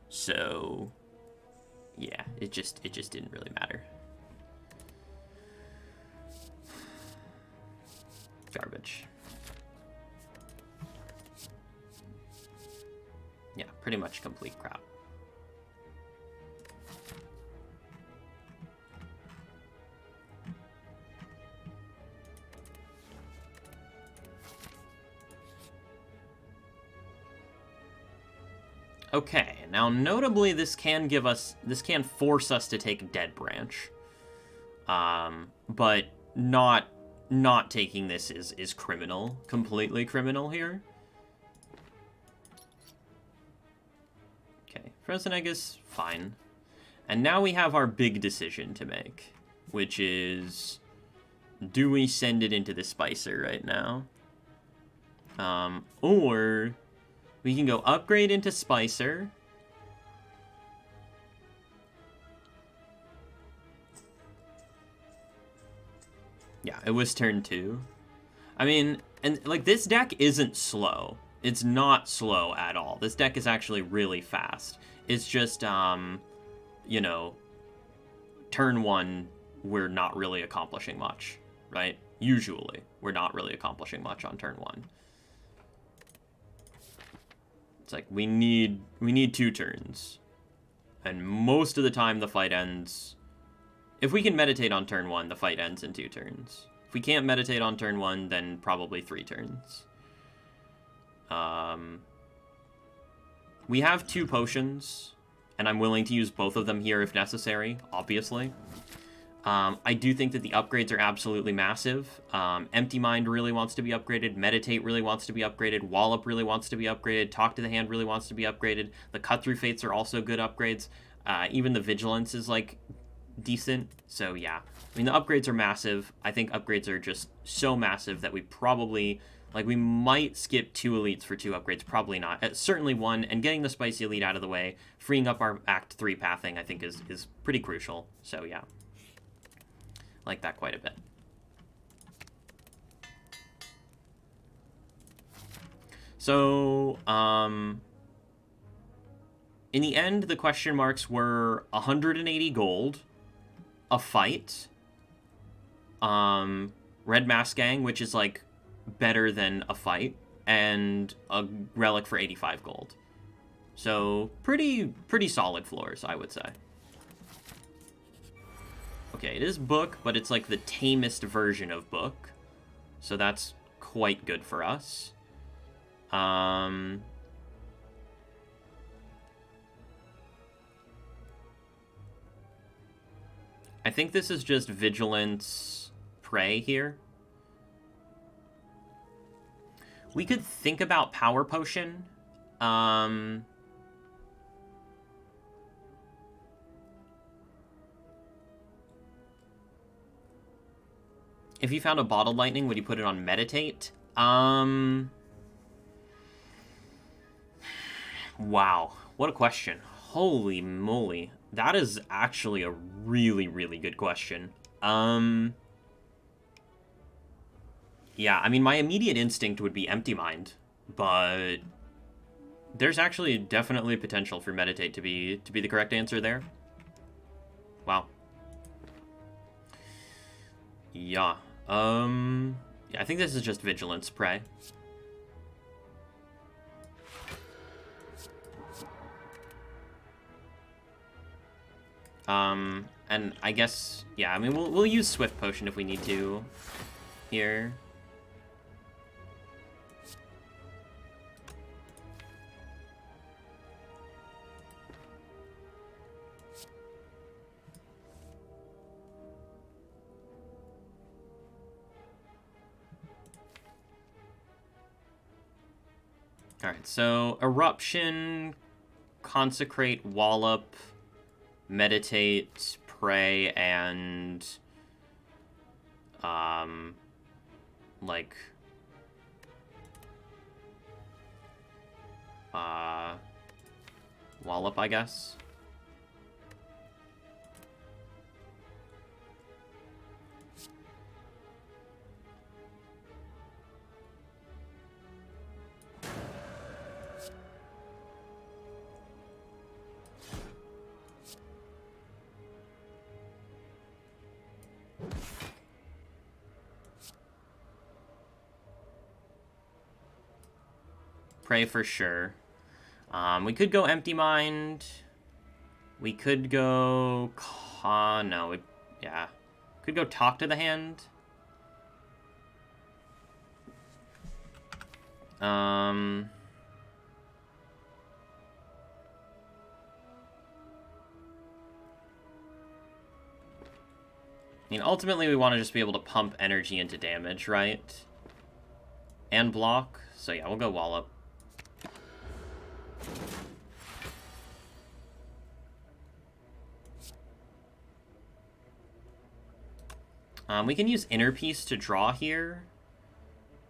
A: So yeah, it just didn't really matter. Garbage. Yeah, pretty much complete crap. Okay, now notably this can force us to take Dead Branch. But not taking this is criminal, completely criminal here. Okay, Frozen Egg is fine. And now we have our big decision to make, which is, do we send it into the Spicer right now? Or we can go upgrade into Spicer. Yeah, it was turn 2. I mean, and like this deck isn't slow. It's not slow at all. This deck is actually really fast. It's just, you know, turn 1, we're not really accomplishing much, right? Usually, we're not really accomplishing much on turn 1. It's like, we need 2 turns. And most of the time, the fight ends... If we can meditate on turn 1, the fight ends in 2 turns. If we can't meditate on turn 1, then probably 3 turns. We have 2 potions, and I'm willing to use both of them here if necessary, obviously. I do think that the upgrades are absolutely massive. Empty Mind really wants to be upgraded. Meditate really wants to be upgraded. Wallop really wants to be upgraded. Talk to the Hand really wants to be upgraded. The Cut-Through Fates are also good upgrades. Even the Vigilance is, like, decent. So, yeah. I mean, the upgrades are massive. I think upgrades are just so massive that we probably... Like, we might skip 2 elites for 2 upgrades. Probably not. Certainly 1. And getting the Spicy Elite out of the way, freeing up our Act 3 pathing, I think is pretty crucial. So, yeah. Like that quite a bit. So, in the end, the question marks were 180 gold, a fight, Red Mask Gang, which is, like, better than a fight, and a Relic for 85 gold. So, pretty solid floors, I would say. Okay, it is Book, but it's like the tamest version of Book. So that's quite good for us. I think this is just Vigilance Prey here. We could think about Power Potion. If you found a Bottled Lightning, would you put it on Meditate? Wow. What a question. Holy moly. That is actually a really, really good question. Yeah, I mean, my immediate instinct would be Empty Mind, but there's actually definitely potential for Meditate to be the correct answer there. Wow. Yeah. Yeah, I think this is just Vigilance Prey. And I guess, yeah, I mean, we'll use Swift Potion if we need to here. Alright, so Eruption, Consecrate, Wallop, Meditate, Pray, and like Wallop, I guess. Pray for sure. We could go Empty Mind. We could go... no, yeah. Could go Talk to the Hand. I mean, ultimately we want to just be able to pump energy into damage, right? And block. So yeah, we'll go Wallop. We can use Inner Peace to draw here.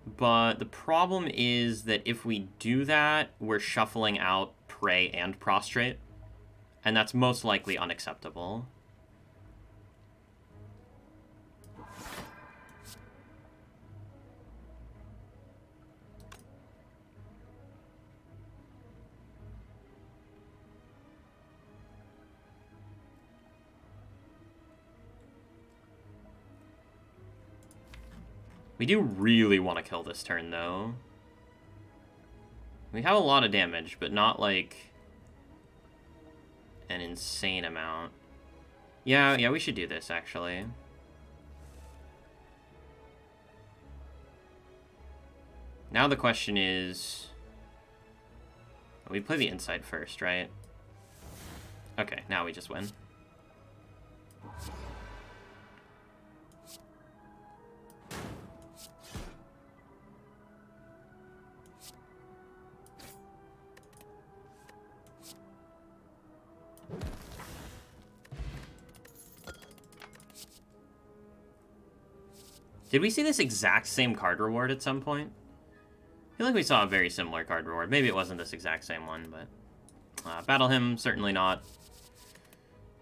A: But the problem is that if we do that, we're shuffling out Pray and Prostrate. And that's most likely unacceptable. We do really want to kill this turn, though. We have a lot of damage, but not, like, an insane amount. Yeah, we should do this, actually. Now the question is... we play the inside first, right? Okay, now we just win. Did we see this exact same card reward at some point? I feel like we saw a very similar card reward. Maybe it wasn't this exact same one, but... Battle Hymn, certainly not.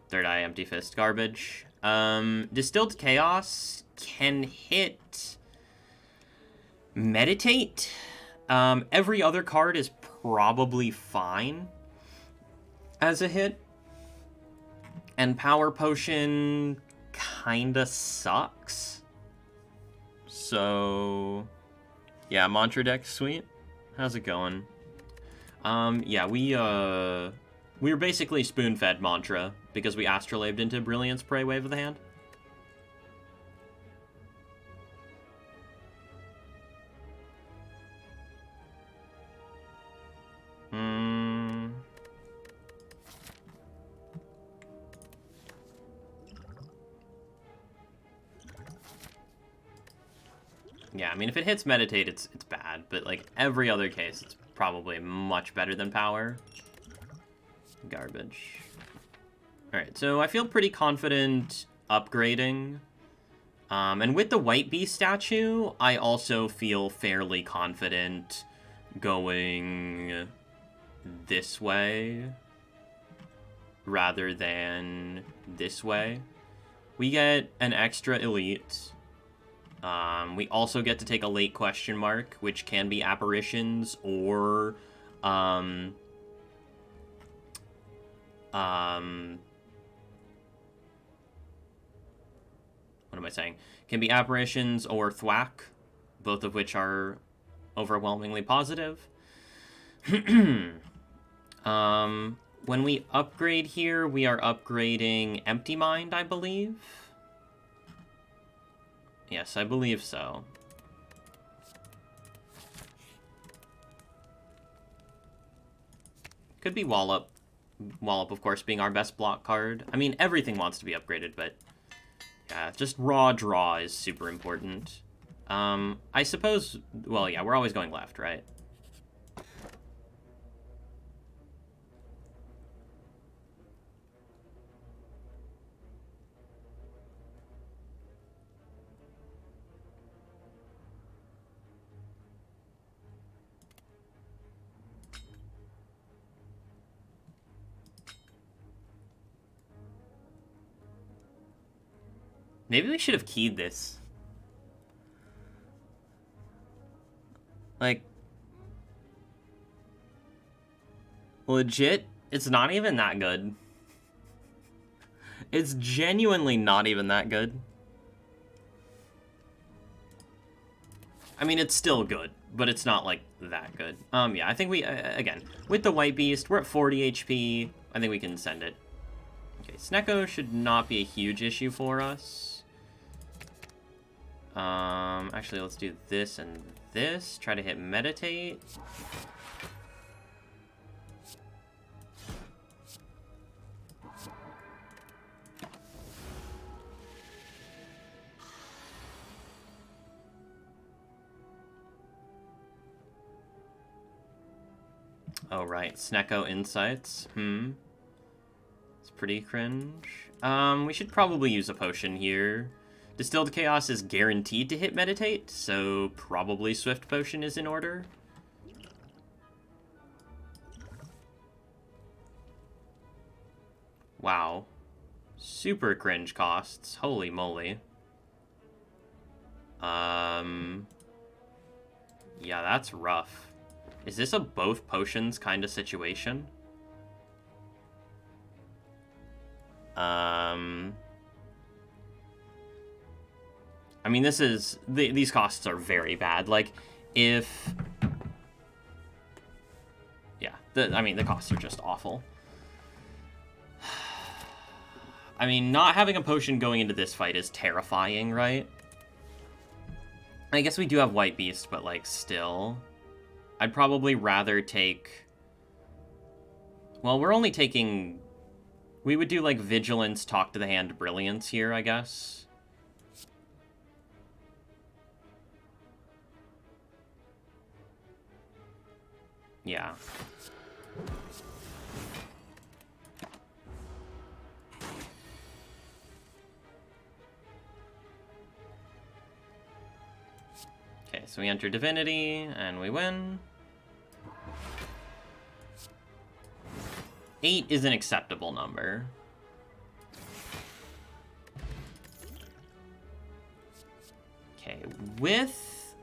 A: Third Eye, Empty Fist, garbage. Distilled Chaos can hit... Meditate. Every other card is probably fine as a hit. And Power Potion kinda sucks. So, yeah, Mantra deck, sweet. How's it going? Yeah, we were basically spoon-fed Mantra because we astrolabed into Brilliance Prey Wave of the Hand. Yeah, I mean, if it hits Meditate, it's bad, but, like, every other case, it's probably much better than Power. Garbage. Alright, so I feel pretty confident upgrading. And with the White Beast statue, I also feel fairly confident going this way rather than this way. We get an extra elite. We also get to take a late question mark, which can be apparitions or, what am I saying? Can be apparitions or thwack, both of which are overwhelmingly positive. When we upgrade here, we are upgrading Empty Mind, I believe. Yes, I believe so. Could be Wallop. Wallop, of course, being our best block card. I mean, everything wants to be upgraded, but... yeah, just raw draw is super important. I suppose... well, yeah, we're always going left, right? Maybe we should have keyed this. Like... legit, it's not even that good. It's genuinely not even that good. I mean, it's still good, but it's not, like, that good. Yeah, I think we, again, with the White Beast, we're at 40 HP. I think we can send it. Okay, Snecko should not be a huge issue for us. Actually, let's do this and this. Try to hit Meditate. Oh, right. Snecko Insights. It's pretty cringe. We should probably use a potion here. Distilled Chaos is guaranteed to hit Meditate, so probably Swift Potion is in order. Wow. Super cringe costs. Holy moly. Yeah, that's rough. Is this a both potions kind of situation? I mean, this is... these costs are very bad. Like, if... Yeah, I mean, the costs are just awful. I mean, not having a potion going into this fight is terrifying, right? I guess we do have White Beast, but, like, still... I'd probably rather take... Well, we're only taking... We would do, like, Vigilance, Talk to the Hand, Brilliance here, I guess. Yeah. Okay, so we enter Divinity, and we win. 8 is an acceptable number. Okay, with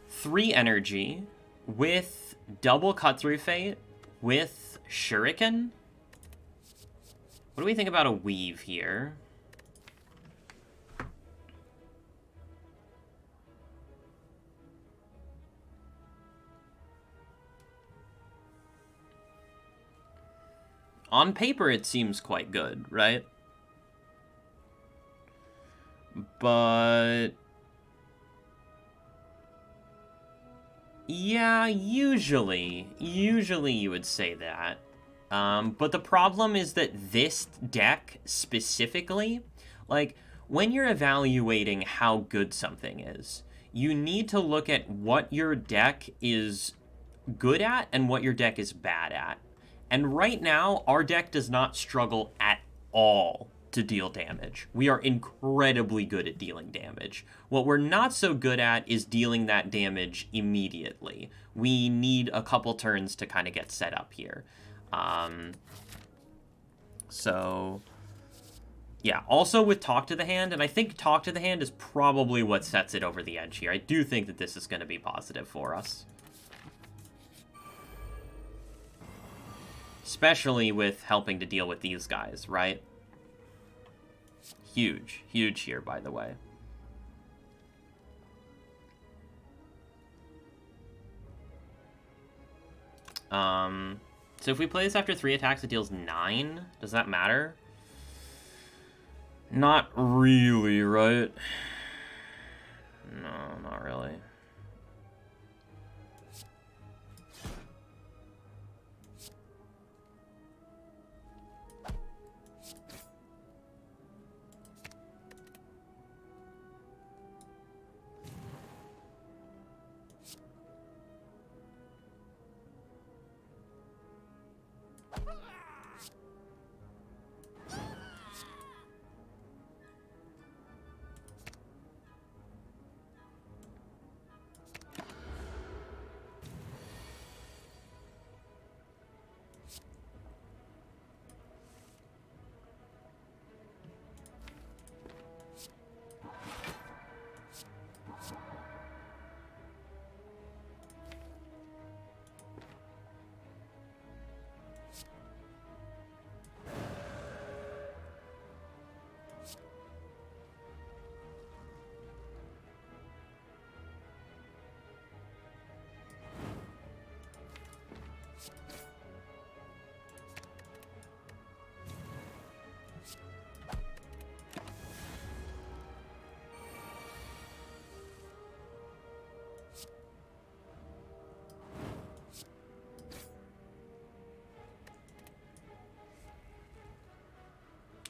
A: 3 energy, with double cut-through fate, with shuriken. What do we think about a weave here? On paper, it seems quite good, right? But... yeah, usually you would say that. But the problem is that this deck, specifically, like, when you're evaluating how good something is, you need to look at what your deck is good at and what your deck is bad at. And right now, our deck does not struggle at all to deal damage. We are incredibly good at dealing damage. What we're not so good at is dealing that damage immediately. We need a couple turns to kind of get set up here. So, yeah. Also with Talk to the Hand, and I think Talk to the Hand is probably what sets it over the edge here. I do think that this is going to be positive for us. Especially with helping to deal with these guys, right? Huge. Huge here, by the way. So if we play this after 3 attacks, it deals 9. Does that matter? Not really, right? No, not really.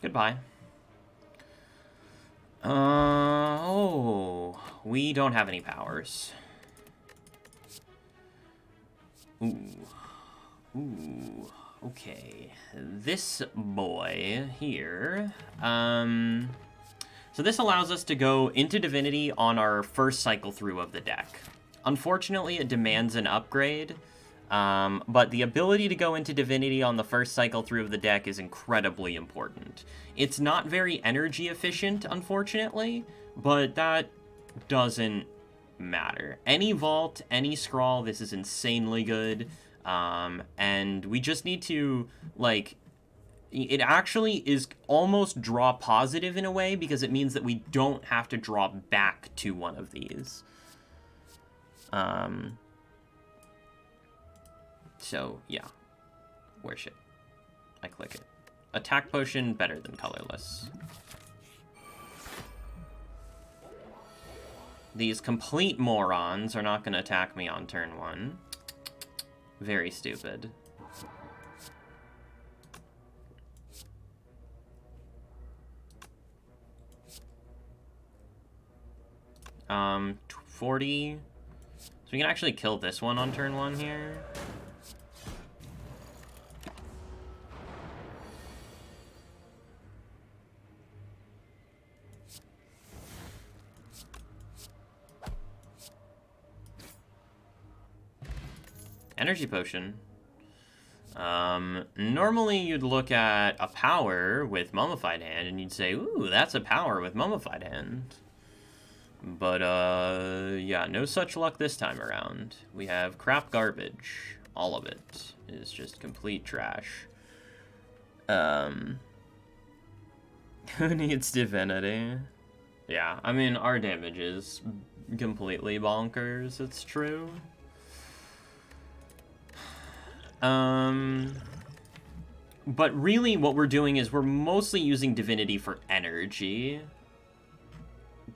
A: Goodbye. Oh, we don't have any powers. Ooh, okay. This boy here, so this allows us to go into Divinity on our first cycle through of the deck. Unfortunately, it demands an upgrade, but the ability to go into Divinity on the first cycle through of the deck is incredibly important. It's not very energy efficient, unfortunately, but that doesn't matter. Any Vault, any Scrawl, this is insanely good, and we just need to, like, it actually is almost draw positive in a way, because it means that we don't have to draw back to one of these. So, yeah. Worship. I click it. Attack Potion, better than Colorless. These complete morons are not going to attack me on turn 1. Very stupid. Um, 40. So we can actually kill this one on turn 1 here. Energy Potion. Normally you'd look at a power with Mummified Hand and you'd say, ooh, that's a power with Mummified Hand. But, yeah, no such luck this time around. We have crap garbage. All of it is just complete trash. Who needs Divinity? Yeah, I mean, our damage is completely bonkers, it's true. But really what we're doing is we're mostly using Divinity for energy.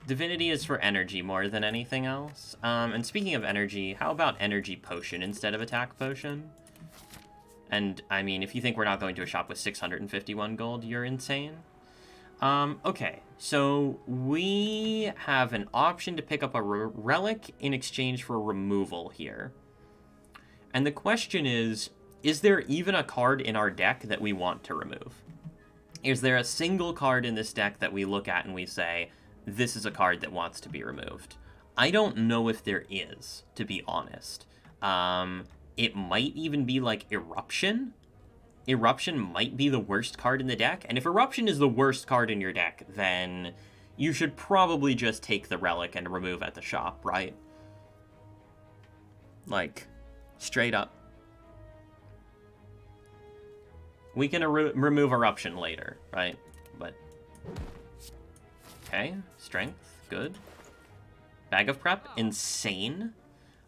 A: Divinity is for energy more than anything else. And speaking of energy, how about Energy Potion instead of Attack Potion? And, I mean, if you think we're not going to a shop with 651 gold, you're insane. Okay, so we have an option to pick up a Relic in exchange for removal here. And the question is there even a card in our deck that we want to remove? Is there a single card in this deck that we look at and we say, this is a card that wants to be removed? I don't know if there is, to be honest. It might even be like Eruption. Eruption might be the worst card in the deck, and if Eruption is the worst card in your deck, then you should probably just take the Relic and remove at the shop, right? Like, straight up. We can remove Eruption later, right? But, okay, Strength, good. Bag of Prep, insane.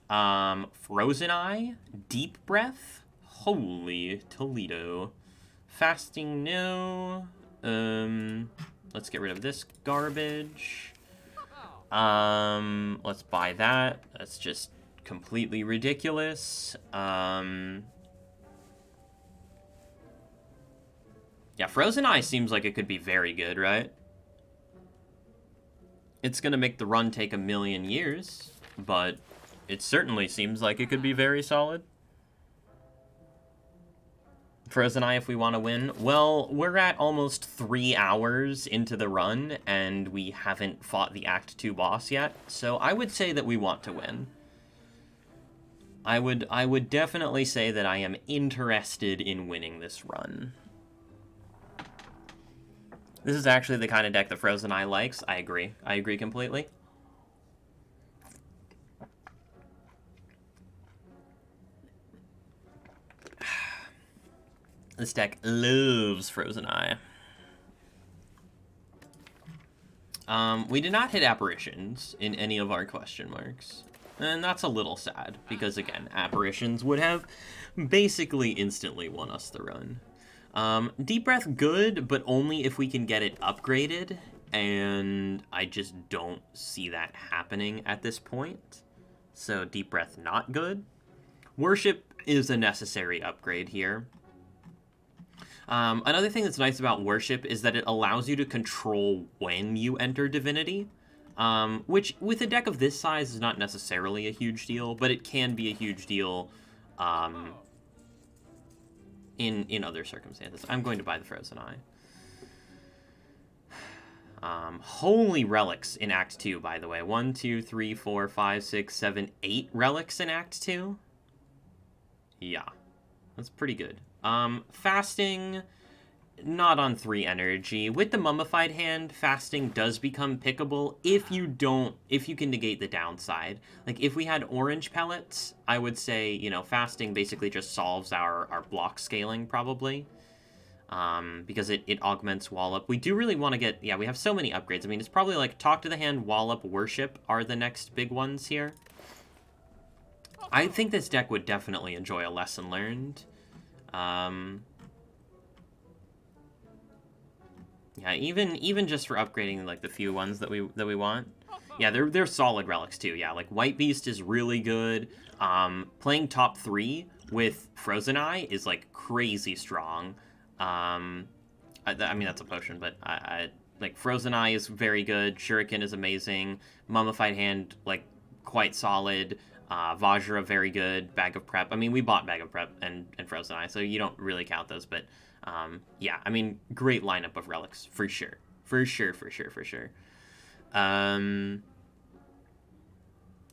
A: Frozen Eye, Deep Breath, holy Toledo. Fasting, no. Let's get rid of this garbage. Let's buy that. That's just completely ridiculous. Yeah, Frozen Eye seems like it could be very good, right? It's gonna make the run take 1,000,000 years, but it certainly seems like it could be very solid. Frozen Eye if we want to win. Well, we're at almost 3 hours into the run, and we haven't fought the Act 2 boss yet, so I would say that we want to win. I would definitely say that I am interested in winning this run. This is actually the kind of deck that Frozen Eye likes. I agree. I agree completely. This deck loves Frozen Eye. We did not hit Apparitions in any of our question marks. And that's a little sad, because again, Apparitions would have basically instantly won us the run. Deep Breath, good, but only if we can get it upgraded, and I just don't see that happening at this point. So Deep Breath, not good. Worship is a necessary upgrade here. Another thing that's nice about Worship is that it allows you to control when you enter Divinity, which with a deck of this size is not necessarily a huge deal, but it can be a huge deal in other circumstances. I'm going to buy the Frozen Eye. Holy relics in Act 2, by the way. 1, 2, 3, 4, 5, 6, 7, 8 relics in Act 2. Yeah, that's pretty good. Fasting, not on 3 energy. With the Mummified hand, fasting does become pickable if you can negate the downside. Like, if we had orange pellets, I would say, you know, fasting basically just solves our block scaling, probably. Because it augments Wallop. We do really want to get... Yeah, we have so many upgrades. I mean, it's probably like Talk to the Hand, Wallop, Worship are the next big ones here. I think this deck would definitely enjoy a Lesson Learned. Yeah, even just for upgrading like the few ones that we want. Yeah, they're solid relics too. Yeah, like White Beast is really good. Playing top 3 with Frozen Eye is like crazy strong. I mean that's a potion, but I like Frozen Eye is very good. Shuriken is amazing. Mummified Hand like quite solid. Vajra very good. Bag of Prep. I mean we bought Bag of Prep and Frozen Eye, so you don't really count those, but. Yeah, I mean, great lineup of relics, for sure. For sure. And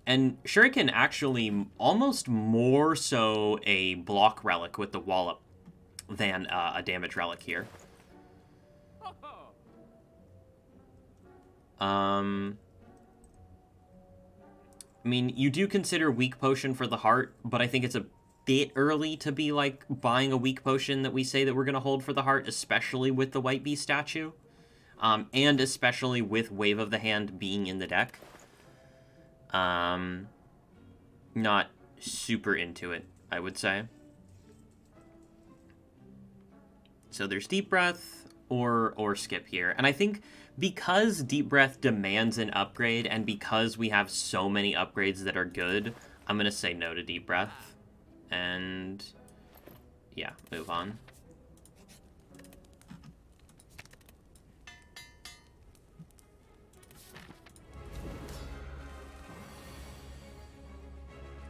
A: Shuriken actually almost more so a block relic with the Wallop than a damage relic here. I mean, you do consider Weak Potion for the heart, but I think it's a bit early to be like buying a weak potion that we say that we're going to hold for the heart, especially with the White Beast statue, and especially with Wave of the Hand being in the deck. Not super into it, I would say. So there's Deep Breath or Skip here, and I think because Deep Breath demands an upgrade and because we have so many upgrades that are good, I'm going to say no to Deep Breath. And yeah, move on.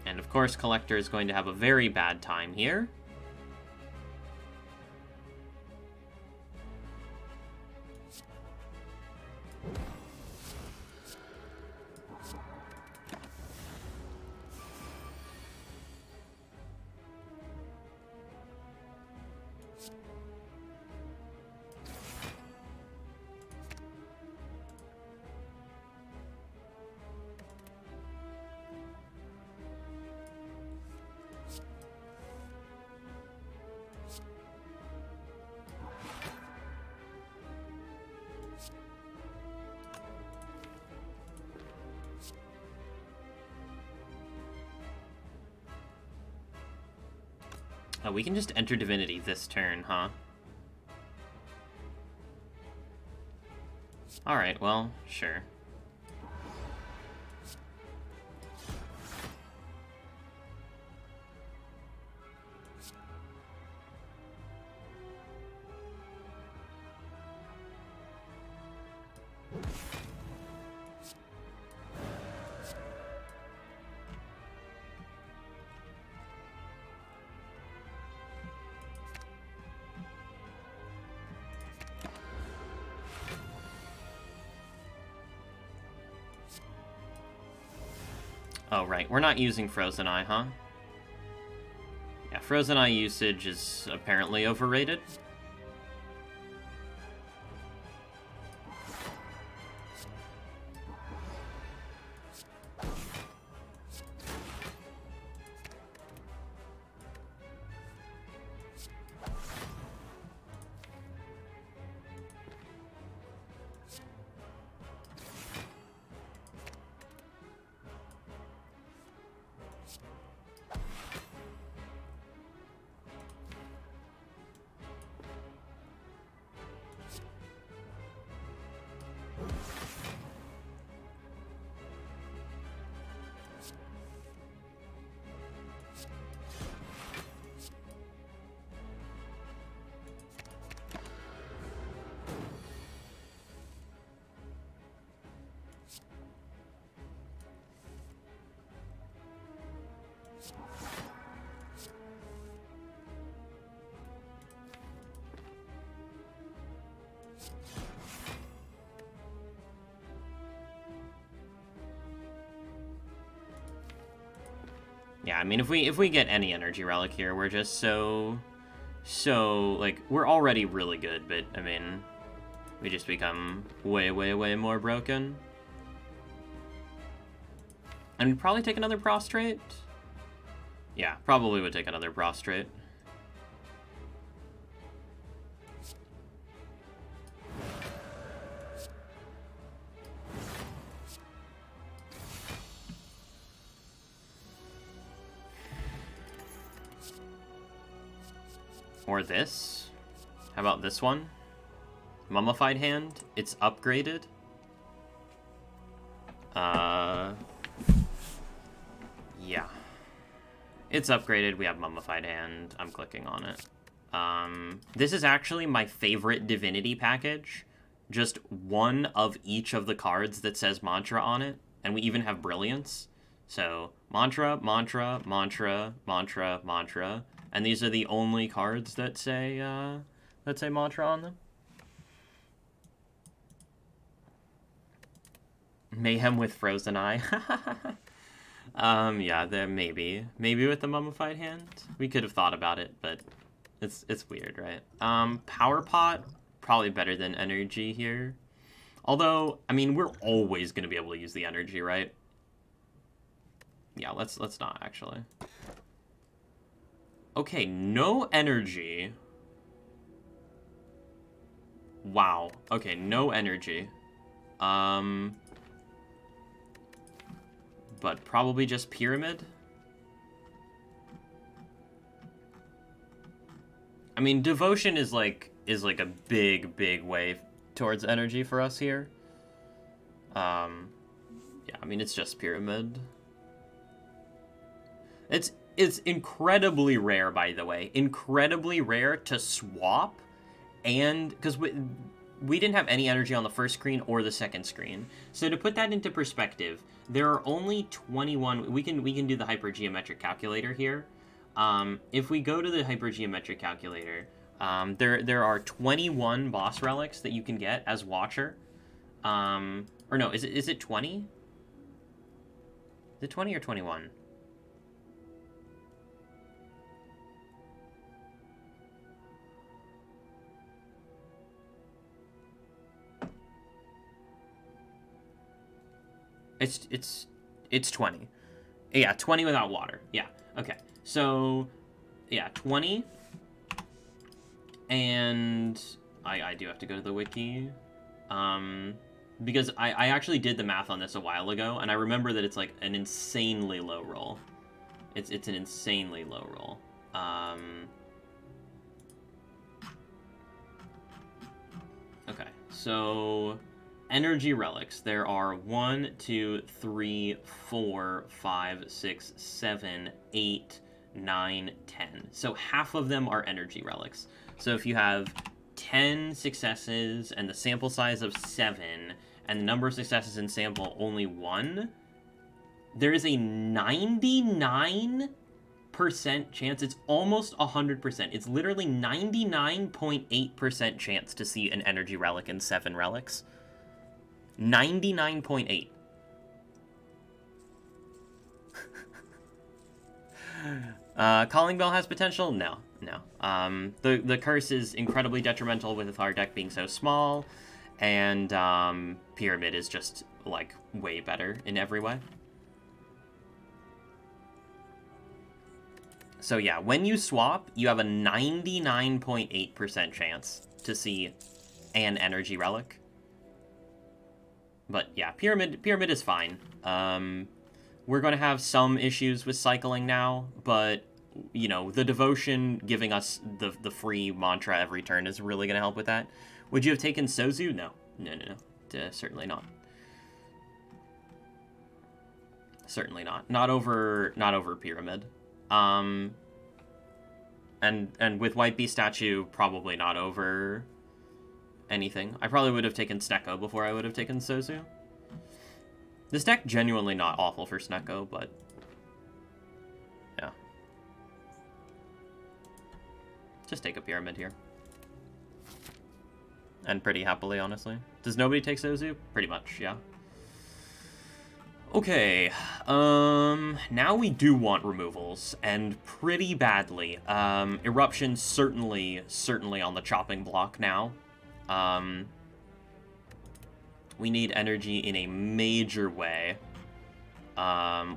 A: And of course, Collector is going to have a very bad time here. Oh, we can just enter Divinity this turn, huh? Alright, well, sure. Oh, right. We're not using Frozen Eye, huh? Yeah, Frozen Eye usage is apparently overrated. Yeah, I mean, if we get any energy relic here, we're just so like, we're already really good, but I mean, we just become way, way, way more broken. And we'd probably take another prostrate. Yeah, probably would take another prostrate. Or this. How about this one? Mummified Hand. It's upgraded. Yeah. It's upgraded. We have Mummified Hand. I'm clicking on it. This is actually my favorite divinity package. Just one of each of the cards that says mantra on it. And we even have brilliance. So, mantra, mantra, mantra, mantra, mantra. And these are the only cards that say mantra on them. Mayhem with Frozen Eye. Yeah, there maybe with the Mummified Hand. We could have thought about it, but it's weird, right? Power Pot, probably better than energy here. Although, I mean, we're always gonna be able to use the energy, right? Yeah, let's not actually. Okay, no energy. Wow. Okay, no energy. But probably just pyramid. I mean, devotion is like a big way towards energy for us here. Yeah, I mean, it's just pyramid. It's incredibly rare, by the way. Incredibly rare to swap, and because we didn't have any energy on the first screen or the second screen. So to put that into perspective, there are only 21. We can do the hypergeometric calculator here. If we go to the hypergeometric calculator, there are 21 boss relics that you can get as Watcher. Or no, is it 20? Is it 20 or 21? It's 20. Yeah, 20 without water. Yeah. Okay. So, yeah, 20. And I do have to go to the wiki. Because I actually did the math on this a while ago, and I remember that it's like an insanely low roll. It's an insanely low roll. Okay, so energy relics. There are 1, 2, 3, 4, 5, 6, 7, 8, 9, 10. So half of them are energy relics. So if you have 10 successes and the sample size of 7, and the number of successes in sample only 1, there is a 99% chance. It's almost 100%. It's literally 99.8% chance to see an energy relic in 7 relics. 99.8. Calling Bell has potential? No. The curse is incredibly detrimental with our deck being so small, and Pyramid is just, like, way better in every way. So yeah, when you swap, you have a 99.8% chance to see an energy relic. But yeah, Pyramid is fine. We're going to have some issues with cycling now, but, you know, the devotion giving us the free mantra every turn is really going to help with that. Would you have taken Sozu? No. Certainly not. Certainly not. Not over Pyramid. And with White Beast statue, probably not over anything. I probably would have taken Snecko before I would have taken Sozu. This deck genuinely not awful for Snecko, but yeah. Just take a Pyramid here. And pretty happily, honestly. Does nobody take Sozu? Pretty much, yeah. Okay, now we do want removals, and pretty badly. Eruption certainly on the chopping block now. We need energy in a major way.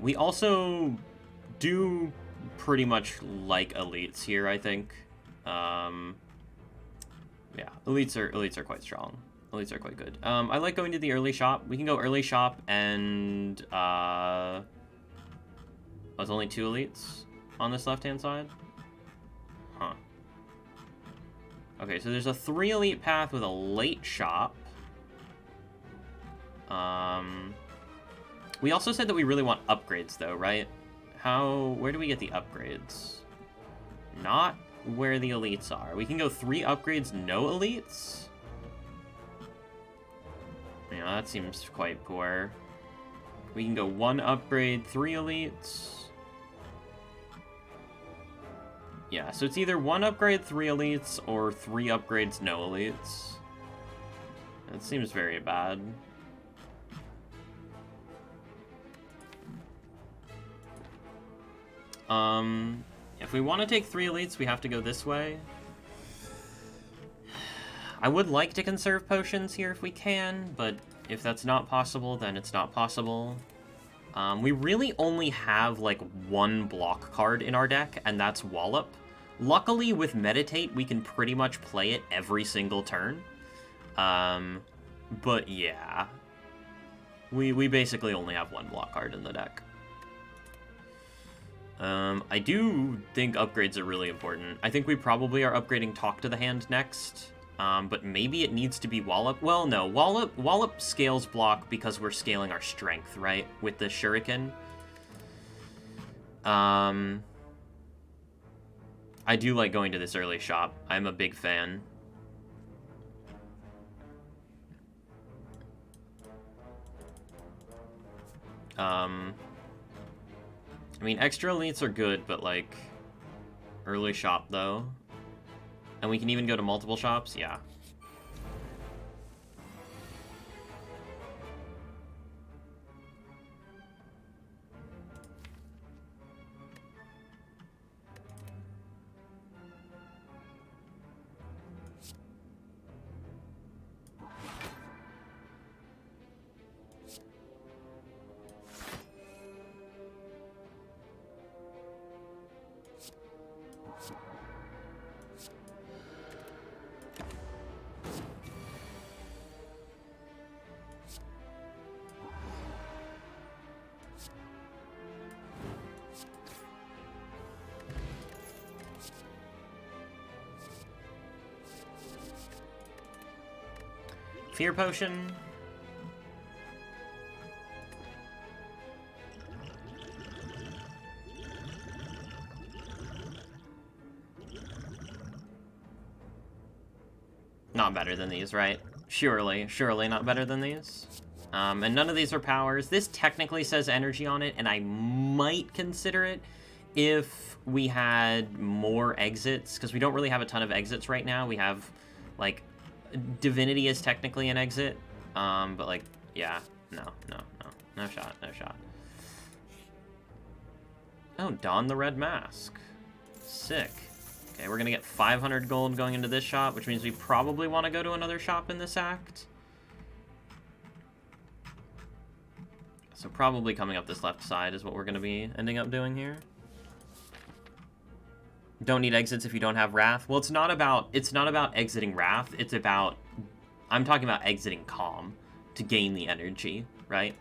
A: We also do pretty much like elites here, I think. Yeah, elites are quite strong. Elites are quite good. I like going to the early shop. We can go early shop and, there's only 2 elites on this left-hand side? Huh. Okay, so there's a 3 elite path with a late shop. We also said that we really want upgrades, though, right? Where do we get the upgrades? Not where the elites are. We can go 3 upgrades, no elites? You know, that seems quite poor. We can go 1 upgrade, 3 elites. Yeah, so it's either 1 upgrade, 3 elites, or 3 upgrades, no elites. That seems very bad. If we want to take 3 elites, we have to go this way. I would like to conserve potions here if we can, but if that's not possible, then it's not possible. We really only have, like, 1 block card in our deck, and that's Wallop. Luckily, with Meditate, we can pretty much play it every single turn. But yeah. We basically only have 1 block card in the deck. I do think upgrades are really important. I think we probably are upgrading Talk to the Hand next. But maybe it needs to be Wallop. Well, no. Wallop scales block because we're scaling our strength, right? With the Shuriken. I do like going to this early shop. I'm a big fan. I mean, extra elites are good, but, like, early shop, though. And we can even go to multiple shops? Yeah. Fear Potion. Not better than these, right? Surely not better than these. And none of these are powers. This technically says energy on it, and I might consider it if we had more exits, because we don't really have a ton of exits right now. We have, like, divinity is technically an exit, but, like, yeah, no shot. Oh, don the red mask. Sick. Okay, we're gonna get 500 gold going into this shop, which means we probably want to go to another shop in this act. So probably coming up this left side is what we're gonna be ending up doing here. Don't need exits if you don't have Wrath. Well, it's not about exiting Wrath. It's about, I'm talking about exiting Calm to gain the energy, right?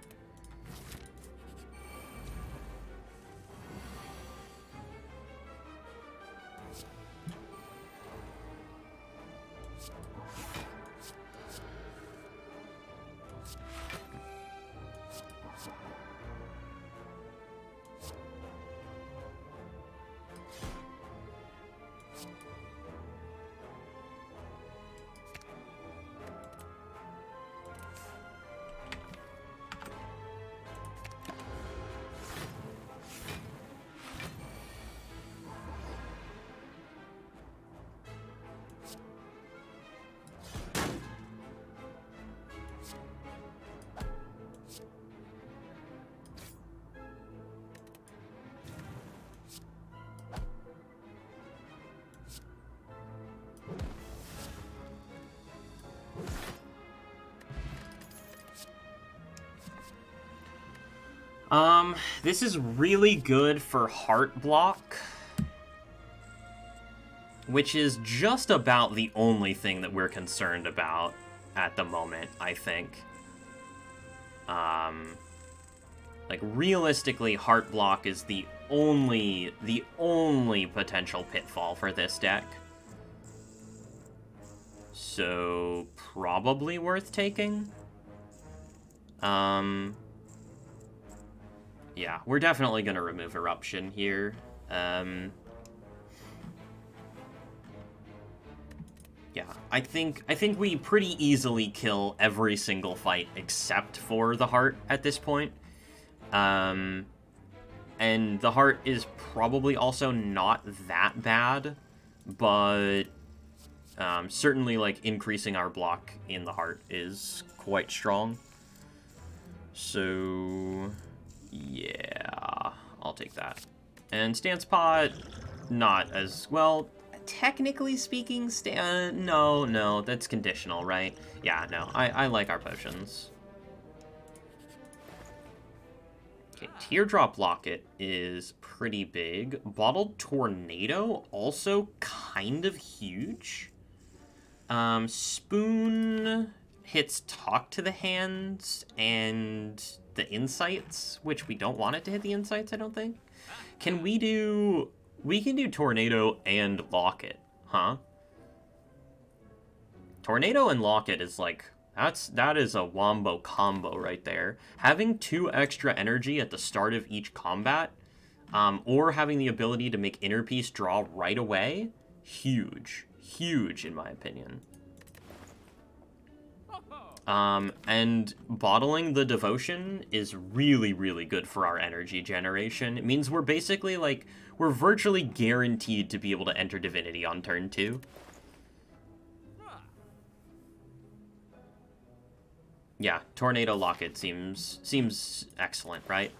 A: This is really good for heart block, which is just about the only thing that we're concerned about at the moment, I think. Like, realistically, heart block is the only potential pitfall for this deck. So, probably worth taking. Yeah, we're definitely gonna remove Eruption here. Yeah, I think we pretty easily kill every single fight except for the heart at this point. And the heart is probably also not that bad, but certainly, like, increasing our block in the heart is quite strong. So, yeah, I'll take that. And Stance Pot, not as well. Technically speaking, no, that's conditional, right? Yeah, no, I like our potions. Okay, Teardrop Locket is pretty big. Bottled Tornado, also kind of huge. Spoon hits Talk to the Hands and the Insights, which we don't want it to hit the Insights, I don't think. Can we do... We can do Tornado and Locket, huh? Tornado and Locket is like... That is a wombo combo right there. Having 2 extra energy at the start of each combat, or having the ability to make Inner Peace draw right away, huge. Huge, in my opinion. And bottling the Devotion is really, really good for our energy generation. It means we're basically, like, we're virtually guaranteed to be able to enter Divinity on turn 2. Yeah, Tornado Locket seems excellent, right?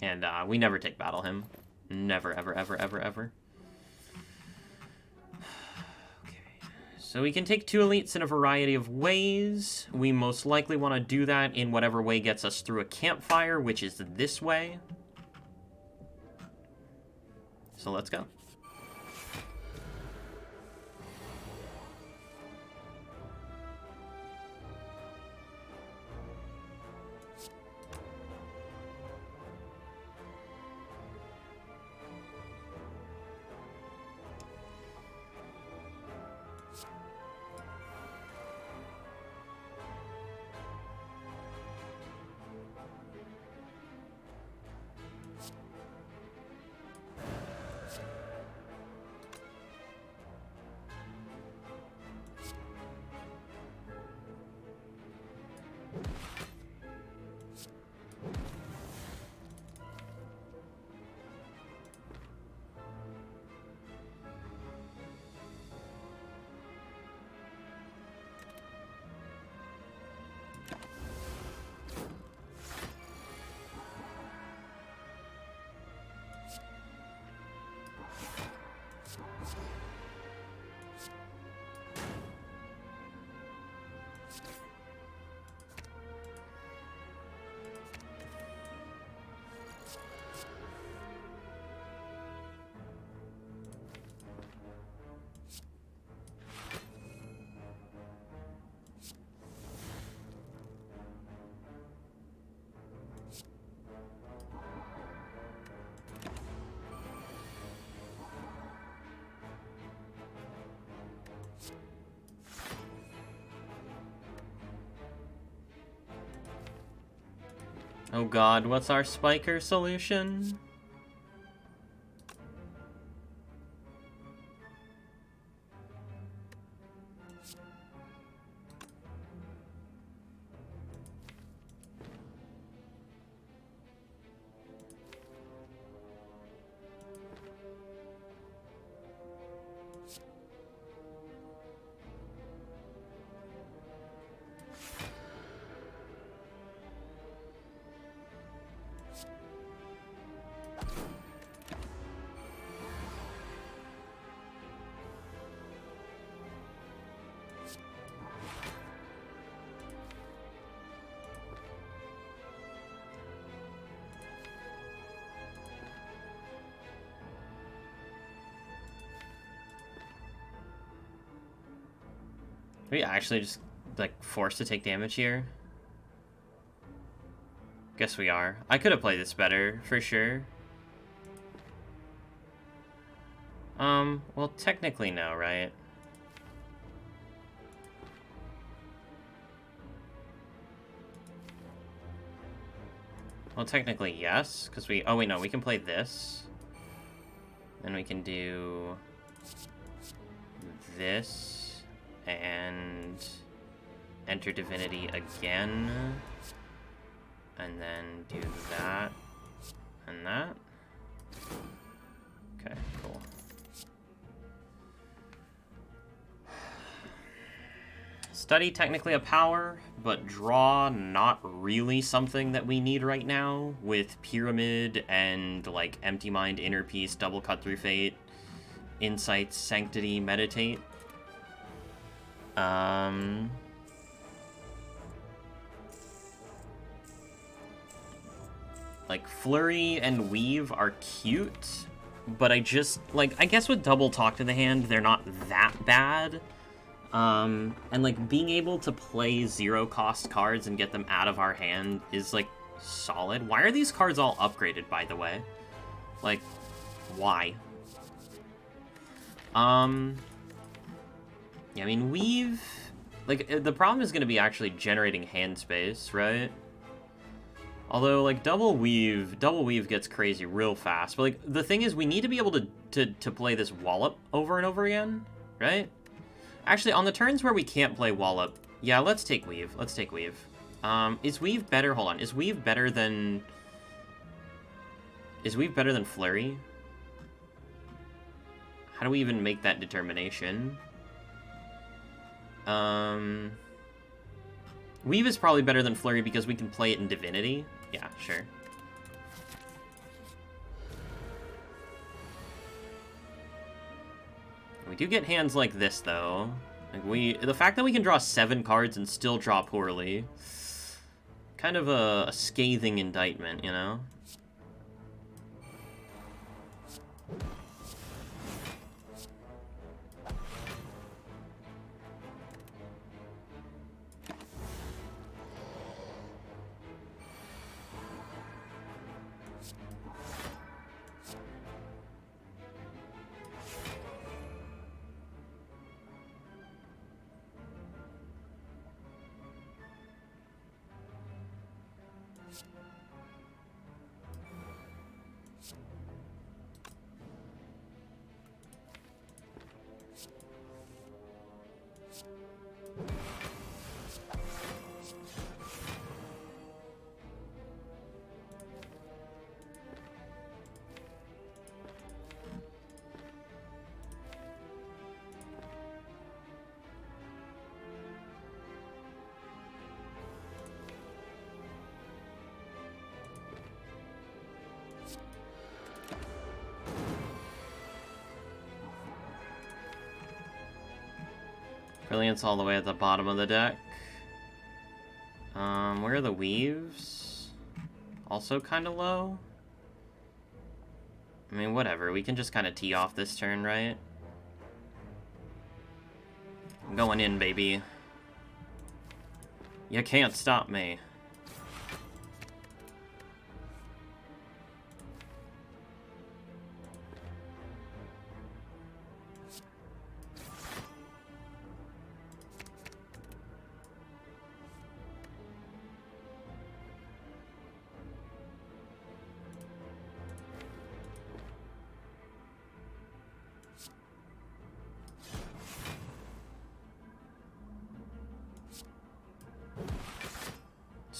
A: And we never take Battle Hymn. Never, ever, ever, ever, ever. Okay. So we can take 2 elites in a variety of ways. We most likely want to do that in whatever way gets us through a campfire, which is this way. So let's go. Oh god, what's our spiker solution? we actually just, like, forced to take damage here? Guess we are. I could have played this better, for sure. Well, technically no, right? Well, technically yes, because we... Oh, wait, no, we can play this. Then we can do... this. And... enter divinity again. And then do that. And that. Okay, cool. Study, technically a power, but draw, not really something that we need right now, with Pyramid and, like, Empty Mind, Inner Peace, Double Cut Through Fate, Insights, Sanctity, Meditate. Like, Flurry and Weave are cute, but I just, like, I guess with Double Talk to the hand, they're not that bad. And, like, being able to play zero-cost cards and get them out of our hand is, like, solid. Why are these cards all upgraded, by the way? Like, why? Yeah, I mean, Weave... Like, the problem is going to be actually generating hand space, right? Although, like, Double Weave gets crazy real fast. But, like, the thing is, we need to be able to play this Wallop over and over again, right? Actually, on the turns where we can't play Wallop, yeah, let's take Weave. Let's take Weave. Is Weave better? Hold on. Is Weave better than... Is Weave better than Flurry? How do we even make that determination? Weave is probably better than Flurry because we can play it in Divinity. Yeah, sure. We do get hands like this, though. Like, the fact that we can draw 7 cards and still draw poorly, kind of a scathing indictment, you know? Brilliant's all the way at the bottom of the deck. Where are the Weaves? Also kind of low? I mean, whatever. We can just kind of tee off this turn, right? I'm going in, baby. You can't stop me.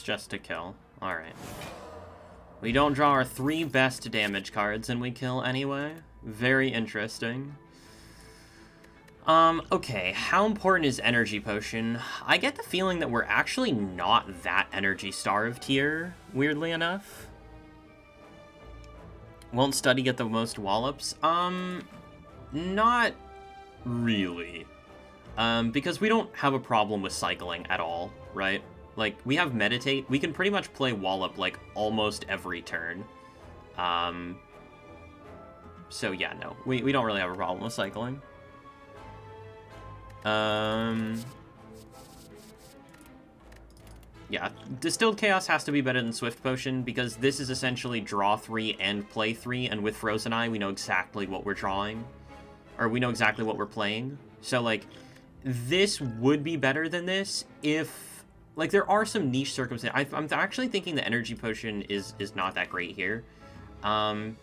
A: Just to kill. Alright. We don't draw our 3 best damage cards and we kill anyway. Very interesting. Okay, how important is Energy Potion? I get the feeling that we're actually not that energy starved here, weirdly enough. Won't Study get the most wallops? Not really. Because we don't have a problem with cycling at all, right? Like, we have Meditate. We can pretty much play Wallop, like, almost every turn. So, yeah, no. We don't really have a problem with cycling. Yeah, Distilled Chaos has to be better than Swift Potion, because this is essentially draw 3 and play 3, and with Frozen Eye, we know exactly what we're drawing. Or we know exactly what we're playing. So, like, this would be better than this if... Like, there are some niche circumstances. I'm actually thinking the Energy Potion is not that great here.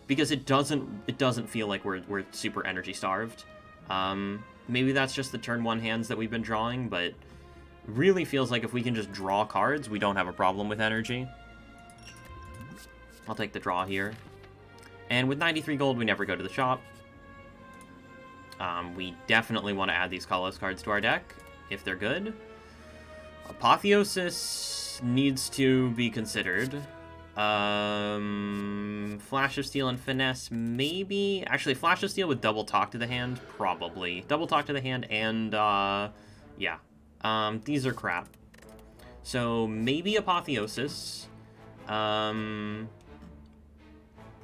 A: Because it doesn't feel like we're super energy starved. Maybe that's just the turn 1 hands that we've been drawing, but... Really feels like if we can just draw cards, we don't have a problem with energy. I'll take the draw here. And with 93 gold, we never go to the shop. We definitely want to add these Colorless cards to our deck, if they're good. Apotheosis needs to be considered. Flash of Steel and Finesse, maybe? Actually, Flash of Steel with double talk to the hand, probably. Double talk to the hand and, yeah. These are crap. So, maybe Apotheosis.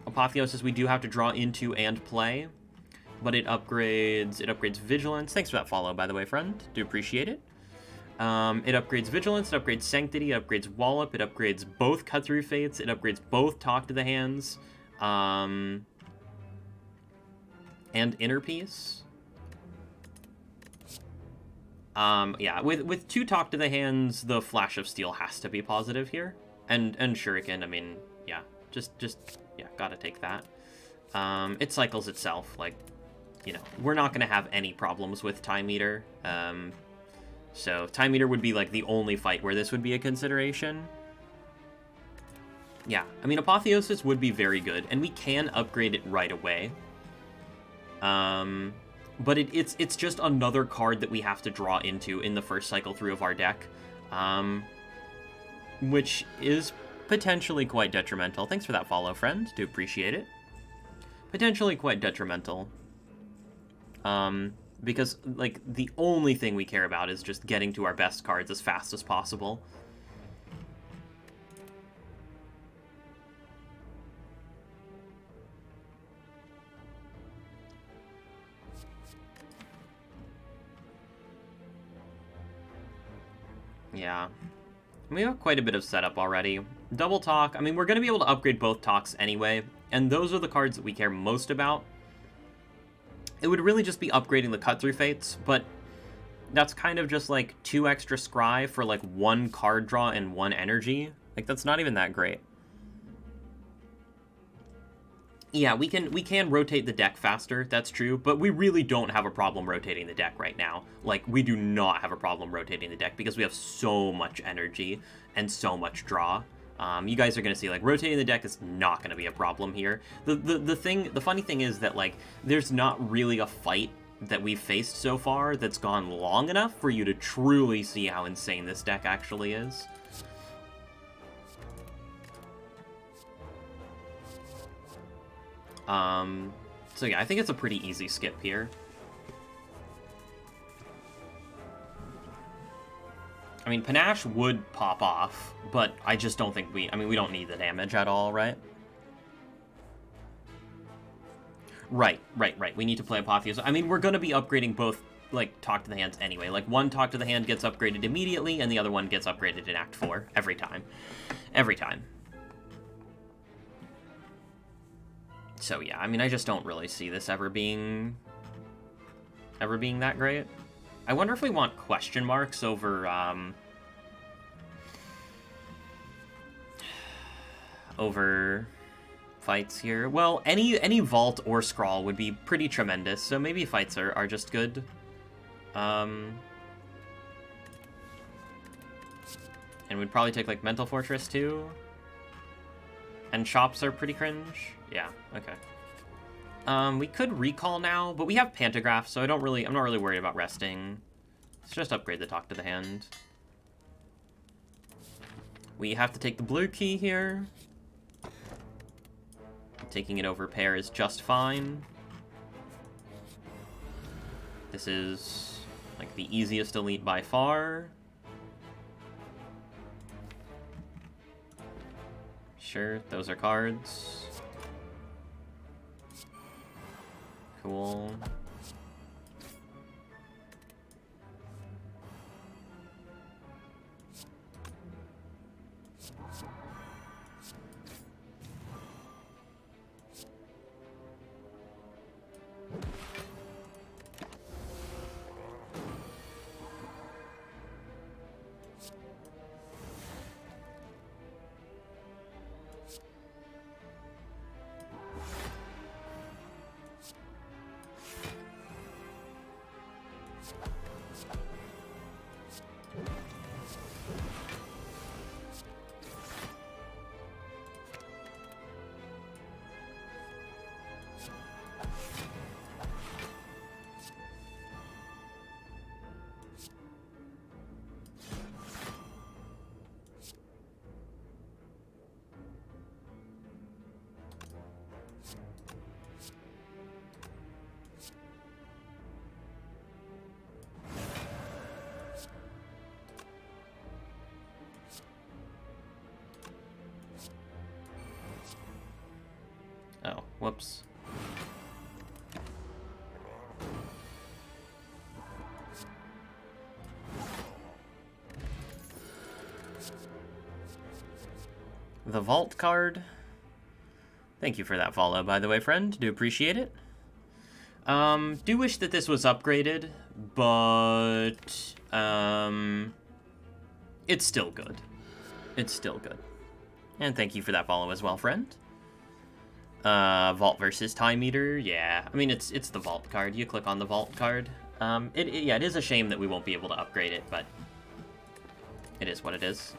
A: Apotheosis we do have to draw into and play. But it upgrades Vigilance. Thanks for that follow, by the way, friend. Do appreciate it. It upgrades Vigilance, it upgrades Sanctity, it upgrades Wallop, it upgrades both Cut-Through Fates, it upgrades both Talk to the Hands, and Inner Peace. Yeah, with 2 Talk to the Hands, the Flash of Steel has to be positive here. And Shuriken, I mean, yeah, just yeah, gotta take that. It cycles itself, like, you know, we're not gonna have any problems with Time Eater. So Time Eater would be, like, the only fight where this would be a consideration. Yeah, I mean, Apotheosis would be very good, and we can upgrade it right away. But it's just another card that we have to draw into in the first cycle through of our deck, which is potentially quite detrimental. Thanks for that follow, friend. Do appreciate it. Potentially quite detrimental. Because, like, the only thing we care about is just getting to our best cards as fast as possible. Yeah. We have quite a bit of setup already. Double Talk, I mean, we're going to be able to upgrade both Talks anyway, and those are the cards that we care most about. It would really just be upgrading the Cut-Through Fates, but that's kind of just, like, 2 extra Scry for, like, 1 card draw and 1 energy. Like, that's not even that great. Yeah, we can rotate the deck faster, that's true, but we really don't have a problem rotating the deck right now. Like, we do not have a problem rotating the deck because we have so much energy and so much draw. You guys are going to see, like, rotating the deck is not going to be a problem here. The funny thing is that, like, there's not really a fight that we've faced so far that's gone long enough for you to truly see how insane this deck actually is. So yeah, I think it's a pretty easy skip here. I mean, Panache would pop off, but I just don't think we don't need the damage at all, right? Right. We need to play Apotheosis. I mean, we're going to be upgrading both, like, Talk to the Hands anyway. Like, one Talk to the Hand gets upgraded immediately, and the other one gets upgraded in Act 4. Every time. Every time. So yeah, I mean, I just don't really see this ever being that great. I wonder if we want question marks over, over fights here. Well, any vault or scrawl would be pretty tremendous, so maybe fights are just good. And we'd probably take, like, Mental Fortress too. And shops are pretty cringe. Yeah, okay. We could recall now, but we have Pantograph, so I'm not really worried about resting. Let's just upgrade the Talk to the Hand. We have to take the blue key here. Taking it over pair is just fine. This is, like, the easiest elite by far. Sure, those are cards. Cool. Oh, whoops. The Vault card. Thank you for that follow, by the way, friend. Do appreciate it. Do wish that this was upgraded, but it's still good. It's still good. And thank you for that follow as well, friend. Vault versus Time Eater, yeah. I mean, it's the Vault card. You click on the Vault card. It is a shame that we won't be able to upgrade it, but it is what it is.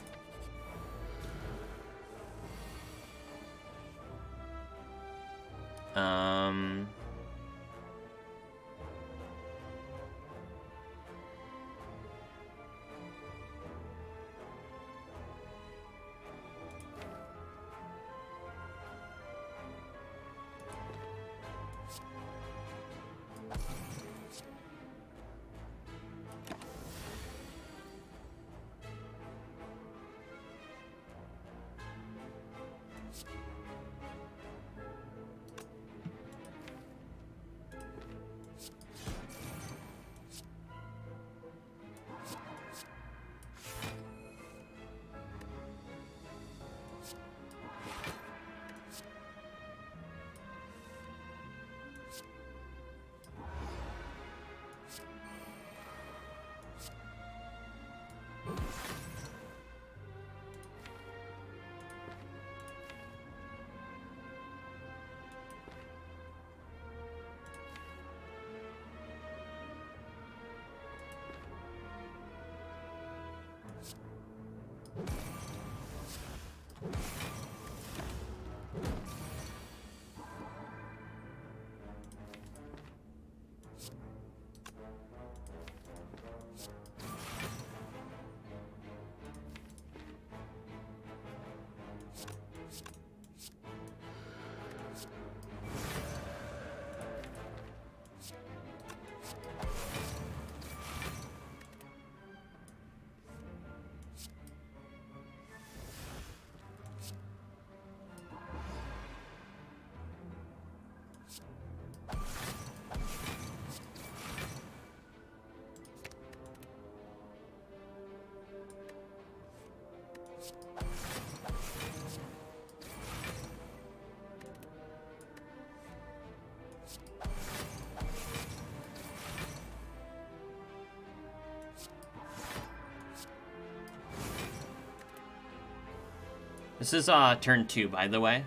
A: This is turn 2, by the way.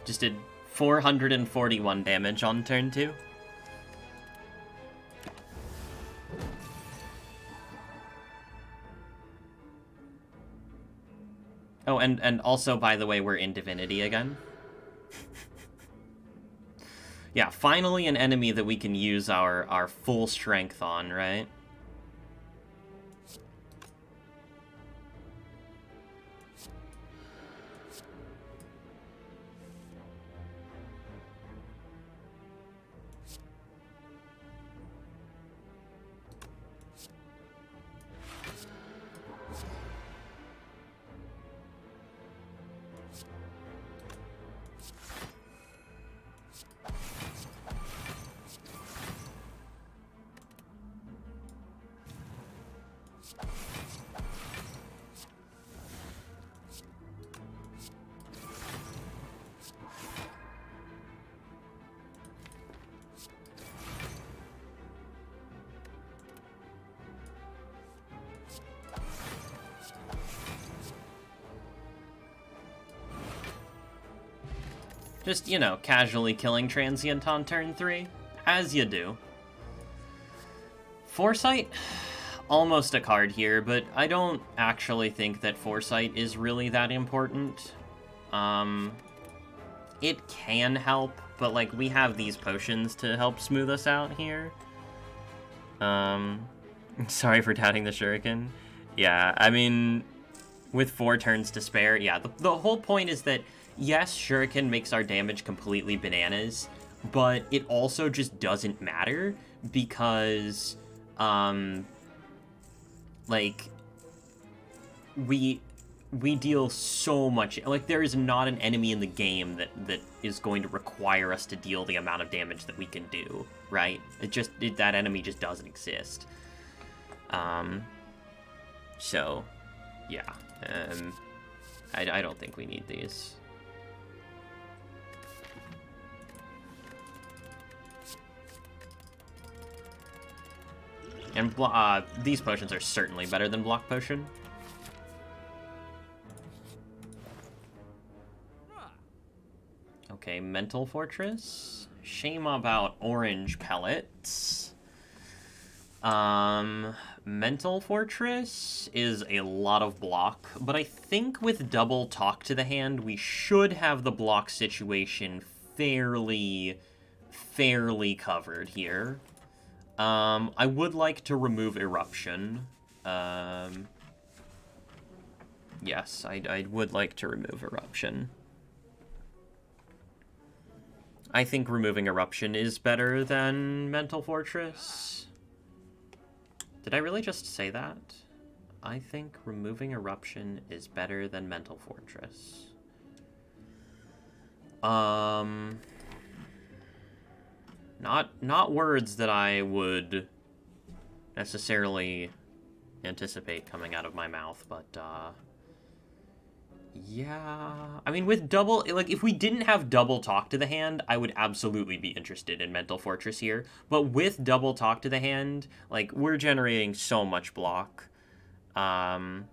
A: Just did 441 damage on turn 2. Oh, and also, by the way, we're in Divinity again. Yeah, finally an enemy that we can use our full strength on, right? Just, you know, casually killing Transient on turn 3, as you do. Foresight? Almost a card here, but I don't actually think that Foresight is really that important. It can help, but, like, we have these potions to help smooth us out here. Sorry for doubting the Shuriken. Yeah, I mean, with 4 turns to spare, yeah, the whole point is that yes, Shuriken makes our damage completely bananas, but it also just doesn't matter because, like, we deal so much. Like, there is not an enemy in the game that is going to require us to deal the amount of damage that we can do, right? That enemy just doesn't exist. So, yeah. I don't think we need these. And these potions are certainly better than Block Potion. Okay, Mental Fortress. Shame about orange pellets. Mental Fortress is a lot of block, but I think with double Talk to the Hand, we should have the block situation fairly covered here. I would like to remove Eruption. Yes, I would like to remove Eruption. I think removing Eruption is better than Mental Fortress. Did I really just say that? I think removing Eruption is better than Mental Fortress. Not words that I would necessarily anticipate coming out of my mouth, but, yeah. I mean, with double, like, if we didn't have double Talk to the Hand, I would absolutely be interested in Mental Fortress here. But with double Talk to the Hand, like, we're generating so much block. Eruption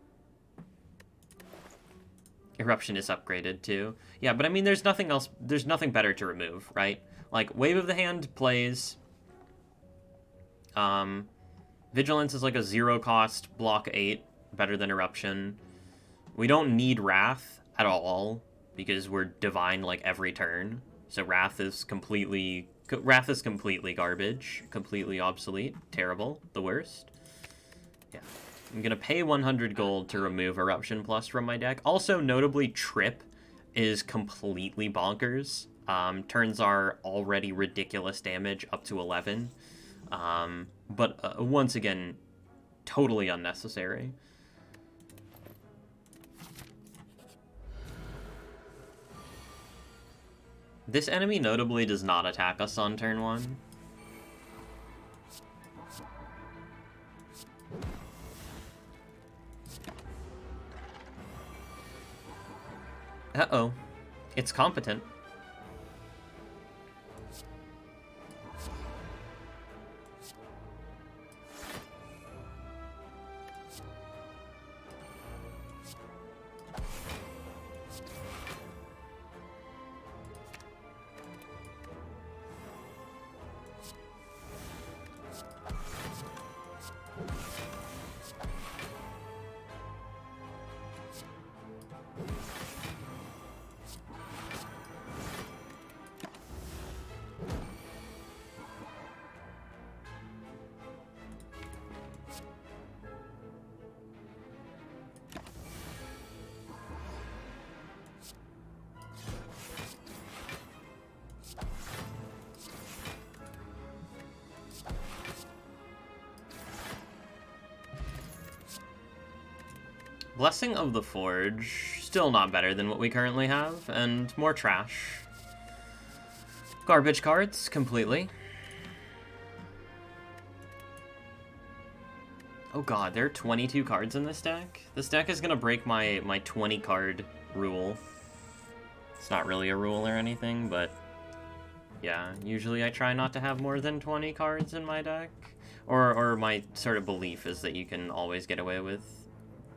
A: is upgraded, too. Yeah, but I mean, there's nothing else, there's nothing better to remove, right? Like, Wave of the Hand plays. Vigilance is like a 0-cost block 8, better than Eruption. We don't need Wrath at all, because we're Divine, like, every turn. So Wrath is completely garbage, completely obsolete, terrible, the worst. Yeah. I'm gonna pay 100 gold to remove Eruption Plus from my deck. Also, notably, Trip is completely bonkers. Turns our already ridiculous damage up to 11. But once again, totally unnecessary. This enemy notably does not attack us on turn 1. Uh-oh. It's competent. Blessing of the Forge, still not better than what we currently have, and more trash. Garbage cards, completely. Oh god, there are 22 cards in this deck? This deck is gonna break my 20 card rule. It's not really a rule or anything, but yeah, usually I try not to have more than 20 cards in my deck. Or my sort of belief is that you can always get away with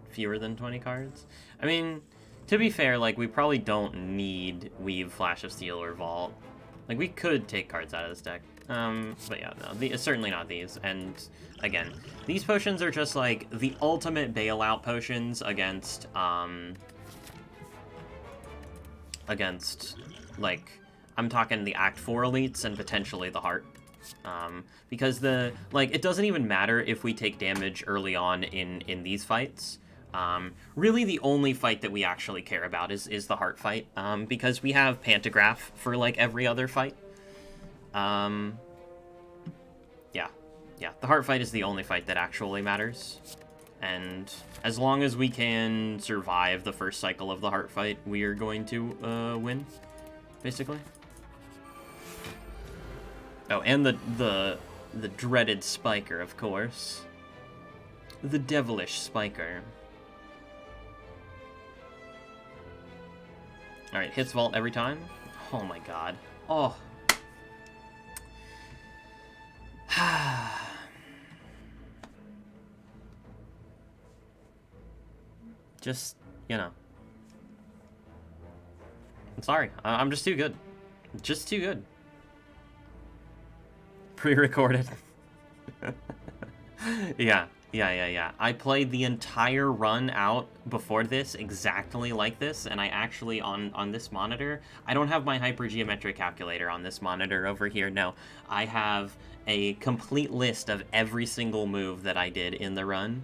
A: fewer than 20 cards. I mean, to be fair, like, we probably don't need Weave, Flash of Steel, or Vault. Like, we could take cards out of this deck. But yeah, no, certainly not these. And, again, these potions are just, like, the ultimate bailout potions against, like, I'm talking the Act 4 elites and potentially the Heart. Because it doesn't even matter if we take damage early on in these fights. Really the only fight that we actually care about is the Heart fight, because we have Pantograph for, like, every other fight. Yeah, the Heart fight is the only fight that actually matters. And as long as we can survive the first cycle of the heart fight, we are going to win, basically. Oh, and the dreaded Spiker, of course. The devilish Spiker. Alright, hits vault every time. Oh my god. Oh. Just, you know. I'm sorry. I'm just too good. Just too good. Pre-recorded. Yeah. I played the entire run out before this exactly like this, and I actually, on this monitor, I don't have my hypergeometric calculator on this monitor over here, no. I have a complete list of every single move that I did in the run.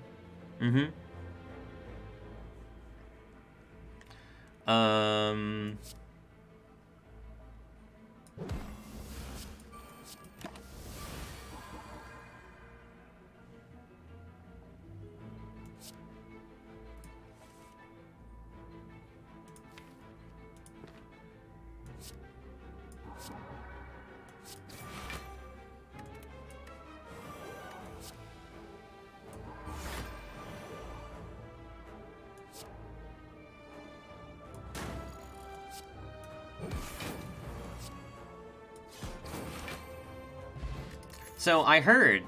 A: So I heard,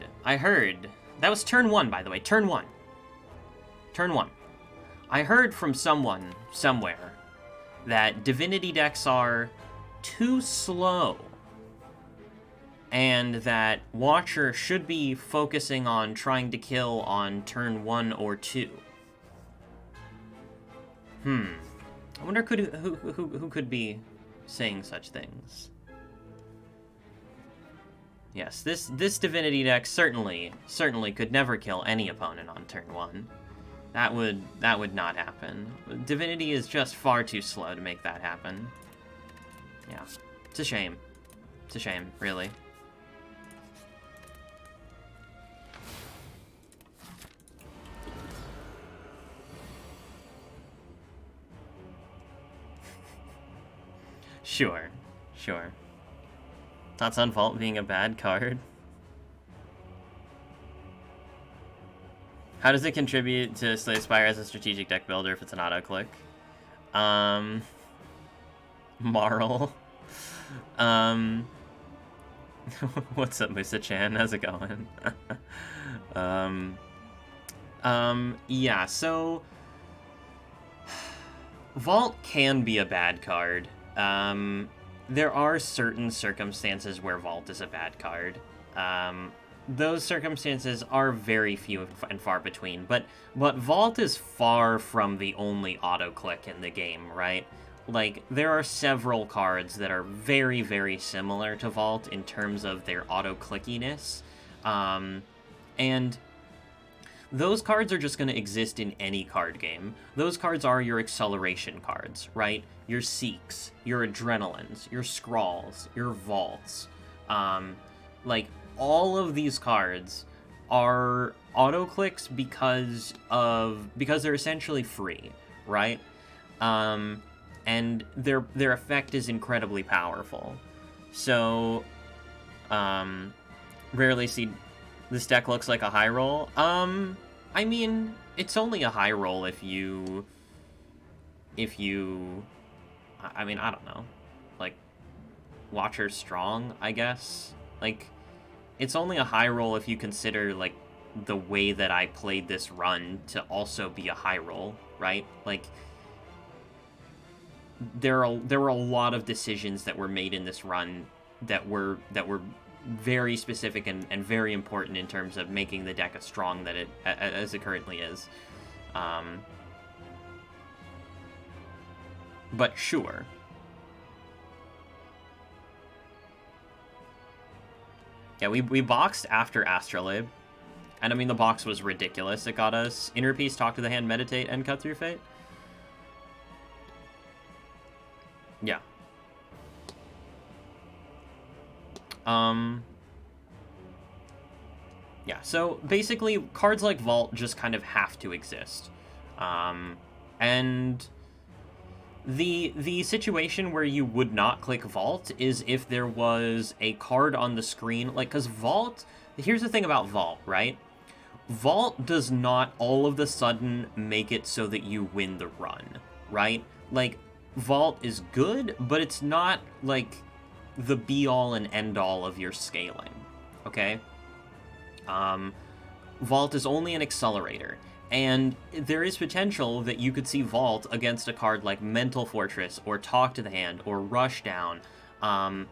A: that was turn 1, by the way, turn 1. I heard from someone, somewhere, that divinity decks are too slow, and that Watcher should be focusing on trying to kill on turn 1 or 2. I wonder who could be saying such things. Yes, this divinity deck certainly could never kill any opponent on turn 1. That would not happen. Divinity is just far too slow to make that happen. Yeah. It's a shame. It's a shame, really. Sure. Thoughts on Vault being a bad card? How does it contribute to Slay Spire as a strategic deck builder if it's an auto-click? Marl. What's up, Musa-chan? How's it going? Yeah, so... Vault can be a bad card. There are certain circumstances where Vault is a bad card. Those circumstances are very few and far between, but Vault is far from the only auto-click in the game, right? Like, there are several cards that are very, very similar to Vault in terms of their auto-clickiness, and those cards are just going to exist in any card game. Those cards are your acceleration cards, right? Your Seeks, your Adrenalines, your Scrawls, your Vaults. Like, all of these cards are auto-clicks because they're essentially free, right? And their effect is incredibly powerful. So, rarely see... This deck looks like a high roll. I mean, it's only a high roll if you... I mean, I don't know. Like, Watcher strong, I guess? Like, it's only a high roll if you consider, like, the way that I played this run to also be a high roll, right? Like, there were a lot of decisions that were made in this run that were very specific and very important in terms of making the deck as strong as it currently is. But sure. Yeah, we boxed after Astrolabe. And I mean, the box was ridiculous. It got us Inner Peace, Talk to the Hand, Meditate, and Cut Through Fate. Yeah. Yeah, so basically, cards like Vault just kind of have to exist. And the situation where you would not click Vault is if there was a card on the screen, like, because Vault, here's the thing about Vault, right? Vault does not all of the sudden make it so that you win the run, right? Like, Vault is good, but it's not, like, the be-all and end-all of your scaling, okay? Vault is only an accelerator, and there is potential that you could see Vault against a card like Mental Fortress, or Talk to the Hand, or Rush Down, and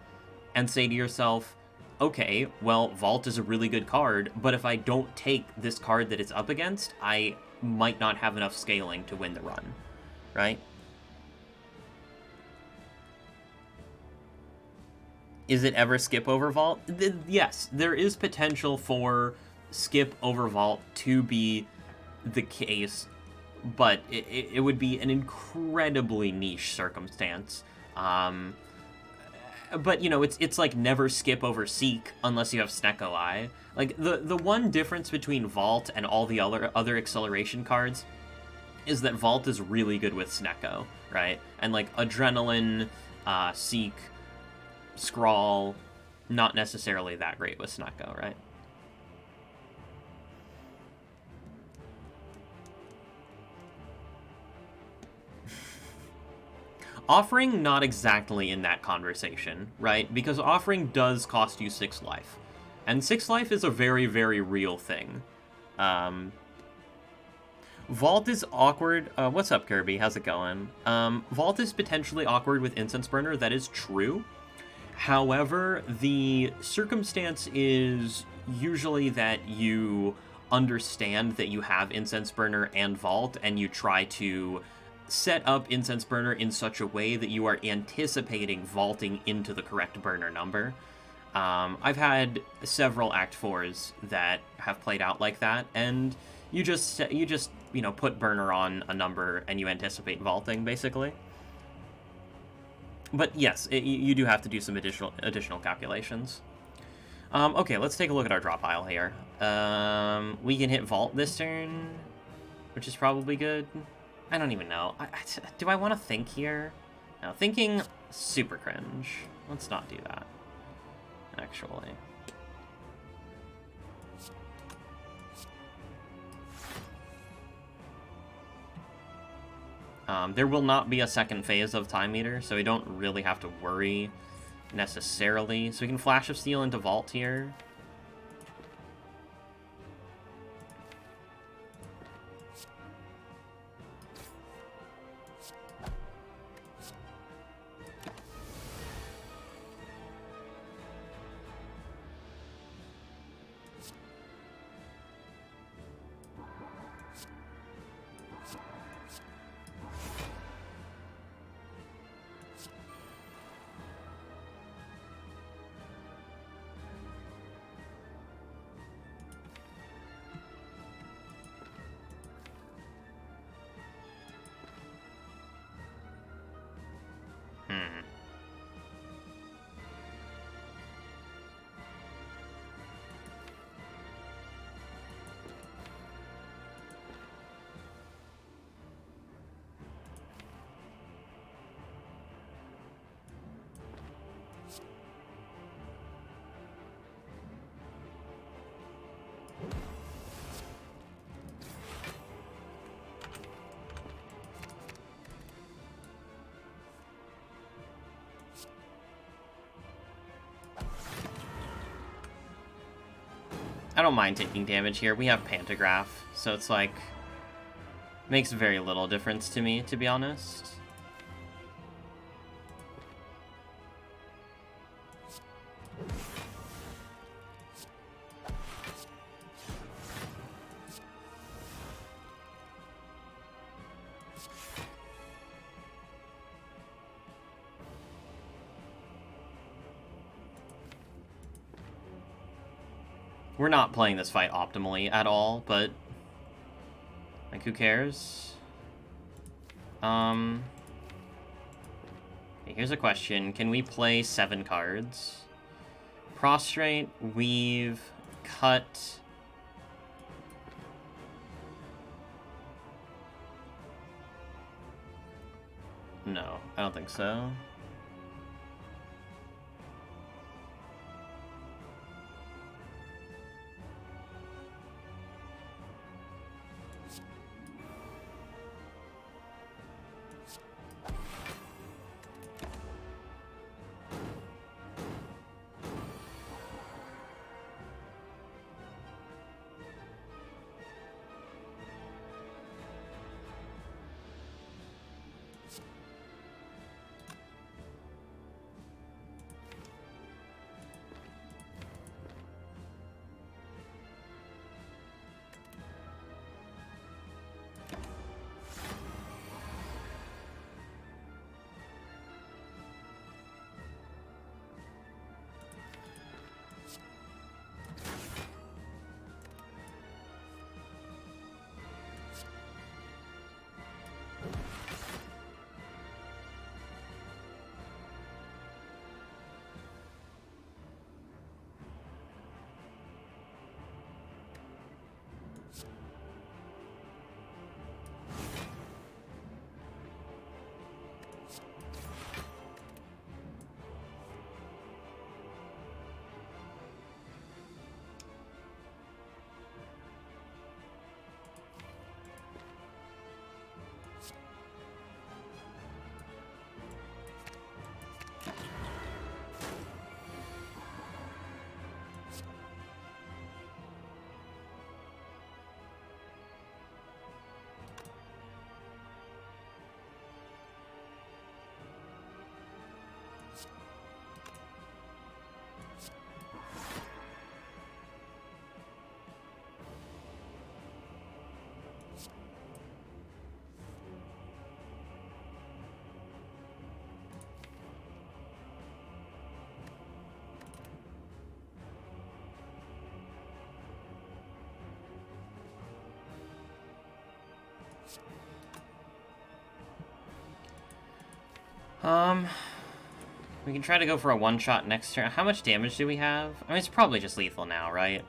A: say to yourself, okay, well, Vault is a really good card, but if I don't take this card that it's up against, I might not have enough scaling to win the run, right? Is it ever skip over Vault? Yes, there is potential for skip over Vault to be the case, but it would be an incredibly niche circumstance. But, you know, it's like never skip over Seek unless you have Snecko Eye. Like, the one difference between Vault and all the other acceleration cards is that Vault is really good with Snecko, right? And, like, Adrenaline, Seek, Scrawl, not necessarily that great with Snecko, right? Offering, not exactly in that conversation, right? Because Offering does cost you 6 life. And 6 life is a very, very real thing. Vault is awkward. What's up, Kirby? How's it going? Vault is potentially awkward with Incense Burner. That is true. However, the circumstance is usually that you understand that you have Incense Burner and Vault, and you try to set up Incense Burner in such a way that you are anticipating vaulting into the correct burner number. I've had several Act 4s that have played out like that, and you just you know, put burner on a number and you anticipate vaulting, basically. But yes, you do have to do some additional calculations. Okay, let's take a look at our draw pile here. We can hit Vault this turn, which is probably good. I don't even know. Do I want to think here? No, thinking super cringe. Let's not do that, actually. There will not be a second phase of Time Meter, so we don't really have to worry necessarily. So we can Flash of Steel into Vault here. I don't mind taking damage here. We have Pantograph, so it's like, makes very little difference to me, to be honest. We're not playing this fight optimally at all, but, like, who cares? Okay, here's a question. Can we play 7 cards? Prostrate, Weave, Cut, No, I don't think so. We can try to go for a one-shot next turn. How much damage do we have? I mean, it's probably just lethal now, right?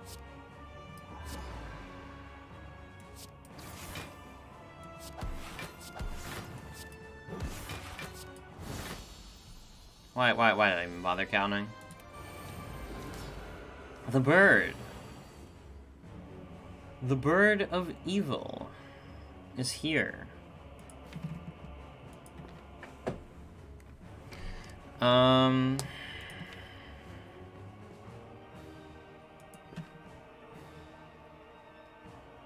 A: Why did I even bother counting? The bird. The bird of evil is here.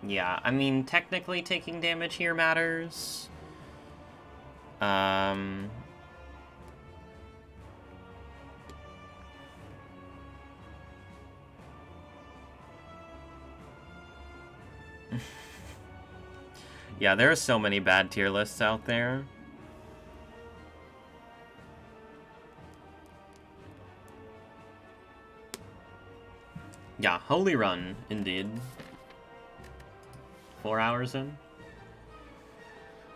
A: Yeah, I mean, technically taking damage here matters. Yeah, there are so many bad tier lists out there. Yeah, Holy Run, indeed. 4 hours in.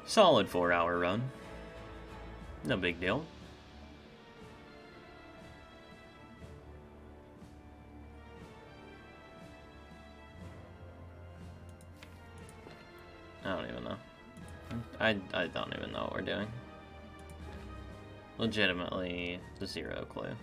A: Solid 4-hour run. No big deal. I don't even know. I don't even know what we're doing. Legitimately, zero clue.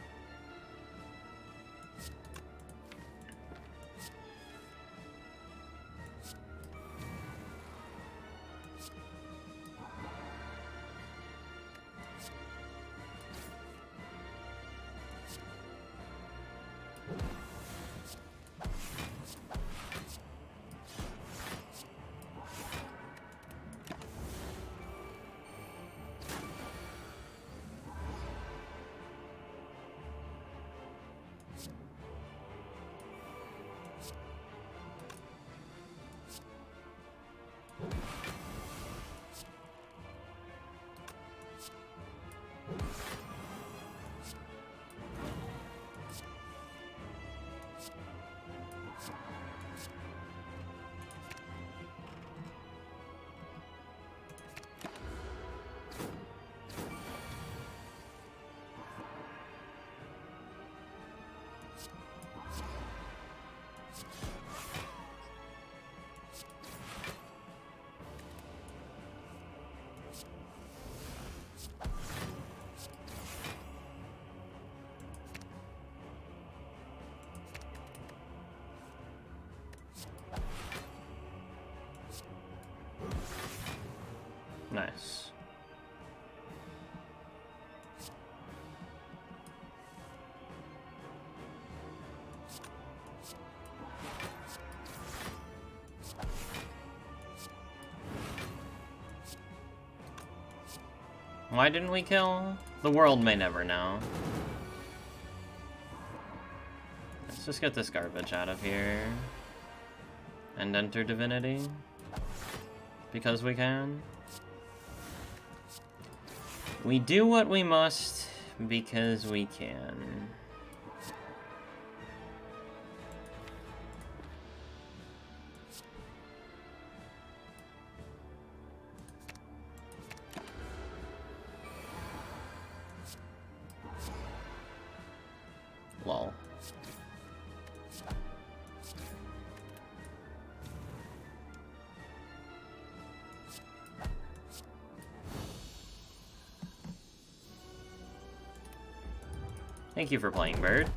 A: Nice. Why didn't we kill? The world may never know. Let's just get this garbage out of here. And enter divinity. Because we can. We do what we must because we can. Lol. Thank you for playing, Bird.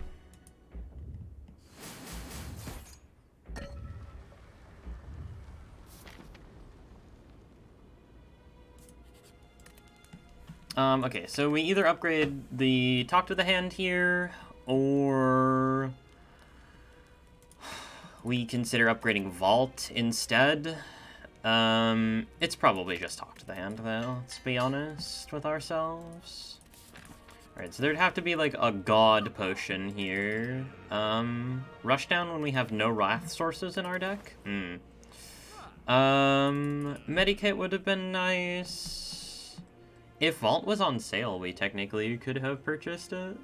A: Okay, so we either upgrade the Talk to the Hand here, or we consider upgrading Vault instead. It's probably just Talk to the Hand, though, let's be honest with ourselves. Alright, so there'd have to be, like, a God potion here. Rushdown when we have no Wrath sources in our deck? Medikit would have been nice. If Vault was on sale, we technically could have purchased it.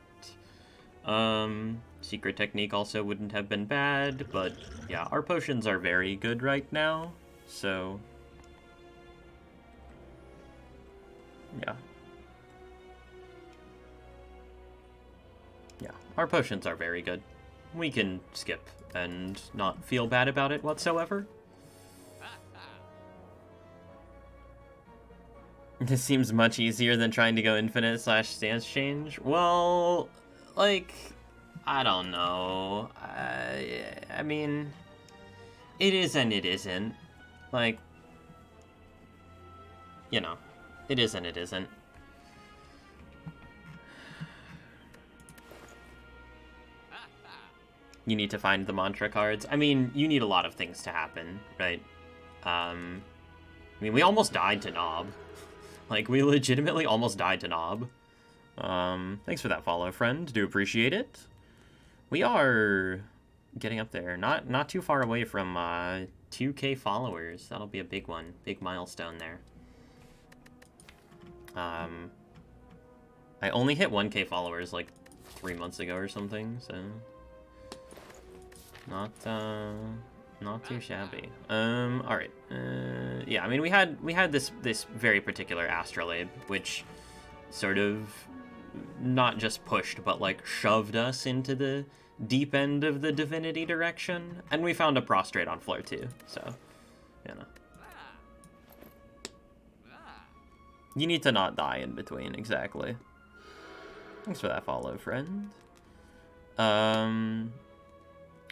A: Secret Technique also wouldn't have been bad, but yeah, our potions are very good right now, so... yeah. Yeah, our potions are very good. We can skip and not feel bad about it whatsoever. This seems much easier than trying to go infinite / stance change. Well, like, I don't know. I mean, it is and it isn't. Like, you know, it is and it isn't. You need to find the mantra cards. I mean, you need a lot of things to happen, right? I mean, we almost died to Knob. Like, we legitimately almost died to Knob. Thanks for that follow, friend. Do appreciate it. We are getting up there. Not too far away from 2K followers. That'll be a big one. Big milestone there. I only hit 1K followers, like, 3 months ago or something, so... Not too shabby. Alright. Yeah, I mean, we had this very particular astrolabe, which sort of not just pushed, but, like, shoved us into the deep end of the divinity direction, and we found a prostrate on floor 2, so, you know. You need to not die in between, exactly. Thanks for that follow, friend.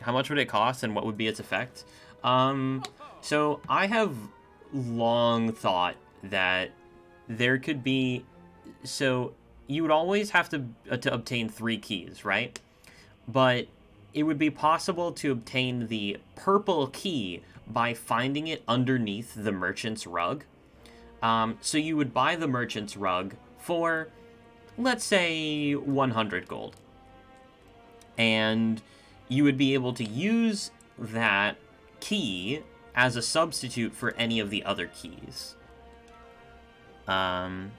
A: How much would it cost and what would be its effect? So I have long thought that there could be... So you would always have to obtain 3 keys, right? But it would be possible to obtain the purple key by finding it underneath the merchant's rug. So you would buy the merchant's rug for, let's say, 100 gold. And you would be able to use that key as a substitute for any of the other keys. That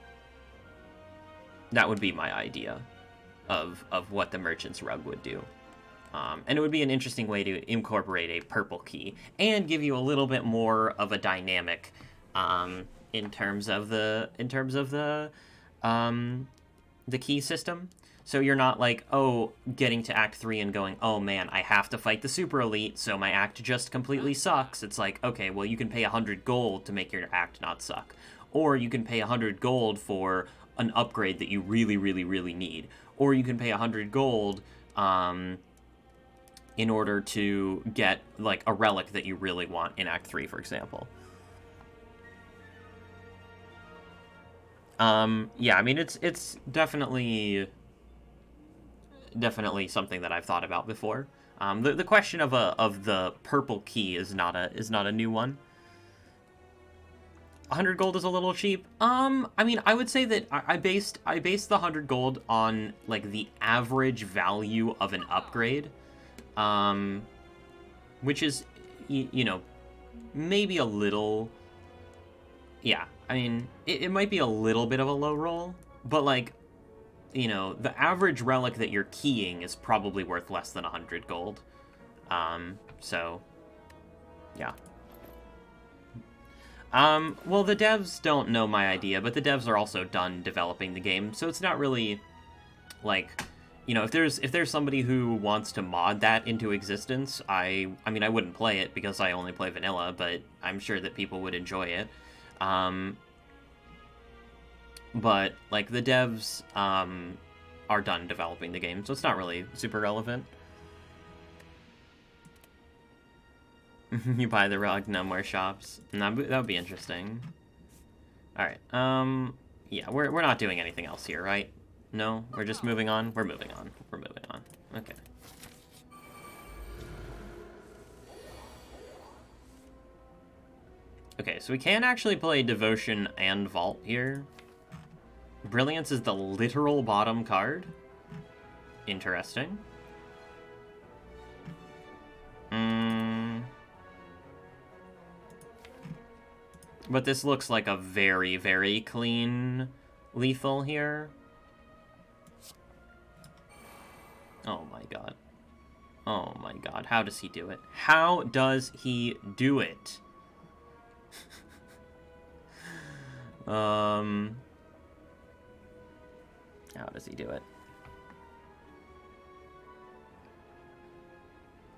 A: would be my idea of what the merchant's rug would do. And it would be an interesting way to incorporate a purple key and give you a little bit more of a dynamic in terms of the key system. So you're not like, oh, getting to Act 3 and going, oh man, I have to fight the super elite, so my act just completely sucks. It's like, okay, well, you can pay 100 gold to make your act not suck. Or you can pay 100 gold for an upgrade that you really, really, really need. Or you can pay 100 gold in order to get, like, a relic that you really want in Act 3, for example. Yeah, I mean, it's definitely something that I've thought about before. The question of the purple key is not a new one. 100 gold is a little cheap. I mean, I would say that I based the 100 gold on like the average value of an upgrade, um, which is you know, maybe a little. Yeah, I mean, it might be a little bit of a low roll, but like, the average relic that you're keying is probably worth less than 100 gold. So, yeah. Well, the devs don't know my idea, but the devs are also done developing the game, so it's not really, like, if there's somebody who wants to mod that into existence, I mean, I wouldn't play it because I only play vanilla, but I'm sure that people would enjoy it. Um, but, like, the devs, are done developing the game, so it's not really super relevant. You buy the rug, no more shops. That would be interesting. Alright, yeah, we're not doing anything else here, right? No? We're just moving on? We're moving on. We're moving on. Okay. Okay, so we can actually play Devotion and Vault here. Brilliance is the literal bottom card. Interesting. But this looks like a very, very clean lethal here. Oh my god. Oh my god. How does he do it? How does he do it? How does he do it?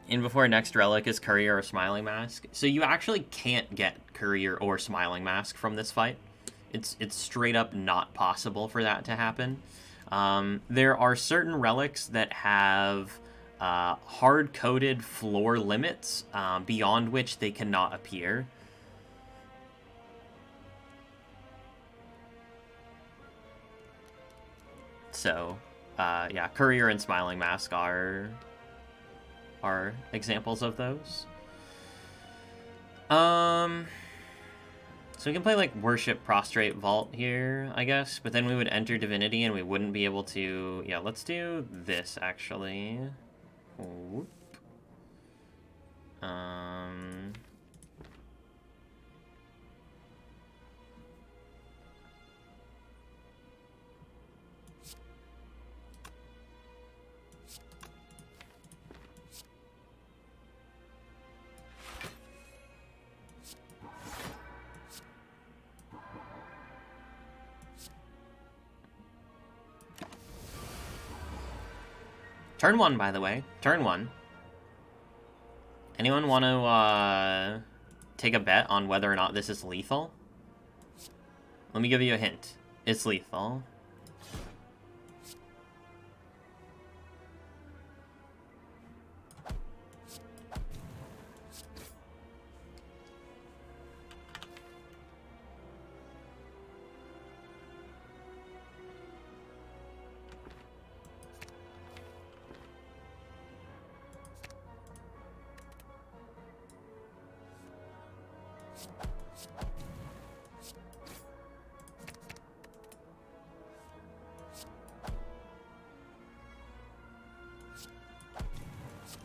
A: In before next relic is Courier or Smiling Mask. So you actually can't get Courier or Smiling Mask from this fight. It's straight up not possible for that to happen. There are certain relics that have hard-coded floor limits beyond which they cannot appear. So, yeah, Courier and Smiling Mask are examples of those. So we can play, like, Worship, Prostrate, Vault here, I guess. But then we would enter Divinity and we wouldn't be able to... Yeah, let's do this, actually. Whoop. Turn 1, by the way. Turn 1. Anyone want to take a bet on whether or not this is lethal? Let me give you a hint. It's lethal.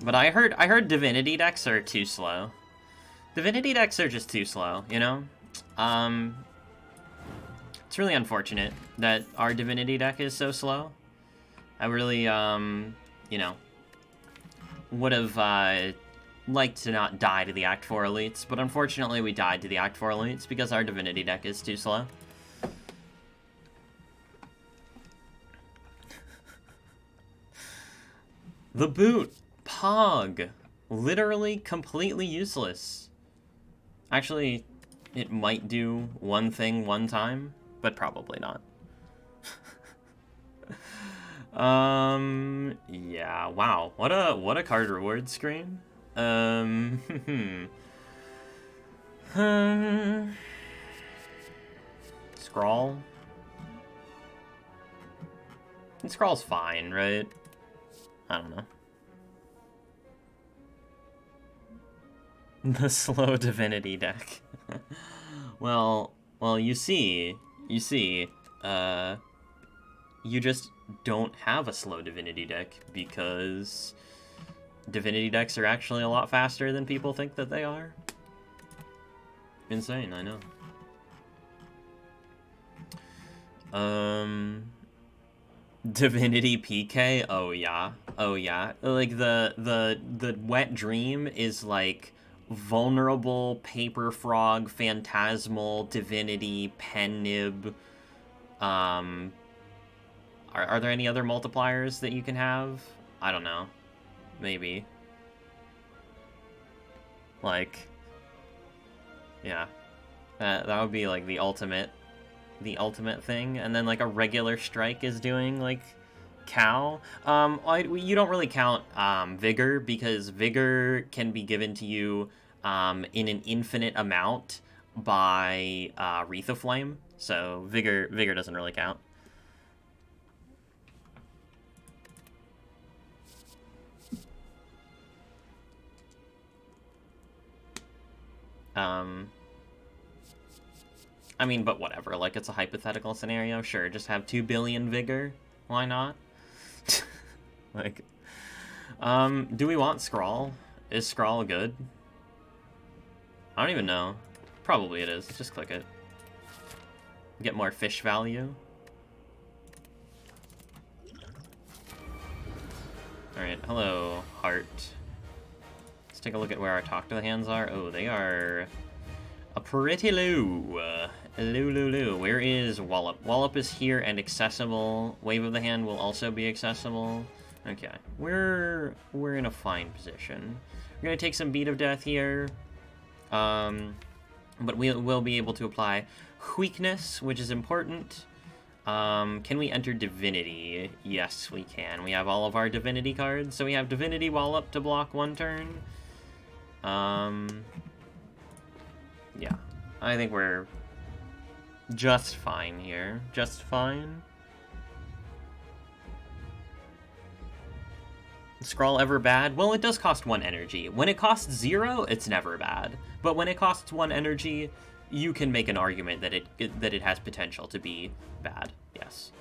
A: But I heard Divinity decks are too slow. Divinity decks are just too slow, you know? It's really unfortunate that our Divinity deck is so slow. I really, would have liked to not die to the Act 4 elites, but unfortunately we died to the Act 4 elites because our Divinity deck is too slow. The boot! Pog! Literally completely useless. Actually, it might do one thing one time, but probably not. Yeah, wow. What a card reward screen. Scrawl. And Scrawl's fine, right? I don't know. The slow divinity deck. well, you see, you just don't have a slow divinity deck because divinity decks are actually a lot faster than people think that they are. Insane, I know. Divinity PK? Oh yeah. Like the wet dream is like vulnerable, paper frog, phantasmal, divinity, pen nib. Are there any other multipliers that you can have? I don't know. Maybe. Like, yeah. That would be like the ultimate thing. And then like a regular strike is doing like cow. You don't really count vigor, because vigor can be given to you in an infinite amount by Wreath of Flame. So vigor doesn't really count. I mean, but whatever. Like, it's a hypothetical scenario. Sure, just have 2 billion vigor. Why not? Like, do we want Scrawl? Is Scrawl good? I don't even know. Probably it is. Just click it. Get more fish value. Alright, hello, heart. Let's take a look at where our talk to the hands are. Oh, they are a pretty low. Low. Where is Wallop? Wallop is here and accessible. Wave of the Hand will also be accessible. Okay, we're in a fine position. We're gonna take some Beat of Death here, but we'll be able to apply Weakness, which is important. Can we enter Divinity? Yes, we can. We have all of our Divinity cards, so we have Divinity Wallop to block 1 turn. Yeah, I think we're just fine here. Just fine. Scrawl ever bad? Well, it does cost 1 energy. When it costs 0, it's never bad. But when it costs 1 energy, you can make an argument that it has potential to be bad. Yes.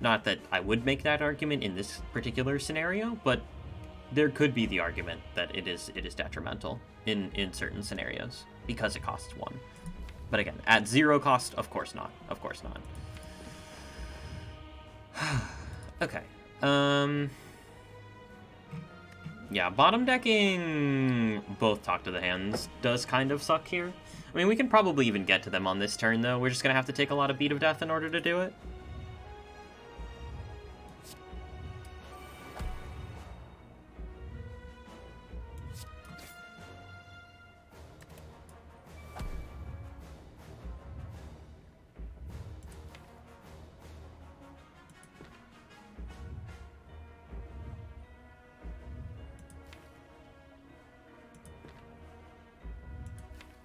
A: Not that I would make that argument in this particular scenario, but there could be the argument that it is detrimental in certain scenarios because it costs 1. But again, at 0 cost, of course not. Of course not. Okay. Yeah, bottom decking both talk to the hands does kind of suck here. I mean, we can probably even get to them on this turn, though. We're just going to have to take a lot of Beat of Death in order to do it.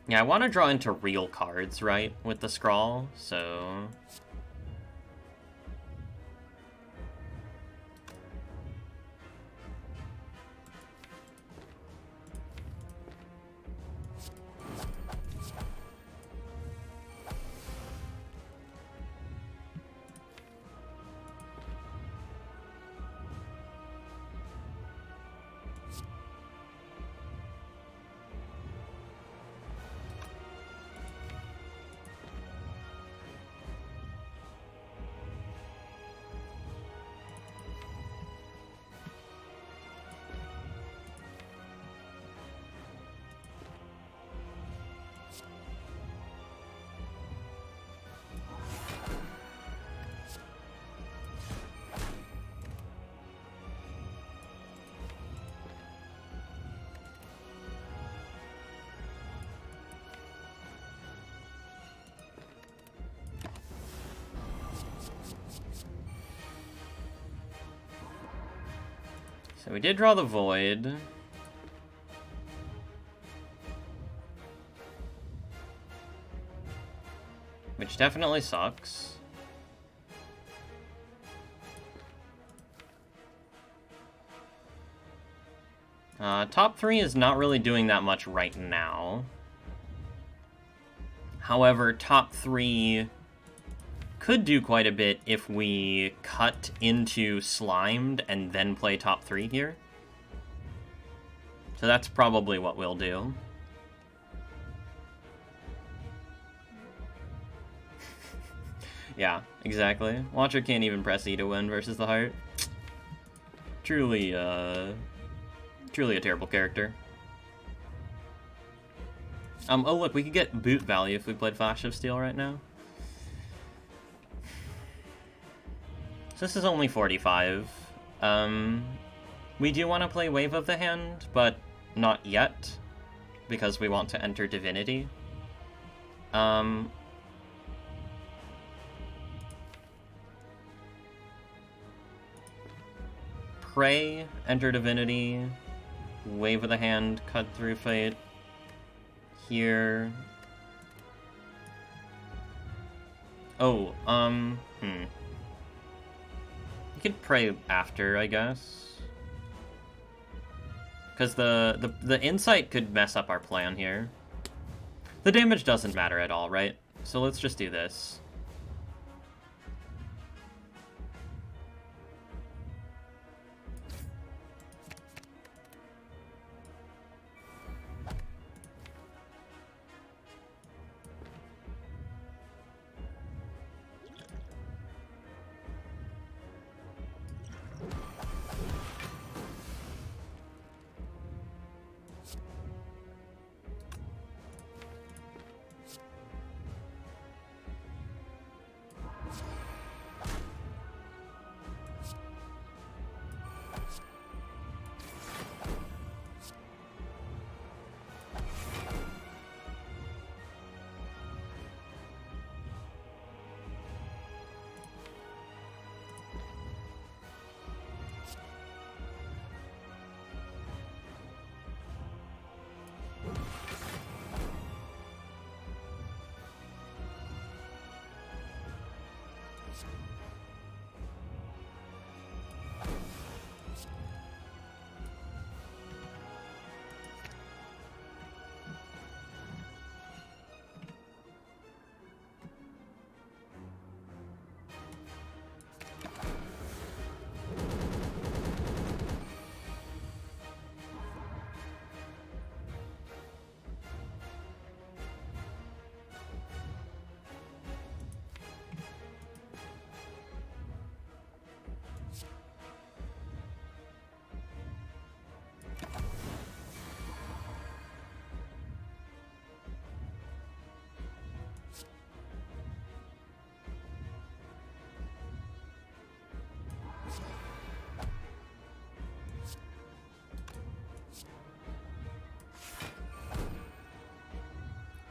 A: Yeah, I want to draw into real cards, right, with the Scrawl, so... So we did draw the Void. Which definitely sucks. Top 3 is not really doing that much right now. However, top 3 could do quite a bit if we cut into Slimed and then play top 3 here. So that's probably what we'll do. Yeah, exactly. Watcher can't even press E to win versus the Heart. Truly a terrible character. Oh look, we could get boot value if we played Flash of Steel right now. So this is only 45. We do want to play Wave of the Hand, but not yet, because we want to enter Divinity. Pray, enter Divinity, Wave of the Hand, cut through Fate. Here. Oh, You could pray after, I guess. Because the insight could mess up our plan here. The damage doesn't matter at all, right? So let's just do this.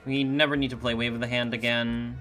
A: We never need to play Wave of the Hand again.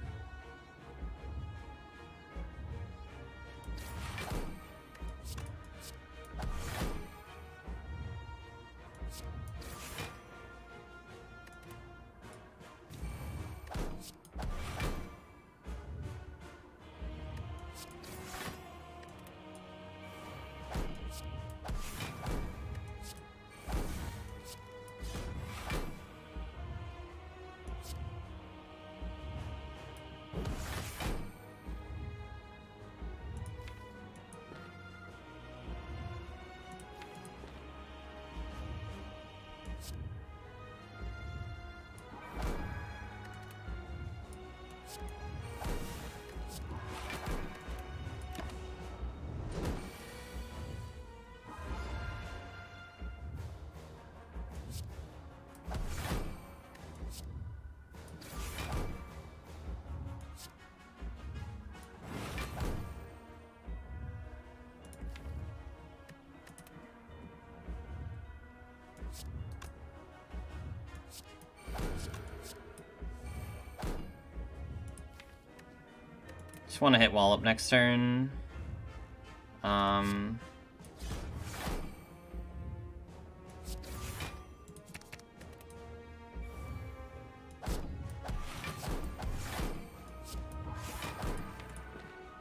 A: Just want to hit Wallop next turn.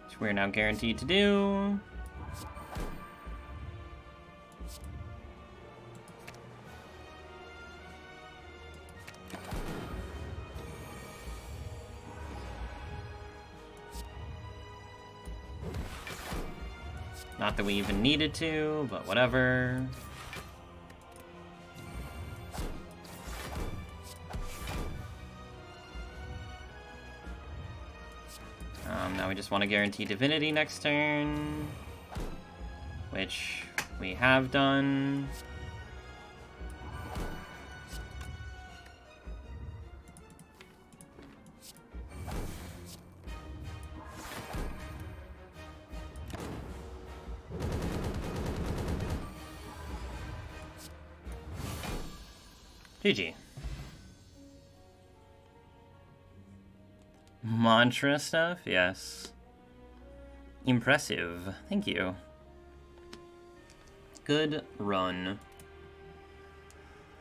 A: Which we're now guaranteed to do. Not that we even needed to, but whatever. Now we just want to guarantee divinity next turn, which we have done. GG. Mantra stuff? Yes. Impressive. Thank you. Good run.